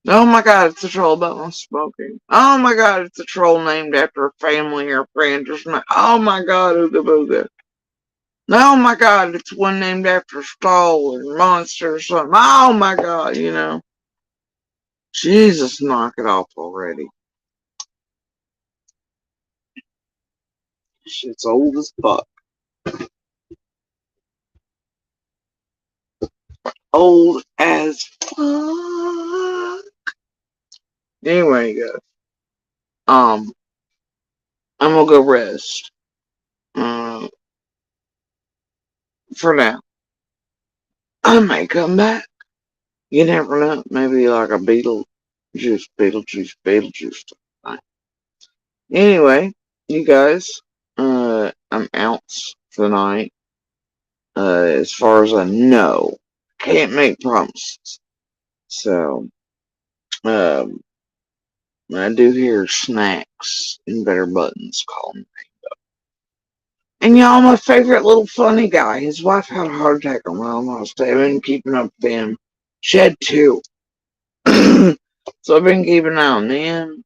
Oh my god, it's a troll about my smoking. Oh my god, it's a troll named after a family or a friend or something. Oh my god, ooga booga. Oh my god, it's one named after Stall or Monster or something. Oh my god, you know. Jesus, knock it off already. Shit's old as fuck. Old as fuck. Anyway, guys. I'm gonna go rest. For now. I may come back. You never know. Maybe like a Beetlejuice. Anyway, you guys, I'm out for the night. As far as I know, can't make promises. So, I do hear snacks and better buttons calling. And y'all, my favorite little funny guy, his wife had a heart attack on Valentine's Day. I've been keeping up with him. She had 2. So I've been keeping an eye on them.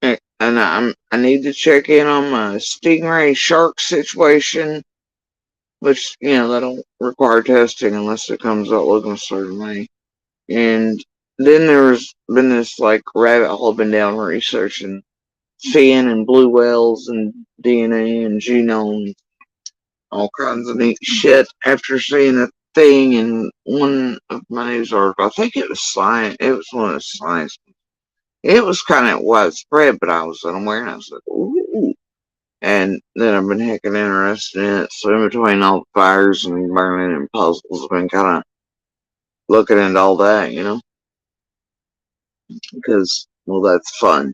And I need to check in on my stingray shark situation. Which, you know, that'll require testing unless it comes out looking a certain way. And then there's been this, like, rabbit hole been down researching seeing and blue whales and DNA and genome, all kinds of neat shit after seeing a thing in one of my news articles. I think it was Science. It was one of the Science. It was kind of widespread, but I was unaware, and I was like, ooh. And then I've been heckin' interested in it. So in between all the fires and burning and puzzles, I've been kind of looking into all that, you know? Because, well, that's fun.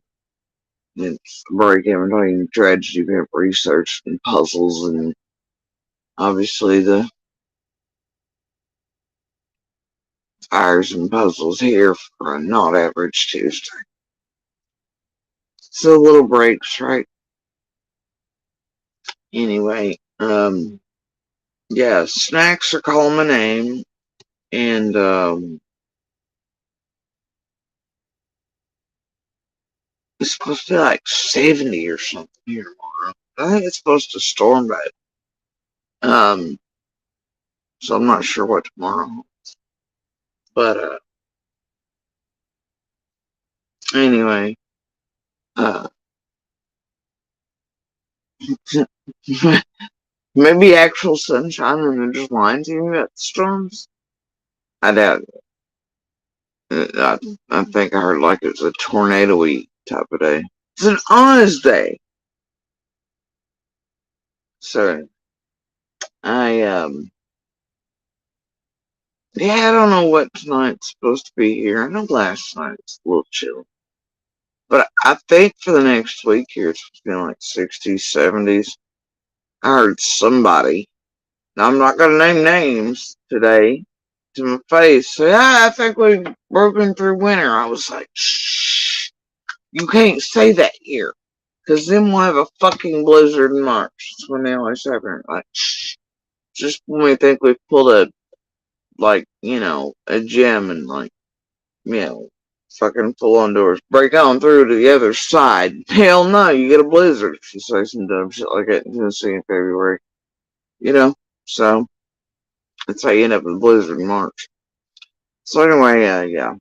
It's a break in between tragedy event research and puzzles, and obviously the fires and puzzles here for a not average Tuesday. So little breaks, right? Anyway, yeah, snacks are calling my name, and it's supposed to be like 70 or something here tomorrow. I think it's supposed to storm bad. So I'm not sure what tomorrow. But anyway, maybe actual sunshine and they're just lying to you about the storms. I doubt it. I think I heard like it was a tornado-y type of day. It's an honest day. So yeah, I don't know what tonight's supposed to be here. I know last night's a little chill. But I think for the next week here, it's supposed to be like 60s, 70s. I heard somebody, now I'm not going to name names today, to my face, say, I think we've broken through winter. I was like, shh, you can't say that here. Because then we'll have a fucking blizzard in March. That's when they always have it. Like, shh. Just when we think we've pulled a, like, you know, a gem and, like, you know, fucking full on doors. Break on through to the other side. Hell no, you get a blizzard if you say some dumb shit like that in Tennessee in February. You know? So, that's how you end up with a blizzard in March. So anyway, yeah.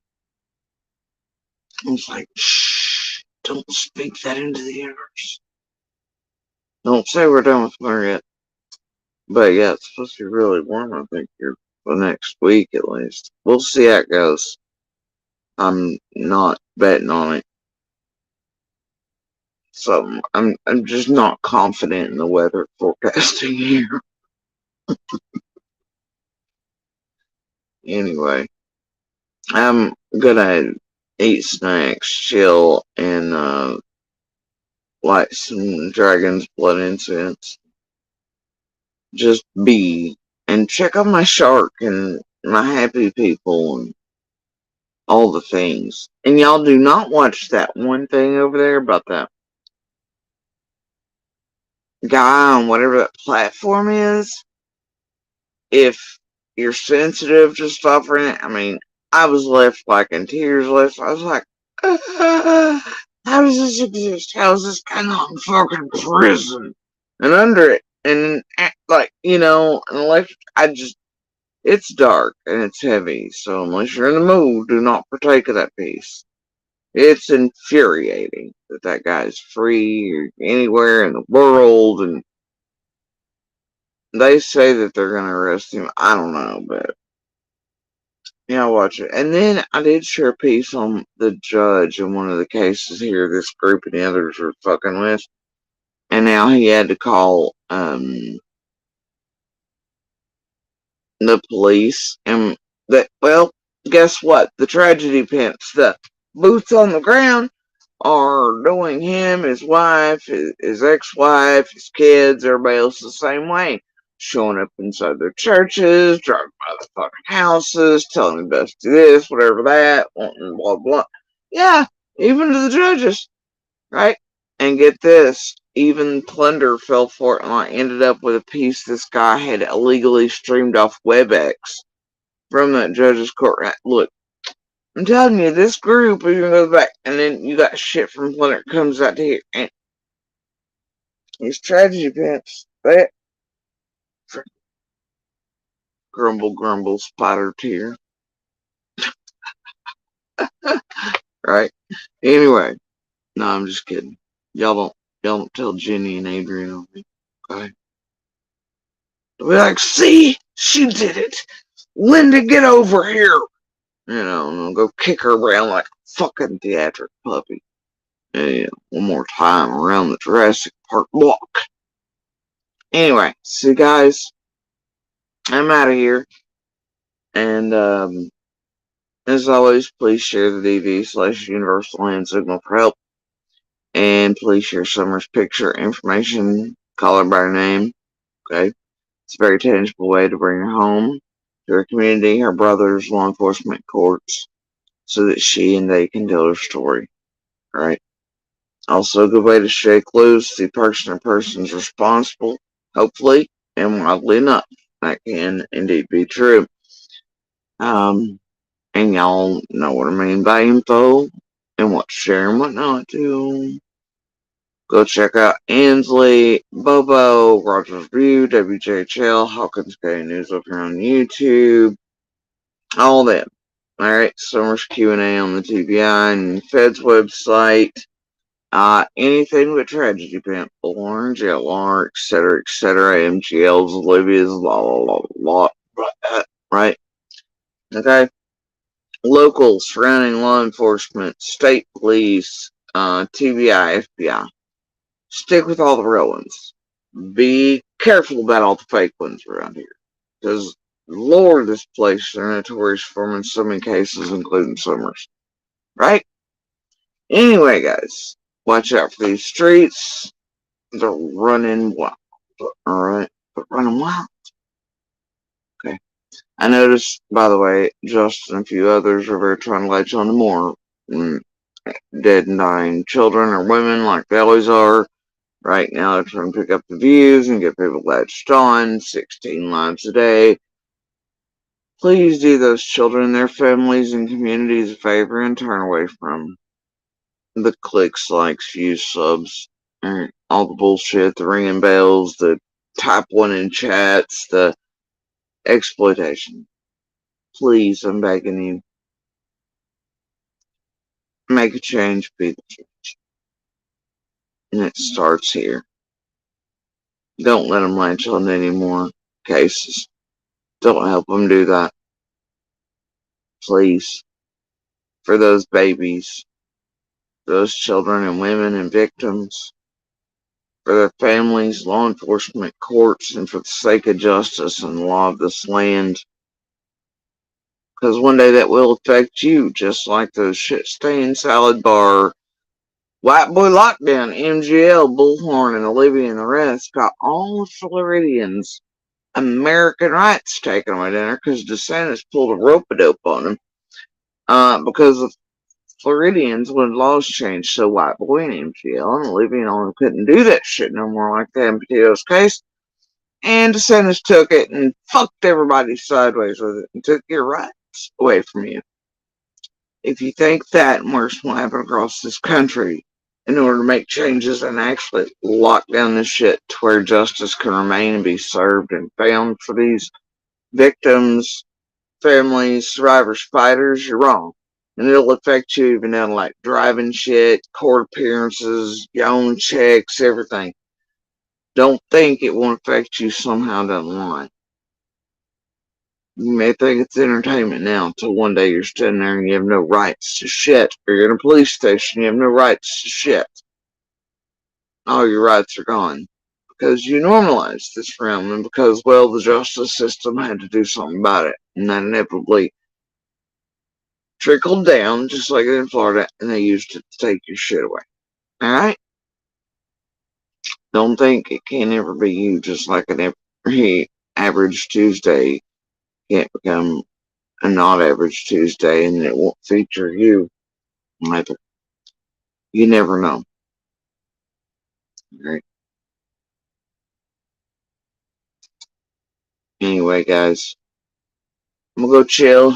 I was like, shh, don't speak that into the universe. Don't say we're done with winter yet. But yeah, it's supposed to be really warm, I think, here for the next week at least. We'll see how it goes. I'm not betting on it. So I'm just not confident in the weather forecasting here. Anyway, I'm gonna eat snacks, chill, and light some dragon's blood incense. Just be and check on my shark and my happy people and all the things. And y'all do not watch that one thing over there about that guy on whatever that platform is. If you're sensitive to stuff or anything, I mean, I was left like in tears. I was like, how does this exist? How is this guy not in fucking prison? And under it, and like, you know, and electric, it's dark and it's heavy. So unless you're in the mood, do not partake of that piece. It's infuriating that that guy's free anywhere in the world, and they say that they're going to arrest him. I don't know, but yeah, I'll watch it. And then I did share a piece on the judge in one of the cases here this group and the others were fucking with. And now he had to call the police, and that, well, guess what? The tragedy pimps, the boots on the ground, are doing him, his wife, his ex-wife, his kids, everybody else the same way. Showing up inside their churches, driving by the fucking houses, telling them best do this, whatever that, wanting blah blah. Yeah, even to the judges, right? And get this, even Plunder fell for it, and I ended up with a piece this guy had illegally streamed off WebEx from that judge's court. Look, I'm telling you, this group even goes back, and then you got shit from Plunder comes out to here, and these tragedy pimps, they grumble, spider tear. Right? Anyway, no, I'm just kidding. Y'all don't tell Jenny and Adrian on me, okay? They'll be like, see, she did it. Linda, get over here. You know, and I'll go kick her around like a fucking theatric puppy. And one more time around the Jurassic Park block. Anyway, see guys, I'm out of here. And as always, please share the DV/Universal Hand Signal for help. And please share Summer's picture, information, call her by her name. Okay? It's a very tangible way to bring her home to her community, her brothers, law enforcement, courts, so that she and they can tell her story. Alright? Also, a good way to stay clues to the person or persons responsible, hopefully, and widely enough. That can indeed be true. And y'all know what I mean by info and what to share and what not to. Go check out Ansley, Bobo, Rogers View, WJHL, Hawkins County News up here on YouTube. All them. Alright, Summer's Q&A on the TBI and Fed's website. Anything but Tragedy Pimp, Orange, LR, etc., MGLs, Olivia's, right? Okay? Local surrounding law enforcement, state police, TBI, FBI. Stick with all the real ones. Be careful about all the fake ones around here. Because, Lord, this place is notorious for in so many cases, including Summers. Right? Anyway, guys, watch out for these streets. They're running wild. Alright? But running wild. Okay. I noticed, by the way, Justin and a few others are very trying to latch on to more dead and dying children or women like they always are. Right now, they're trying to pick up the views and get people latched on. 16 lives a day. Please do those children, their families, and communities a favor and turn away from the clicks, likes, views, subs, and all the bullshit, the ringing bells, the type one in chats, the exploitation. Please, I'm begging you. Make a change, be the change. And it starts here. Don't let them latch on any more cases. Don't help them do that. Please. For those babies, for those children and women and victims, for their families, law enforcement, courts, and for the sake of justice and the law of this land. Because one day that will affect you, just like those shit stain salad bar, White Boy Lockdown, MGL, Bullhorn, and Olivia and the rest got all the Floridians American rights taken away dinner because DeSantis pulled a rope-a-dope on them. Because the Floridians, when laws changed, so White Boy and MGL and Olivia and all them couldn't do that shit no more like that in Petito's case. And DeSantis took it and fucked everybody sideways with it and took your rights away from you. If you think that and worse will happen across this country in order to make changes and actually lock down this shit to where justice can remain and be served and found for these victims, families, survivors, fighters, you're wrong. And it'll affect you even down to like driving shit, court appearances, your own checks, everything. Don't think it won't affect you somehow down the line. You may think it's entertainment now until one day you're standing there and you have no rights to shit. Or you're in a police station, you have no rights to shit. All your rights are gone. Because you normalized this realm and because, well, the justice system had to do something about it. And that inevitably trickled down, just like in Florida, and they used it to take your shit away. Alright? Don't think it can't ever be you, just like an every average Tuesday can't become a not average Tuesday and it won't feature you either. You never know. Alright. Anyway, guys, I'm gonna go chill.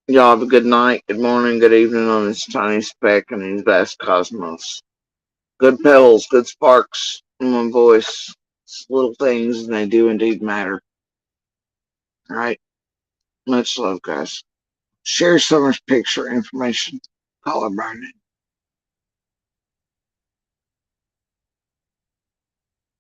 Y'all have a good night, good morning, good evening on this tiny speck in these vast cosmos. Good pebbles, good sparks in my voice. It's little things and they do indeed matter. Alright? Much love, guys. Share Summer's picture information. Call her by name.